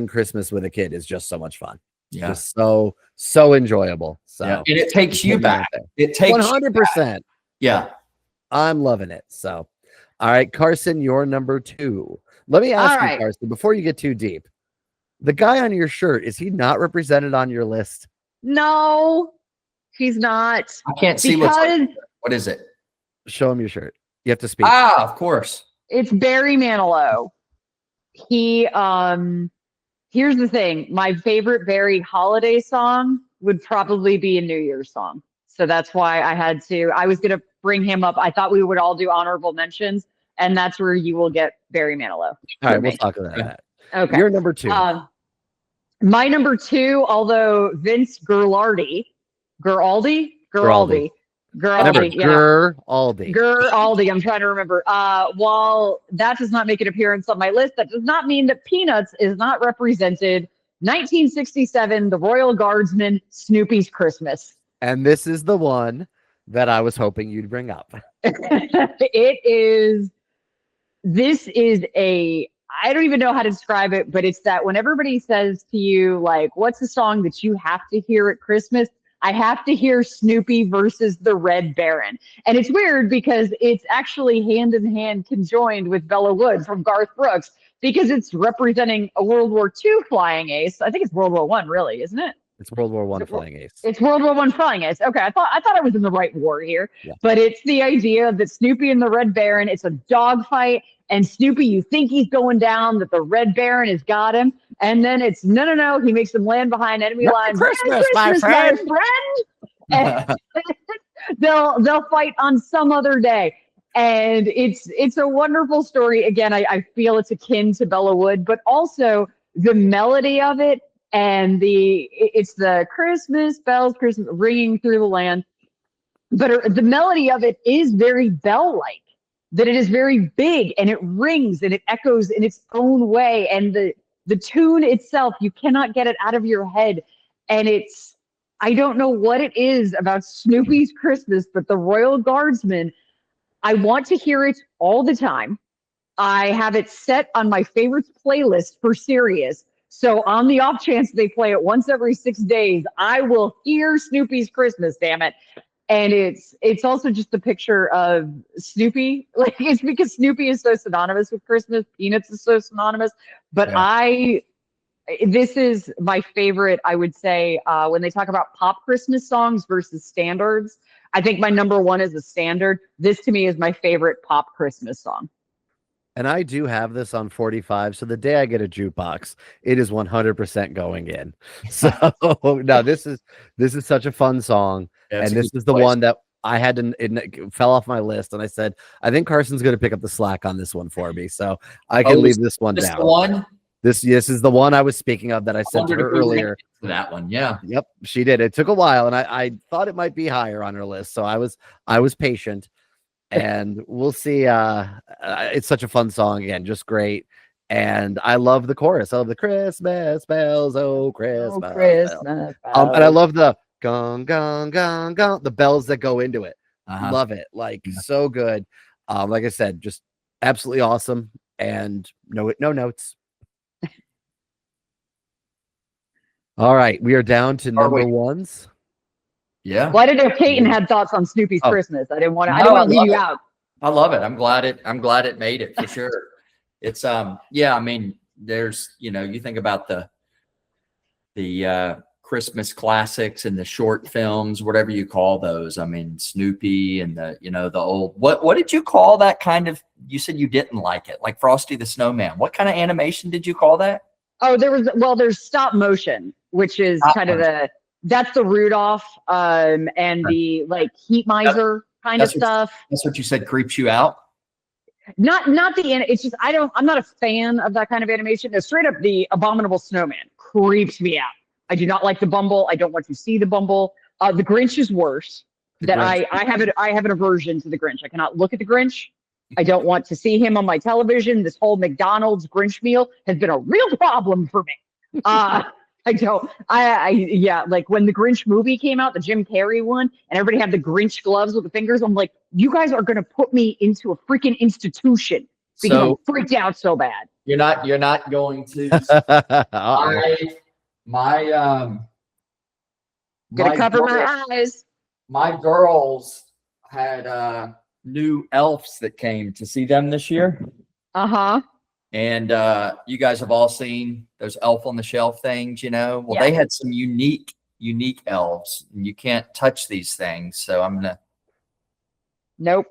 Christmas with a kid is just so much fun. Yeah. Just so enjoyable. So Yeah. And it takes you back. It takes 100%. Yeah. I'm loving it. So, all right, Carsen, you're number 2. Let me ask All you, right. Carsen, before you get too deep, the guy on your shirt, is he not represented on your list? No, he's not. I can't see because what is it? Show him your shirt. You have to speak. Ah, of course. it's Barry Manilow. He here's the thing. My favorite Barry holiday song would probably be a New Year's song. So that's why I was gonna bring him up. I thought we would all do honorable mentions, and that's where you will get Barry Manilow. All right, we'll talk about that. Okay. You're number 2. My number 2, although Vince Guaraldi, I'm trying to remember. While that does not make an appearance on my list, that does not mean that Peanuts is not represented. 1967, The Royal Guardsman, Snoopy's Christmas. And this is the one that I was hoping you'd bring up. This is I don't even know how to describe it, but it's that when everybody says to you, like, what's the song that you have to hear at Christmas? I have to hear Snoopy versus the Red Baron. And it's weird because it's actually hand in hand conjoined with Bella Wood from Garth Brooks, because it's representing a World War II flying ace. I think it's World War I, really, isn't it? It's World War I flying ace. It's World War I flying ace. Okay, I thought I was in the right war here. Yeah. But it's the idea that Snoopy and the Red Baron, it's a dogfight, and Snoopy, you think he's going down, that the Red Baron has got him, and then it's no. He makes them land behind enemy lines. Christmas, my friend. And they'll fight on some other day. And it's a wonderful story. Again, I feel it's akin to Bella Wood, but also the melody of it, and it's the Christmas bells, Christmas ringing through the land. But the melody of it is very bell-like, that it is very big, and it rings and it echoes in its own way. And the tune itself, you cannot get it out of your head. And I don't know what it is about Snoopy's Christmas, but the Royal Guardsman, I want to hear it all the time. I have it set on my favorites playlist for Sirius. So on the off chance they play it once every 6 days, I will hear Snoopy's Christmas, damn it. And it's also just a picture of Snoopy. Like, it's because Snoopy is so synonymous with Christmas. Peanuts is so synonymous. But yeah. This is my favorite, I would say, when they talk about pop Christmas songs versus standards. I think my number 1 is a standard. This to me is my favorite pop Christmas song. And I do have this on 45. So the day I get a jukebox, it is 100% going in. So no, this is such a fun song. Yeah, and this is the one that I had to, it fell off my list. And I said, I think Carson's going to pick up the slack on this one for me. So I can leave this one down. The one? This is the one I was speaking of that I said to her earlier. That one, yeah. Yep, she did. It took a while, and I thought it might be higher on her list. So I was patient. And we'll see. It's such a fun song again, just great. And I love the chorus of the Christmas bells, oh Christmas, bells. And I love the gong, gong, gong, gong, the bells that go into it. Love it, like so good. Like I said, just absolutely awesome. And no notes. All right, we are down to number ones. Yeah. Well, I didn't know Caton had thoughts on Snoopy's Christmas. I didn't want to leave you out. I love it. I'm glad it made it for sure. It's yeah, I mean, there's, you think about the Christmas classics and the short films, whatever you call those. I mean, Snoopy and the old, what did you call that kind of, you said you didn't like it, like Frosty the Snowman. What kind of animation did you call that? Oh, there's stop motion, which is that's the Rudolph and the like Heat Miser kind of stuff. That's what you said creeps you out? Not it's just I'm not a fan of that kind of animation. No, straight up, the Abominable Snowman creeps me out. I do not like the Bumble. I don't want to see the Bumble. The Grinch is worse. I have an aversion to the Grinch. I cannot look at the Grinch. I don't want to see him on my television. This whole McDonald's Grinch meal has been a real problem for me. Like when the Grinch movie came out, the Jim Carrey one, and everybody had the Grinch gloves with the fingers. I'm like, you guys are going to put me into a freaking institution because I'm freaked out so bad. You're not going to. my Gonna cover girl- my eyes. my girls had new elves that came to see them this year. Uh-huh. And you guys have all seen those elf on the shelf things, Well, Yeah. they had some unique elves, and you can't touch these things. So I'm gonna. Nope.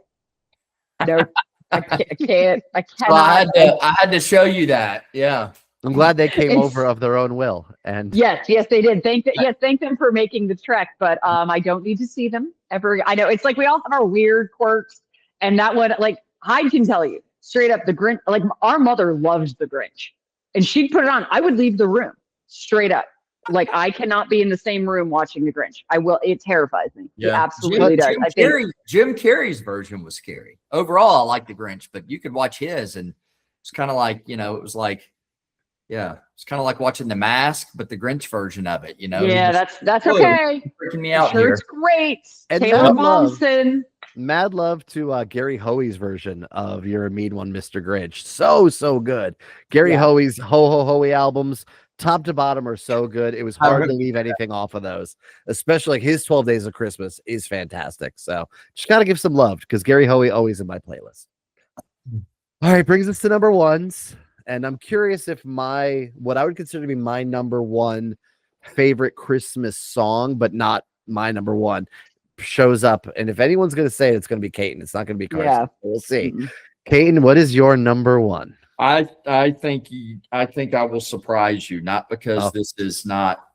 Nope. I can't. I So I cannot. had to show you that. Yeah. I'm glad they came It's- over of their own will. And Yes, they did. Thank them for making the trek, but I don't need to see them ever. I know it's like we all have our weird quirks, and that one, like Hyde can tell you straight up, the Grinch. Like our mother loves the Grinch, and she'd put it on. I would leave the room straight up. Like I cannot be in the same room watching the Grinch. I will. It terrifies me. It absolutely does. I think Jim Carrey's version was scary. Overall, I like the Grinch, but you could watch his, and it's kind of like it was like. Yeah, it's kind of like watching The Mask, but the Grinch version of it, Yeah, that's okay. Freaking me out Sure, here. it's great. And Taylor Mad Love. Momsen. mad love to Gary Hoey's version of You're a Mean One, Mr. Grinch. So good. Gary Hoey's Ho Ho Hoey albums, top to bottom, are so good. It was hard to leave anything off of those, especially like his 12 Days of Christmas is fantastic. So just got to give some love because Gary Hoey always in my playlist. All right, brings us to number ones. And I'm curious if what I would consider to be my number one favorite Christmas song, but not my number one, shows up. And if anyone's going to say it, it's going to be Caton. It's not going to be Carsen. Yeah. We'll see. Caton, what is your number one? I think I will surprise you, not because this is not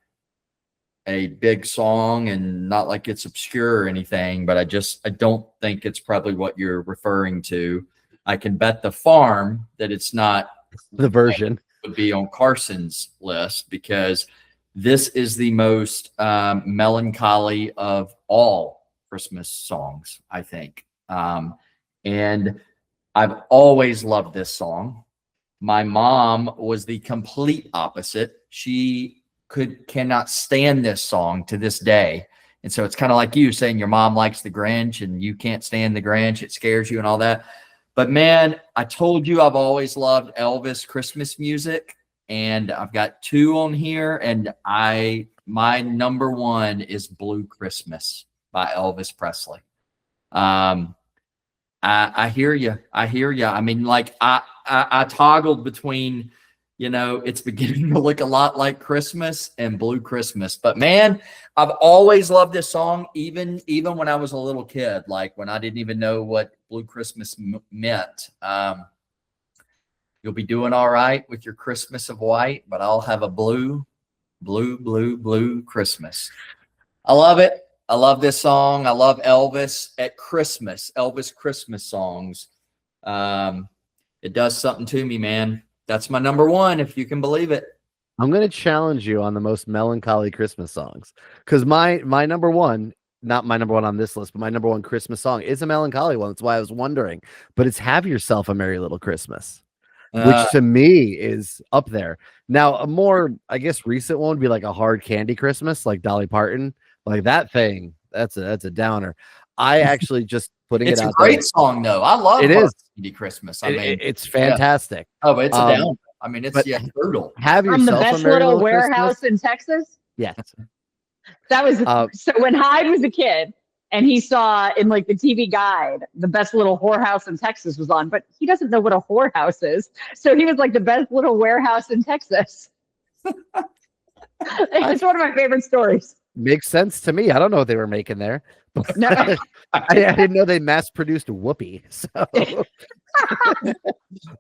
a big song and not like it's obscure or anything, but I don't think it's probably what you're referring to. I can bet the farm that it's not the version would be on Carsen's list, because this is the most melancholy of all Christmas songs, I think. And I've always loved this song. My mom was the complete opposite. She cannot stand this song to this day. And so it's kind of like you saying your mom likes the Grinch and you can't stand the Grinch. It scares you and all that. But man, I told you I've always loved Elvis Christmas music, and I've got two on here, and my number one is Blue Christmas by Elvis Presley. I hear you. I mean, like I toggled between, it's beginning to look a lot like Christmas and Blue Christmas. But man, I've always loved this song, even when I was a little kid, like when I didn't even know what Blue Christmas meant. You'll be doing all right with your Christmas of white, but I'll have a blue Christmas. I love it. I love this song. I love Elvis at Christmas, Elvis Christmas songs. It does something to me, man. That's my number one, if you can believe it. I'm going to challenge you on the most melancholy Christmas songs, because my number one, not my number one on this list, but my number one Christmas song is a melancholy one. That's why I was wondering, but it's Have Yourself a Merry Little Christmas, which to me is up there. Now, a more, I guess, recent one would be like a Hard Candy Christmas, like Dolly Parton, like that thing. That's a downer. I actually just putting it's it out. It's a great there. song, though. I love it. Hard Is Candy Christmas. it's fantastic. Yeah. Oh, but it's a downer. I mean, it's brutal. Have From Yourself the best a Merry little Little warehouse Christmas? in Texas. Yes. That was so when Hyde was a kid and he saw in like the TV guide, the best little whorehouse in Texas was on, but he doesn't know what a whorehouse is. So he was like the best little warehouse in Texas. It's one of my favorite stories. Makes sense to me. I don't know what they were making there. No. I didn't know they mass produced Whoopi. So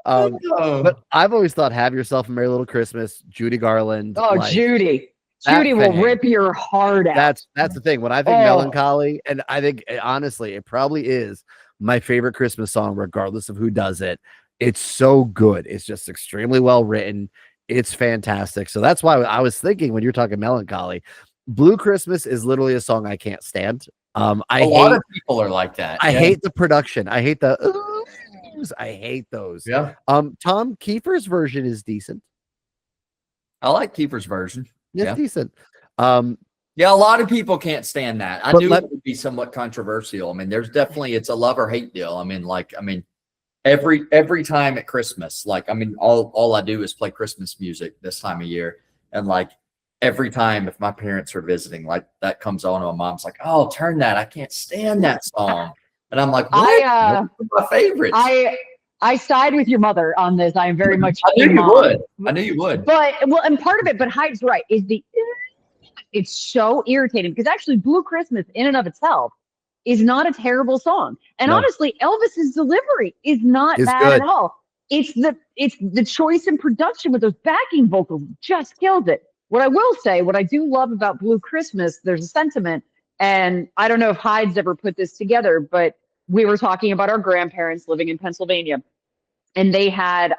but I've always thought Have Yourself a Merry Little Christmas, Judy Garland. Oh, like, Judy will rip your heart out. That's the thing. When I think melancholy, and I think honestly, it probably is my favorite Christmas song, regardless of who does it. It's so good. It's just extremely well written. It's fantastic. So that's why I was thinking when you're talking melancholy, Blue Christmas is literally a song I can't stand. A lot of people are like that. I hate the production. I hate the I hate those. Yeah. Tom Kiefer's version is decent. I like Kiefer's version. It's decent. Yeah, a lot of people can't stand that. I knew it would be somewhat controversial. I mean, there's definitely, it's a love or hate deal. I mean, every time at Christmas, all I do is play Christmas music this time of year. And like every time if my parents are visiting, like that comes on, and my mom's like, "Oh, turn that! I can't stand that song." And I'm like, "What? I Those are my favorites." I side with your mother on this. I am very much I knew team you mom. would. I knew you would. But well, and part of it, but Hyde's right, is it's so irritating because actually Blue Christmas in and of itself is not a terrible song. And No. honestly, Elvis's delivery is not It's bad good. at all. It's the choice and production with those backing vocals just killed it. What I will say, what I do love about Blue Christmas, there's a sentiment, and I don't know if Hyde's ever put this together, but we were talking about our grandparents living in Pennsylvania, and they had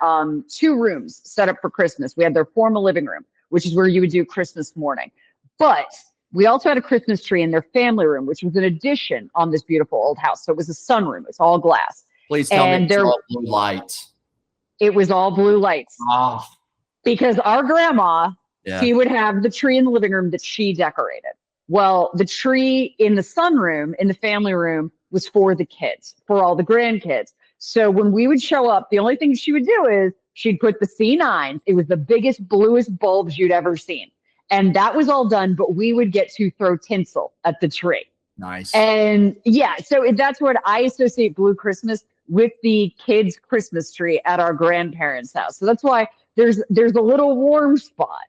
2 rooms set up for Christmas. We had their formal living room, which is where you would do Christmas morning. But we also had a Christmas tree in their family room, which was an addition on this beautiful old house. So it was a sunroom. It's all glass. Please tell me And it's all blue lights. it was all blue lights. Oh, Because our grandma, yeah. she would have the tree in the living room that she decorated. Well, the tree in the sunroom, in the family room, was for the kids, for all the grandkids. So when we would show up, the only thing she would do is she'd put the C9s. It was the biggest, bluest bulbs you'd ever seen. And that was all done, but we would get to throw tinsel at the tree. Nice. And yeah, so that's what I associate Blue Christmas with, the kids' Christmas tree at our grandparents' house. So that's why there's a little warm spot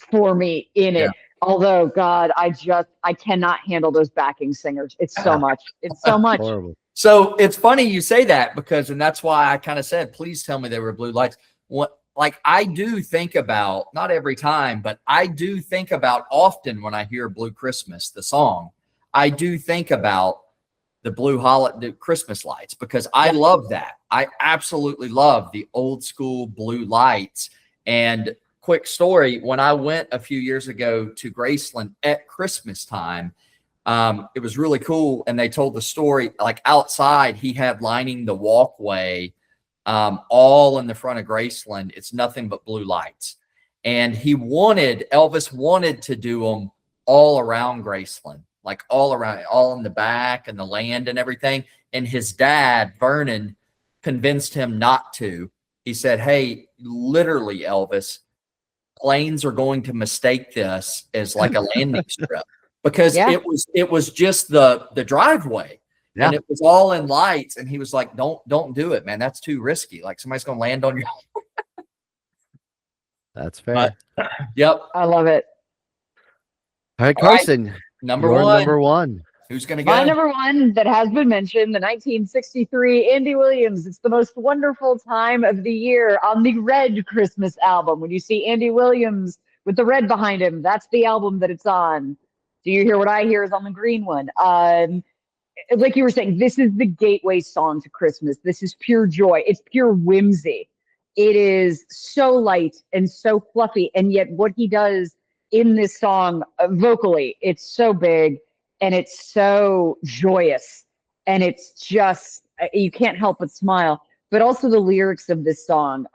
for me in it. Yeah. Although, God, I cannot handle those backing singers. It's so much. It's so much. Horrible. So it's funny you say that because, and that's why I kind of said, please tell me they were blue lights. What, like I do think about, not every time, but I do think about often when I hear Blue Christmas, the song, I do think about the the Christmas lights, because I love that. I absolutely love the old school blue lights. And quick story, when I went a few years ago to Graceland at Christmas time, it was really cool. And they told the story, like outside, he had lining the walkway, all in the front of Graceland. It's nothing but blue lights. And Elvis wanted to do them all around Graceland, like all around, all in the back and the land and everything. And his dad, Vernon, convinced him not to. He said, "Hey, literally, Elvis, planes are going to mistake this as like a landing strip." Because it was just the driveway, and it was all in lights. And he was like, don't do it, man. That's too risky. Like somebody's going to land on you. That's fair. Yep. I love it. All right, Carsen. Number your one. Number one. Who's going to go? My number one that has been mentioned, the 1963 Andy Williams. It's the most wonderful time of the year on the Red Christmas album. When you see Andy Williams with the red behind him, that's the album that it's on. Do you hear what I hear is on the green one? Like you were saying, this is the gateway song to Christmas. This is pure joy. It's pure whimsy. It is so light and so fluffy. And yet what he does in this song vocally, it's so big and it's so joyous. And it's just, you can't help but smile. But also the lyrics of this song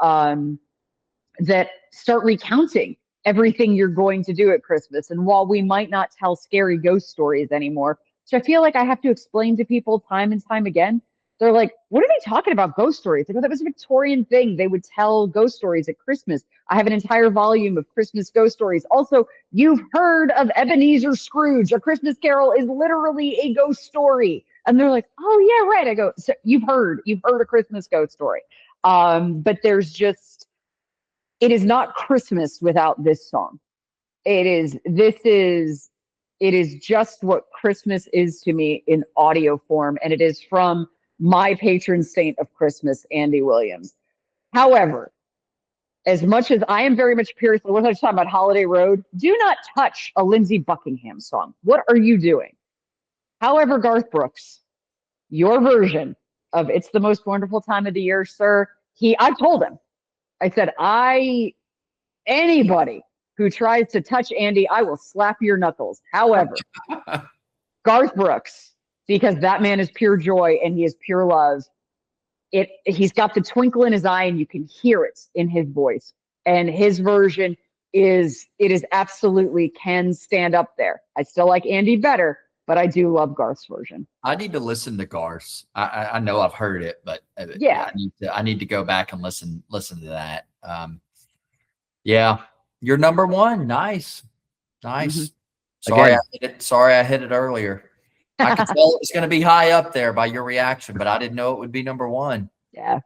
that start recounting everything you're going to do at Christmas. And while we might not tell scary ghost stories anymore, which I feel like I have to explain to people time and time again, they're like, what are they talking about, ghost stories? Like, oh, that was a Victorian thing. They would tell ghost stories at Christmas. I have an entire volume of Christmas ghost stories. Also, you've heard of Ebenezer Scrooge. A Christmas Carol is literally a ghost story. And they're like, oh, yeah, right. I go, so you've heard a Christmas ghost story. But there's just, it is not Christmas without this song. It is just what Christmas is to me in audio form. And it is from my patron saint of Christmas, Andy Williams. However, as much as I am very much purist, what I was talking about Holiday Road, do not touch a Lindsey Buckingham song. What are you doing? However, Garth Brooks, your version of It's the Most Wonderful Time of the Year, sir, I told him, I said, anybody who tries to touch Andy, I will slap your knuckles. However, Garth Brooks, because that man is pure joy and he is pure love. He's got the twinkle in his eye and you can hear it in his voice. And his version is absolutely can stand up there. I still like Andy better, but I do love Garth's version. I need to listen to Garth's. I know I've heard it, but yeah, I need to go back and listen to that. Yeah, you're number one. Nice. Nice. Mm-hmm. Again, Sorry, I hit it earlier. I could tell it was going to be high up there by your reaction, but I didn't know it would be number one. Yeah.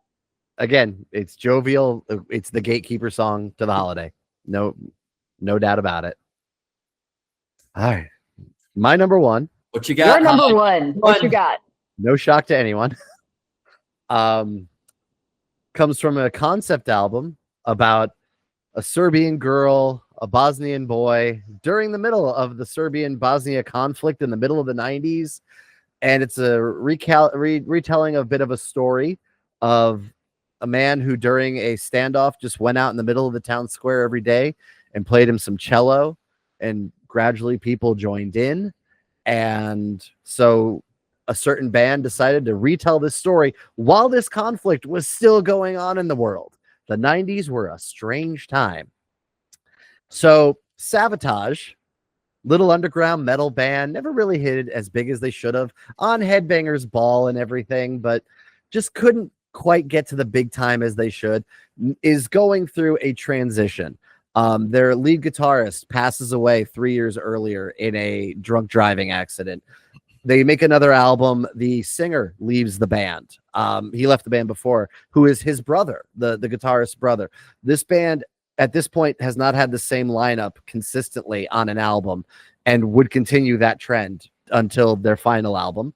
Again, it's jovial. It's the gatekeeper song to the holiday. No doubt about it. All right. My number one. What you got? Your number one. What you got? No shock to anyone. Comes from a concept album about a Serbian girl, a Bosnian boy during the middle of the Serbian-Bosnia conflict in the middle of the 90s. And it's a retelling of a bit of a story of a man who during a standoff just went out in the middle of the town square every day and played him some cello, and gradually people joined in. And so a certain band decided to retell this story while this conflict was still going on in the world. The 90s were a strange time. So Savatage, little underground metal band, never really hit as big as they should have on Headbangers Ball and everything, but just couldn't quite get to the big time as they should, is going through a transition. Their lead guitarist passes away 3 years earlier in a drunk driving accident. They make another album. The singer leaves the band. He left the band before, who is his brother, the guitarist's brother. This band at this point has not had the same lineup consistently on an album and would continue that trend until their final album.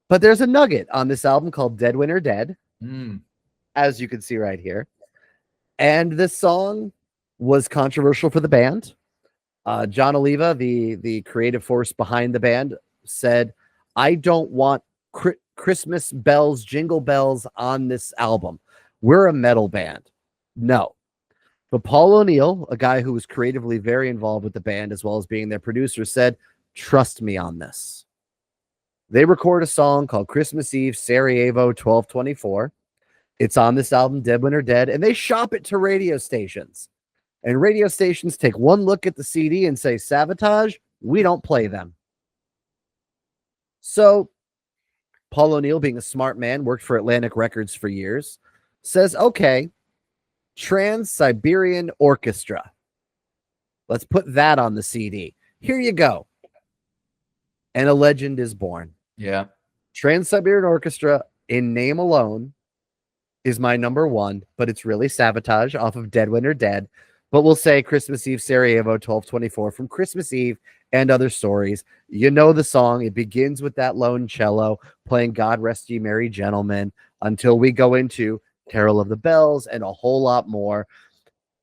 But there's a nugget on this album called Dead Winter Dead, as you can see right here. And this song was controversial for the band. John Oliva, the creative force behind the band, said, I don't want Christmas bells, jingle bells on this album. We're a metal band. No. But Paul O'Neill, a guy who was creatively very involved with the band as well as being their producer, said, trust me on this. They record a song called Christmas Eve, Sarajevo 1224. It's on this album, Dead Winter Dead, and they shop it to radio stations. And radio stations take one look at the CD and say, Savatage, we don't play them. So Paul O'Neill, being a smart man, worked for Atlantic Records for years, says, okay, Trans-Siberian Orchestra. Let's put that on the CD. Here you go. And a legend is born. Yeah. Trans-Siberian Orchestra, in name alone, is my number one, but it's really Savatage off of Dead Winter Dead. But we'll say Christmas Eve, Sarajevo 1224 from Christmas Eve and Other Stories. You know the song. It begins with that lone cello playing God Rest Ye Merry Gentlemen until we go into Carol of the Bells and a whole lot more.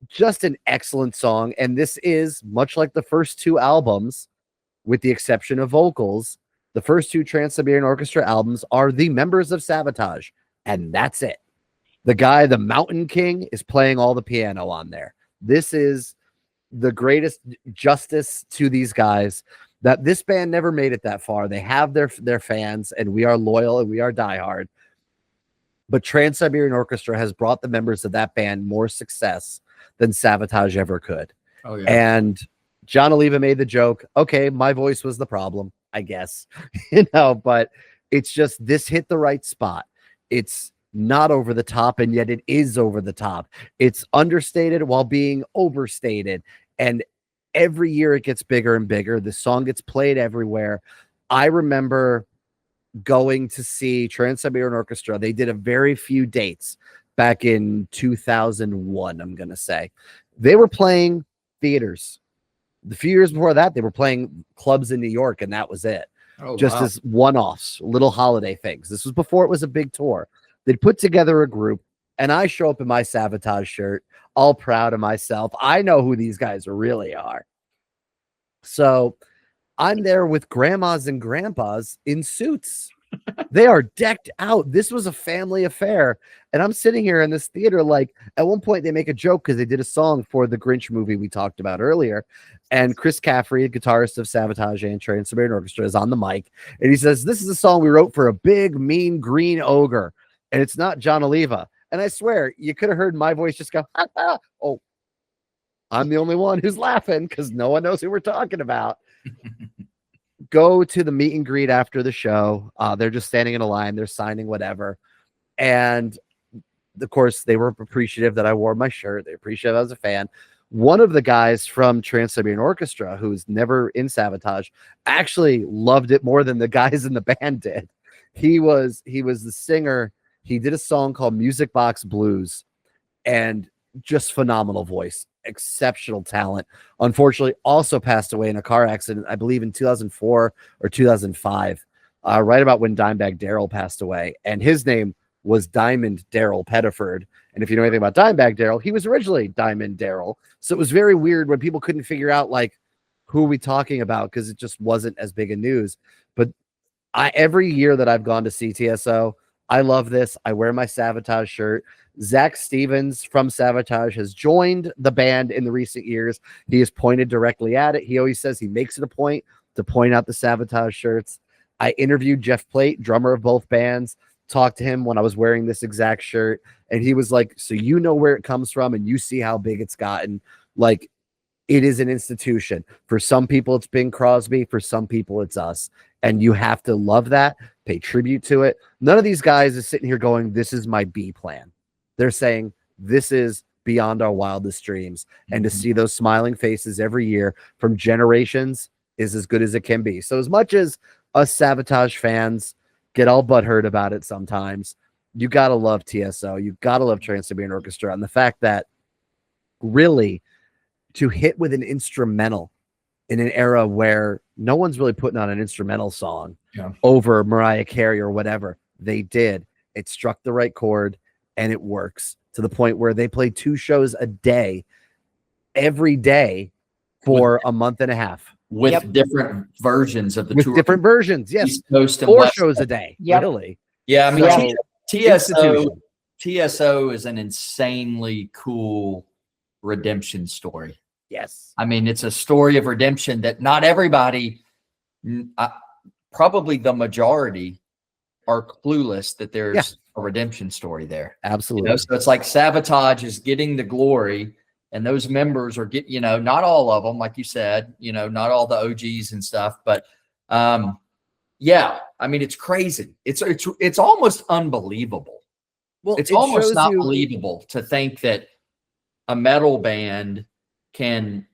Just an excellent song. And this is, much like the first two albums, with the exception of vocals, the first two Trans-Siberian Orchestra albums are the members of Savatage. And that's it. The guy, the Mountain King, is playing all the piano on there. This is the greatest justice to these guys that this band never made it that far. They have their fans, and we are loyal and we are diehard. But Trans-Siberian Orchestra has brought the members of that band more success than Savatage ever could. Oh, yeah. And John Oliva made the joke, okay, my voice was the problem, I guess. But it's just, this hit the right spot. It's not over the top, and yet it is over the top. It's understated while being overstated. And every year it gets bigger and bigger. The song gets played everywhere. I remember going to see Trans-Siberian Orchestra. They did a very few dates back in 2001, I'm going to say. They were playing theaters. The few years before that, they were playing clubs in New York, and that was it. Oh, just wow. as one-offs, little holiday things. This was before it was a big tour. They'd put together a group, and I show up in my Savatage shirt, all proud of myself. I know who these guys really are. So I'm there with grandmas and grandpas in suits. They are decked out. This was a family affair. And I'm sitting here in this theater, like, at one point they make a joke because they did a song for the Grinch movie we talked about earlier. And Chris Caffrey, the guitarist of Savatage and Trans-Siberian Orchestra, is on the mic. And he says, this is a song we wrote for a big, mean, green ogre. And it's not John Oliva. And I swear, you could have heard my voice just go, ha, ha. Oh, I'm the only one who's laughing because no one knows who we're talking about. Go to the meet and greet after the show. They're just standing in a line. They're signing whatever. And, of course, they were appreciative that I wore my shirt. They appreciated I was a fan. one of the guys from Trans-Siberian Orchestra, who's never in Savatage, actually loved it more than the guys in the band did. He was the singer. He did a song called Music Box Blues, and just phenomenal voice, exceptional talent. Unfortunately, also passed away in a car accident, I believe in 2004 or 2005, right about when Dimebag Darrell passed away. And his name was Diamond Darrell Pettiford. And if you know anything about Dimebag Darrell, he was originally Diamond Darrell. So it was very weird when people couldn't figure out, like, who are we talking about, because it just wasn't as big a news. But every year that I've gone to CTSO, I love this. I wear my Savatage shirt. Zach Stevens from Savatage has joined the band in the recent years. He is pointed directly at it. He always says he makes it a point to point out the Savatage shirts. I interviewed Jeff Plate, drummer of both bands, talked to him when I was wearing this exact shirt, and he was like, so you know where it comes from and you see how big it's gotten. Like, it is an institution. For some people, it's Bing Crosby. For some people, it's us. And you have to love that, pay tribute to it. None of these guys is sitting here going, this is my B plan. They're saying, this is beyond our wildest dreams. And to see those smiling faces every year from generations is as good as it can be. So as much as us Savatage fans get all butthurt about it sometimes, you got to love TSO. You got to love Trans-Siberian Orchestra. And the fact that really to hit with an instrumental in an era where no one's really putting on an instrumental song over Mariah Carey or whatever, they did. It struck the right chord, and it works to the point where they play 2 shows a day, every day for a month and a half. With different versions of the tour. Different versions, yes. East Coast and 4 West shows Coast. a day, really. Yeah, I mean, So, TSO is an insanely cool redemption story. Yes. I mean, it's a story of redemption that not everybody, probably the majority, are clueless that there's a redemption story there. Absolutely. So it's like Savatage is getting the glory, and those members are not all of them, like you said, not all the OGs and stuff, but yeah, I mean, it's crazy. It's almost unbelievable. Well, it's almost not believable to think that a metal band can,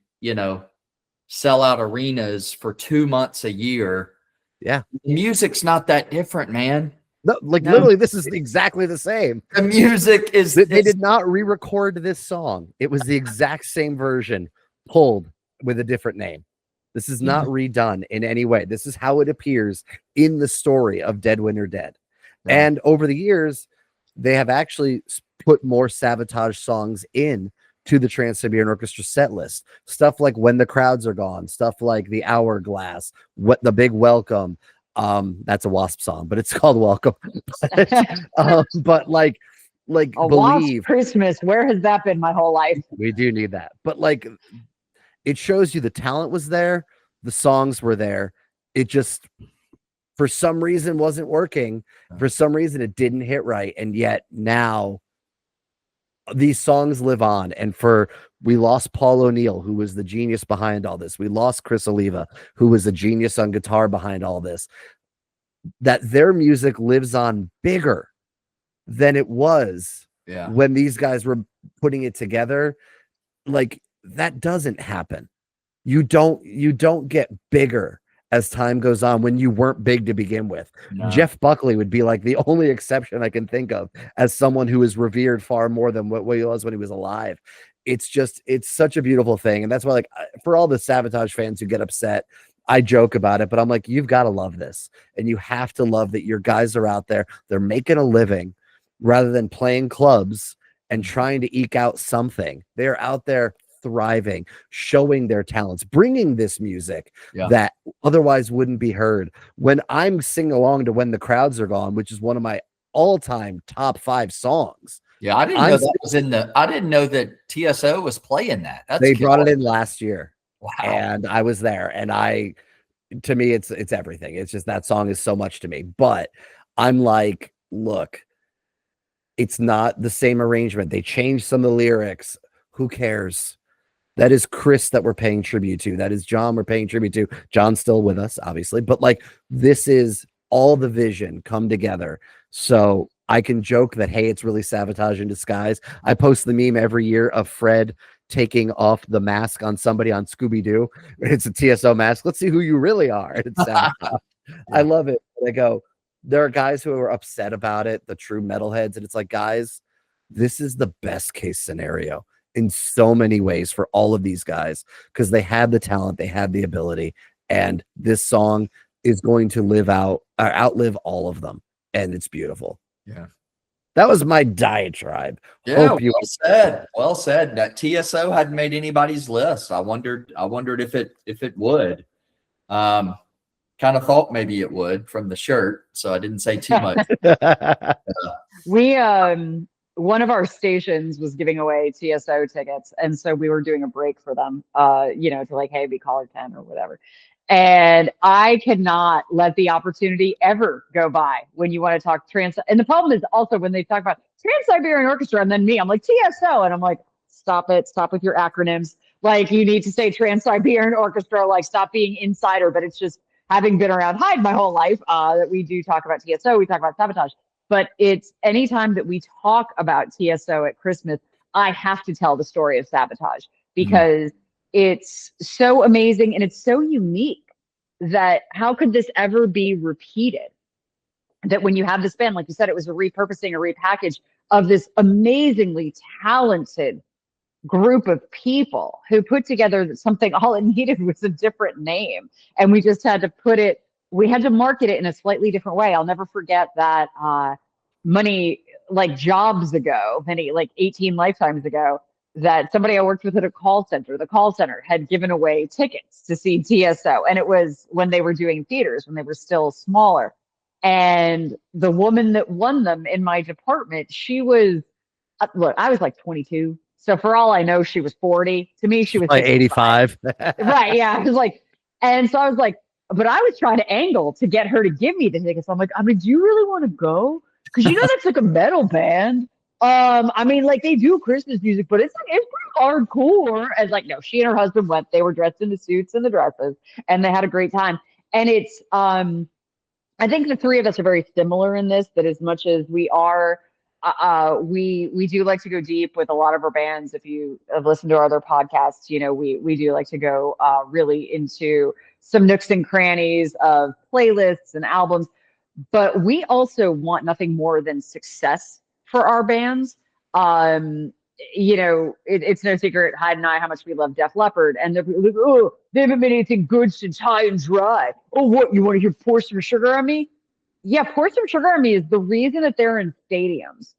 sell out arenas for 2 months a year. Yeah. The music's not that different, man. No, literally, this is exactly the same. The music is. They did not re-record this song. It was the exact same version, pulled with a different name. This is not redone in any way. This is how it appears in the story of Dead Winter Dead. Yeah. And over the years, they have actually put more Savatage songs in to the Trans-Siberian Orchestra set list. Stuff like When the Crowds Are Gone, stuff like The Hourglass, What the Big Welcome. That's a Wasp song, but it's called Welcome. But like a Believe. Wasp Christmas. Where has that been my whole life? We do need that. But like, it shows you the talent was there, the songs were there. It just, for some reason, wasn't working. For some reason, it didn't hit right. And yet now these songs live on. And we lost Paul O'Neill, who was the genius behind all this. We lost Chris Oliva, who was a genius on guitar behind all this. That their music lives on bigger than it was when these guys were putting it together. Like, that doesn't happen. You don't get bigger as time goes on when you weren't big to begin with. No. Jeff Buckley would be like the only exception I can think of as someone who is revered far more than what he was when he was alive. It's such a beautiful thing. And that's why, like, for all the Savatage fans who get upset, I joke about it, but I'm like, you've got to love this. And you have to love that your guys are out there. They're making a living rather than playing clubs and trying to eke out something. They're out there thriving, showing their talents, bringing this music that otherwise wouldn't be heard. When I'm singing along to When the Crowds Are Gone, which is one of my all-time top 5 songs. Yeah, I didn't know that was I didn't know that TSO was playing that. They brought it in last year. Wow. And I was there, and to me, it's everything. It's just, that song is so much to me. But I'm like, look, it's not the same arrangement. They changed some of the lyrics. Who cares? That is Chris that we're paying tribute to. That is John we're paying tribute to. John's still with us, obviously. But like, this is all the vision come together. So I can joke that, hey, it's really Savatage in disguise. I post the meme every year of Fred taking off the mask on somebody on Scooby-Doo. It's a TSO mask. Let's see who you really are. It's Sabotage. I love it. They go, there are guys who are upset about it, the true metalheads, and it's like, guys, this is the best case scenario in so many ways for all of these guys, because they had the talent, they had the ability, and this song is going to outlive all of them, and it's beautiful. Yeah. That was my diatribe. Yeah, well said. Well said. That TSO hadn't made anybody's list. I wondered if it would. Kind of thought maybe it would from the shirt, so I didn't say too much. We one of our stations was giving away TSO tickets, and so we were doing a break for them, to like, hey, be caller 10 or whatever. And I cannot let the opportunity ever go by when you want to talk trans. And the problem is also when they talk about Trans-Siberian Orchestra and then me, I'm like, TSO. And I'm like, stop it. Stop with your acronyms. Like, you need to say Trans-Siberian Orchestra, like, stop being insider. But it's just, having been around Hyde my whole life, that we do talk about TSO, we talk about Sabotage. But it's anytime that we talk about TSO at Christmas, I have to tell the story of Sabotage, because it's so amazing and it's so unique that how could this ever be repeated? That when you have this band, like you said, it was a repurposing, a repackage of this amazingly talented group of people who put together something. All it needed was a different name, and we just had to market it in a slightly different way. I'll never forget that jobs ago, like 18 lifetimes ago, that somebody I worked with at a call center, the call center had given away tickets to see TSO. And it was when they were doing theaters, when they were still smaller. And the woman that won them in my department, she was, look, I was like 22. So for all I know, she was 40. To me, she was like 85. Right. Yeah. I was like, and so I was like, but I was trying to angle to get her to give me the tickets. I'm like, I mean, do you really want to go? Because that's like a metal band. I mean, like, they do Christmas music, but it's pretty hardcore. And like, no, she and her husband went. They were dressed in the suits and the dresses, and they had a great time. And it's, I think the three of us are very similar in this. That as much as we are, we do like to go deep with a lot of our bands. If you have listened to our other podcasts, we do like to go really into some nooks and crannies of playlists and albums. But we also want nothing more than success for our bands. It's no secret, Hyde and I, how much we love Def Leppard. And they're like, oh, they haven't made anything good since High and Dry. Oh, what, you want to hear Pour Some Sugar on Me? Yeah, Pour Some Sugar on Me is the reason that they're in stadiums.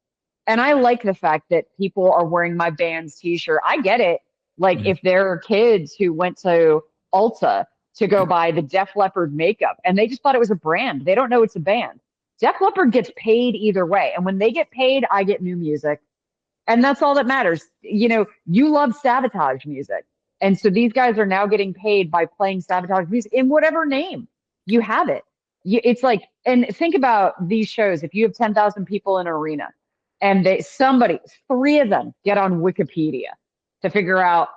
And I like the fact that people are wearing my band's t-shirt. I get it. Like, if there are kids who went to Ulta to go buy the Def Leppard makeup and they just thought it was a brand, they don't know it's a band. Def Leppard gets paid either way. And when they get paid, I get new music. And that's all that matters. You love Sabotage music. And so these guys are now getting paid by playing Sabotage music in whatever name you have it. It's like, and think about these shows. If you have 10,000 people in an arena and three of them get on Wikipedia to figure out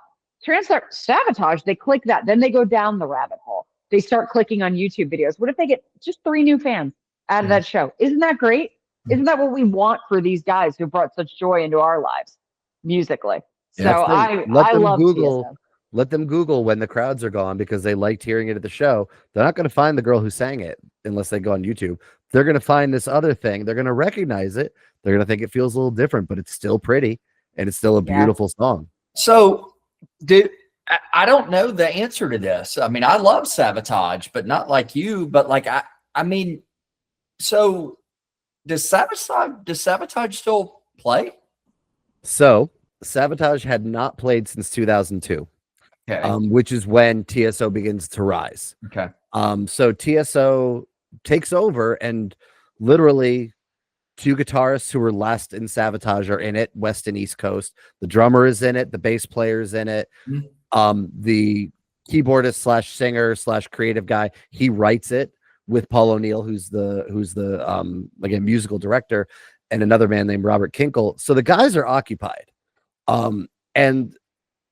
Sabotage, they click that. Then they go down the rabbit hole. They start clicking on YouTube videos. What if they get just 3 new fans out of that show? Isn't that great? Isn't that what we want for these guys who brought such joy into our lives musically? So I love Google. TSO. Let them Google when the crowds are gone, because they liked hearing it at the show. They're not going to find the girl who sang it unless they go on YouTube. They're going to find this other thing. They're going to recognize it. They're going to think it feels a little different, but it's still pretty and it's still a beautiful song. So, I don't know the answer to this. I mean, I love Sabotage, but not like you. But like I mean, so does Sabotage still play? So Sabotage had not played since 2002, which is when TSO begins to rise. Okay. So TSO takes over, and literally 2 guitarists who were last in Sabotage are in it, West and East Coast. The drummer is in it. The bass player is in it. The keyboardist / singer / creative guy, he writes it with Paul O'Neill, who's the again musical director, and another man named Robert Kinkle. So the guys are occupied. And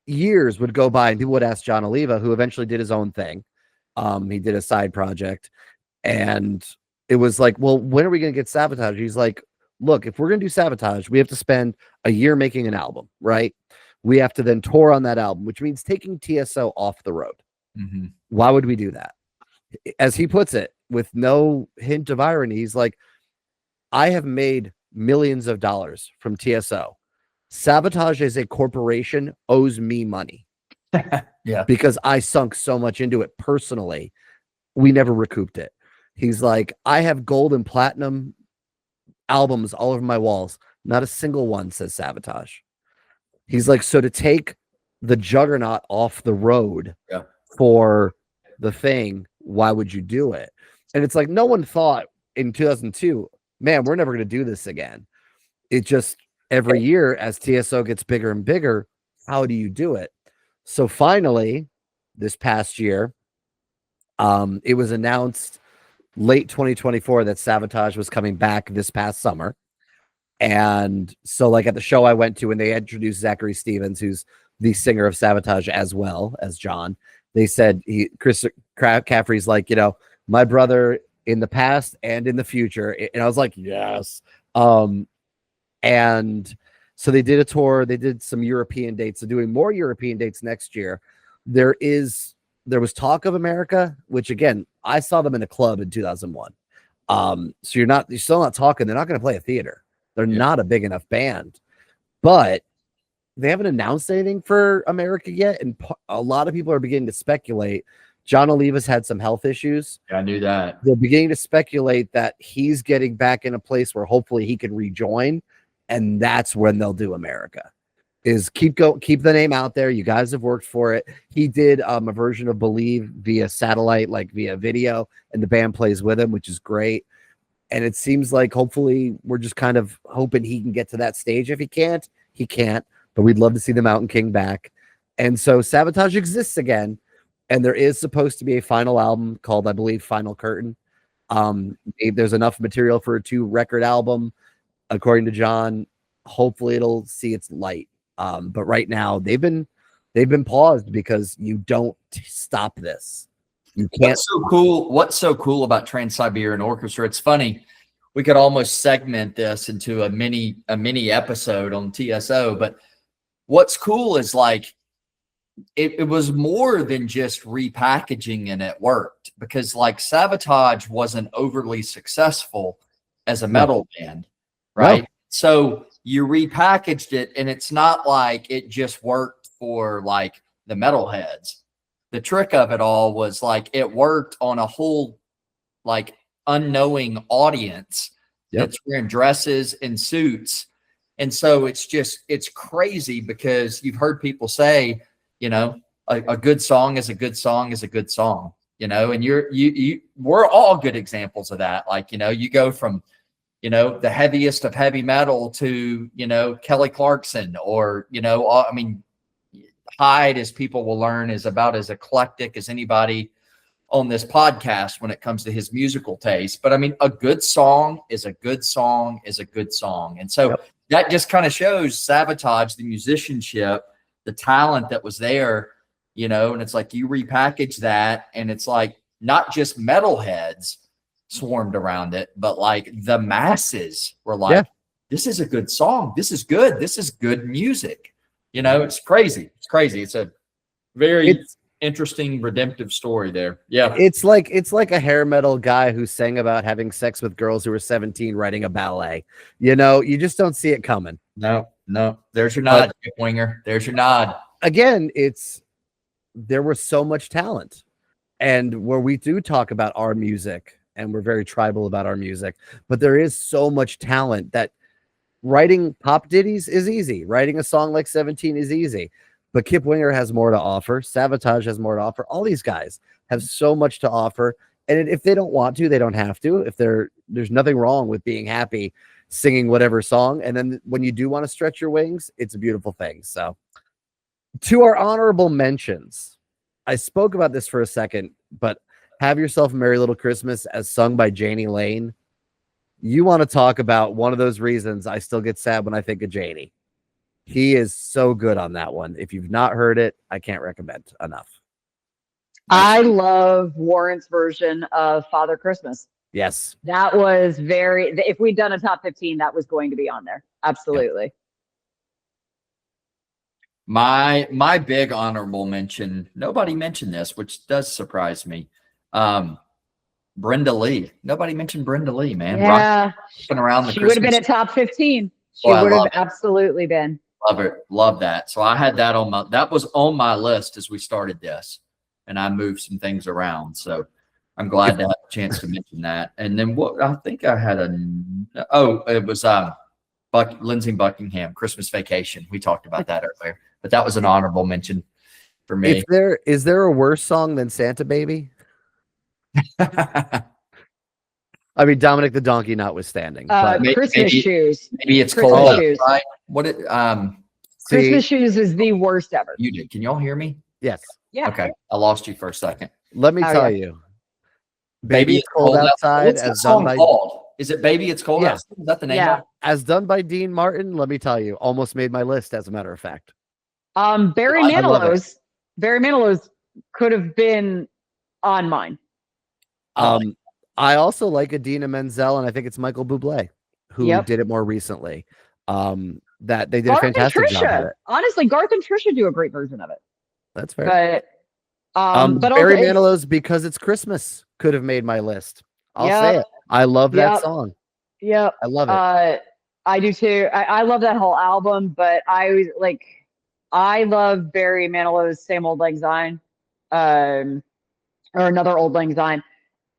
years would go by and people would ask John Oliva, who eventually did his own thing. He did a side project, and it was like, well, when are we going to get Sabotage? He's like, look, if we're going to do Sabotage, we have to spend a year making an album, right? We have to then tour on that album, which means taking TSO off the road. Mm-hmm. Why would we do that? As he puts it, with no hint of irony, he's like, I have made millions of dollars from TSO. Sabotage as a corporation owes me money. Yeah. Because I sunk so much into it personally. We never recouped it. He's like, I have gold and platinum albums all over my walls. Not a single one says Sabotage. He's like, so to take the juggernaut off the road for the thing, why would you do it? And it's like, no one thought in 2002, man, we're never going to do this again. It just, every year as TSO gets bigger and bigger, how do you do it? So finally, this past year, it was announced late 2024 that Sabotage was coming back this past summer. And so, like, at the show I went to, when they introduced Zachary Stevens, who's the singer of Sabotage as well as John, they said Chris Caffrey's like, you know, my brother in the past and in the future. And I was like, yes. And so they did a tour. They did some European dates. So doing more European dates next year. There was Talk of America, which again, I saw them in a club in 2001. So you're still not talking. They're not going to play a theater. They're not a big enough band, but they haven't announced anything for America yet. And a lot of people are beginning to speculate. John Oliva's had some health issues. I knew that. They're beginning to speculate that he's getting back in a place where hopefully he can rejoin. And that's when they'll do America. Is keep the name out there. You guys have worked for it. He did a version of Believe via satellite, like via video, and the band plays with him, which is great. And it seems like hopefully we're just kind of hoping he can get to that stage. If he can't, he can't. But we'd love to see the Mountain King back. And so Sabotage exists again. And there is supposed to be a final album called, I believe, Final Curtain. There's enough material for a 2-record album, according to John. Hopefully it'll see its light. But right now they've been paused because you don't stop this. You can't. What's so cool about Trans-Siberian Orchestra? It's funny. We could almost segment this into a mini episode on TSO, but what's cool is like it was more than just repackaging and it worked, because like Sabotage wasn't overly successful as a metal band, right? No. So you repackaged it, and it's not like it just worked for like the metalheads. The trick of it all was like it worked on a whole like unknowing audience that's wearing dresses and suits. And so it's crazy, because you've heard people say, you know, a good song is a good song is a good song, you know, and we're all good examples of that. Like, you know, you go from, you know, the heaviest of heavy metal to, you know, Kelly Clarkson, or, you know, I mean, Hyde, as people will learn, is about as eclectic as anybody on this podcast when it comes to his musical taste. But I mean, a good song is a good song is a good song. And so that just kind of shows Sabotage, the musicianship, the talent that was there, you know, and it's like you repackage that, and it's like not just metalheads swarmed around it, but like the masses were like, this is a good song. This is good. This is good music. You know, it's crazy. It's crazy. It's a very interesting redemptive story there. Yeah. It's like a hair metal guy who sang about having sex with girls who were 17 writing a ballet. You know, you just don't see it coming. No. There's your nod, Winger. There's your nod. Again, there was so much talent. And where we do talk about our music, and we're very tribal about our music, but there is so much talent that writing pop ditties is easy. Writing a song like 17 is easy. But Kip Winger has more to offer. Sabotage has more to offer. All these guys have so much to offer. And if they don't want to, they don't have to. If there's nothing wrong with being happy singing whatever song. And then when you do want to stretch your wings, it's a beautiful thing. So to our honorable mentions, I spoke about this for a second, but Have Yourself a Merry Little Christmas, as sung by Janie Lane. You want to talk about one of those reasons I still get sad when I think of Janie. He is so good on that one. If you've not heard it, I can't recommend enough. I love Warrant's version of Father Christmas. Yes. That was if we'd done a top 15, that was going to be on there. Absolutely. My big honorable mention, nobody mentioned this, which does surprise me. Brenda Lee. Nobody mentioned Brenda Lee, man. Yeah. Rocking around the She would have been Christmas. at top 15. She Oh, I would have love it. absolutely been. Love it. Love that. So I had that that was on my list as we started this, and I moved some things around. So I'm glad to have a chance to mention that. And then what I think I had it was Lindsey Buckingham, Christmas Vacation. We talked about that earlier, but that was an honorable mention for me. Is there a worse song than Santa Baby? I mean, Dominic the Donkey notwithstanding. But Christmas Shoes. Maybe it's Christmas cold Shoes. outside. What it Christmas Shoes is the worst ever. You did. Can y'all hear me? yes. Yeah. Okay. I lost you for a second. Let me tell you. Baby It's Cold Outside, What's as the song done by called? Is it Baby It's Cold Yeah. Outside? Is that the name Yeah. of it? as done by Dean Martin, let me tell you, almost made my list, as a matter of fact. Barry I love it. Manilow's could have been on mine. I also like Idina Menzel, and I think it's Michael Bublé who did it more recently. That they did Garth a fantastic and job at Trisha. it. Honestly, Garth and Trisha do a great version of it. That's fair. But Barry also, Manilow's Because It's Christmas could have made my list. I'll Yep. say it. I love that Yep. song. Yep. I love it. I do too. I love that whole album, but I love Barry Manilow's Same Old Lang Syne, or Another Old Lang Syne,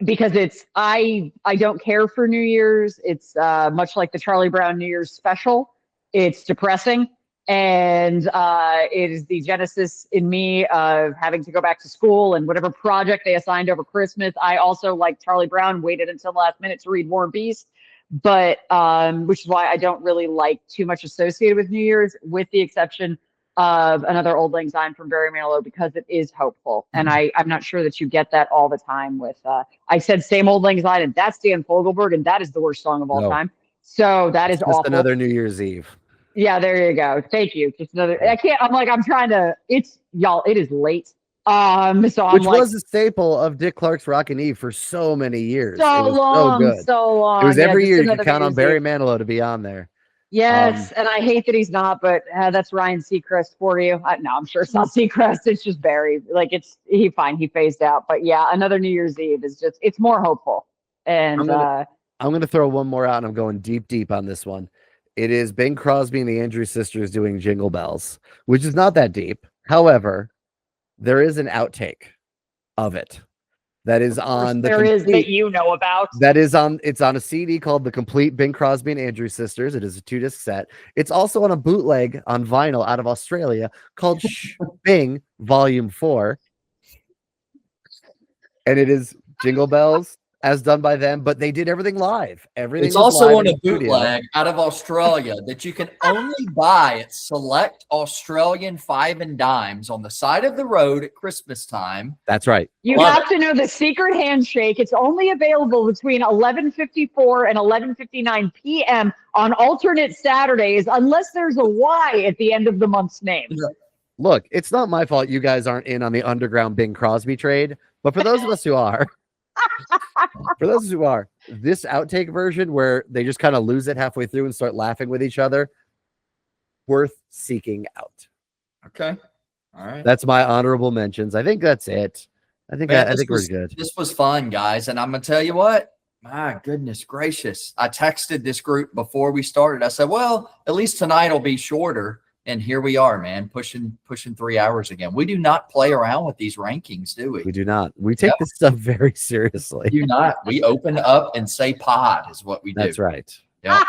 because I don't care for New Year's. It's much like the Charlie Brown New Year's special. It's depressing, and it is the genesis in me of having to go back to school and whatever project they assigned over Christmas. I also, like Charlie Brown, waited until the last minute to read War and Peace, but which is why I don't really like too much associated with New Year's, with the exception of Another Old Lang Syne from Barry Manilow, because it is hopeful. And I'm not sure that you get that all the time with, I said Same Old Lang Syne, and that's Dan Fogelberg, and that is the worst song of all time. So that is Just awful. another New Year's Eve. Yeah, there you go. Thank you. Just another, I'm trying to, it is late. So Which was a staple of Dick Clark's Rockin' Eve for so many years. So it was long, so good. so long. It was every year you Another could count on New Barry Year's Eve. Manilow to be on there. Yes, and I hate that he's not, but that's Ryan Seacrest for you. No, I'm sure it's not Seacrest. It's just Barry. Like, he phased out. But yeah, Another New Year's Eve is just, it's more hopeful. And I'm gonna throw one more out, and I'm going deep on this one. It is Bing Crosby and the Andrews Sisters doing Jingle Bells, which is not that deep. However, there is an outtake of it that is on the that you know about. It's on a CD called The Complete Bing Crosby and Andrews Sisters. It is a 2-disc set. It's also on a bootleg on vinyl out of Australia called Bing Volume 4. And it is Jingle Bells as done by them, but they did everything live. It's also on a bootleg out of Australia that you can only buy at select Australian 5 and dimes on the side of the road at Christmas time. That's right. You have to know the secret handshake. It's only available between 11:54 and 11:59 p.m. on alternate Saturdays, unless there's a Y at the end of the month's name. Look, it's not my fault you guys aren't in on the underground Bing Crosby trade, but for those of us who are, this outtake version where they just kind of lose it halfway through and start laughing with each other, worth seeking out. Okay. All right. That's my honorable mentions. I think that's it. I think we're good. This was fun, guys. And I'm going to tell you what, my goodness gracious. I texted this group before we started. I said, well, at least tonight will be shorter. And here we are, man, pushing 3 hours again. We do not play around with these rankings, do we? We do not. We take this stuff very seriously. We do not. We open up and say pod is what we do. That's right. Yeah.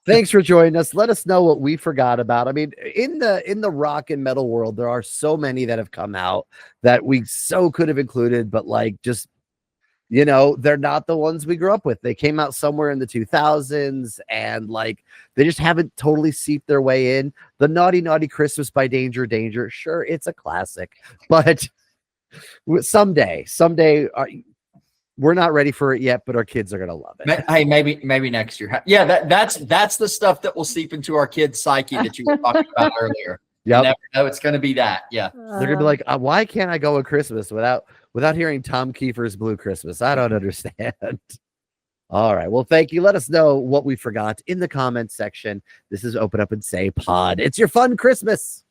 Thanks for joining us. Let us know what we forgot about. I mean, in the rock and metal world, there are so many that have come out that we so could have included, but like just, they're not the ones we grew up with. They came out somewhere in the 2000s and like they just haven't totally seeped their way in. The Naughty Naughty Christmas by Danger Danger, sure, it's a classic, but someday we're not ready for it yet, but our kids are gonna love it. Hey, maybe next year. Yeah, that's the stuff that will seep into our kids' psyche that you were talking about earlier. Yeah, never know it's gonna be that. Yeah, they're gonna be like, why can't I go on Christmas without hearing Tom Kiefer's Blue Christmas? I don't understand. All right, well, thank you. Let us know what we forgot in the comments section. This is Open Up and Say Pod. It's your fun Christmas.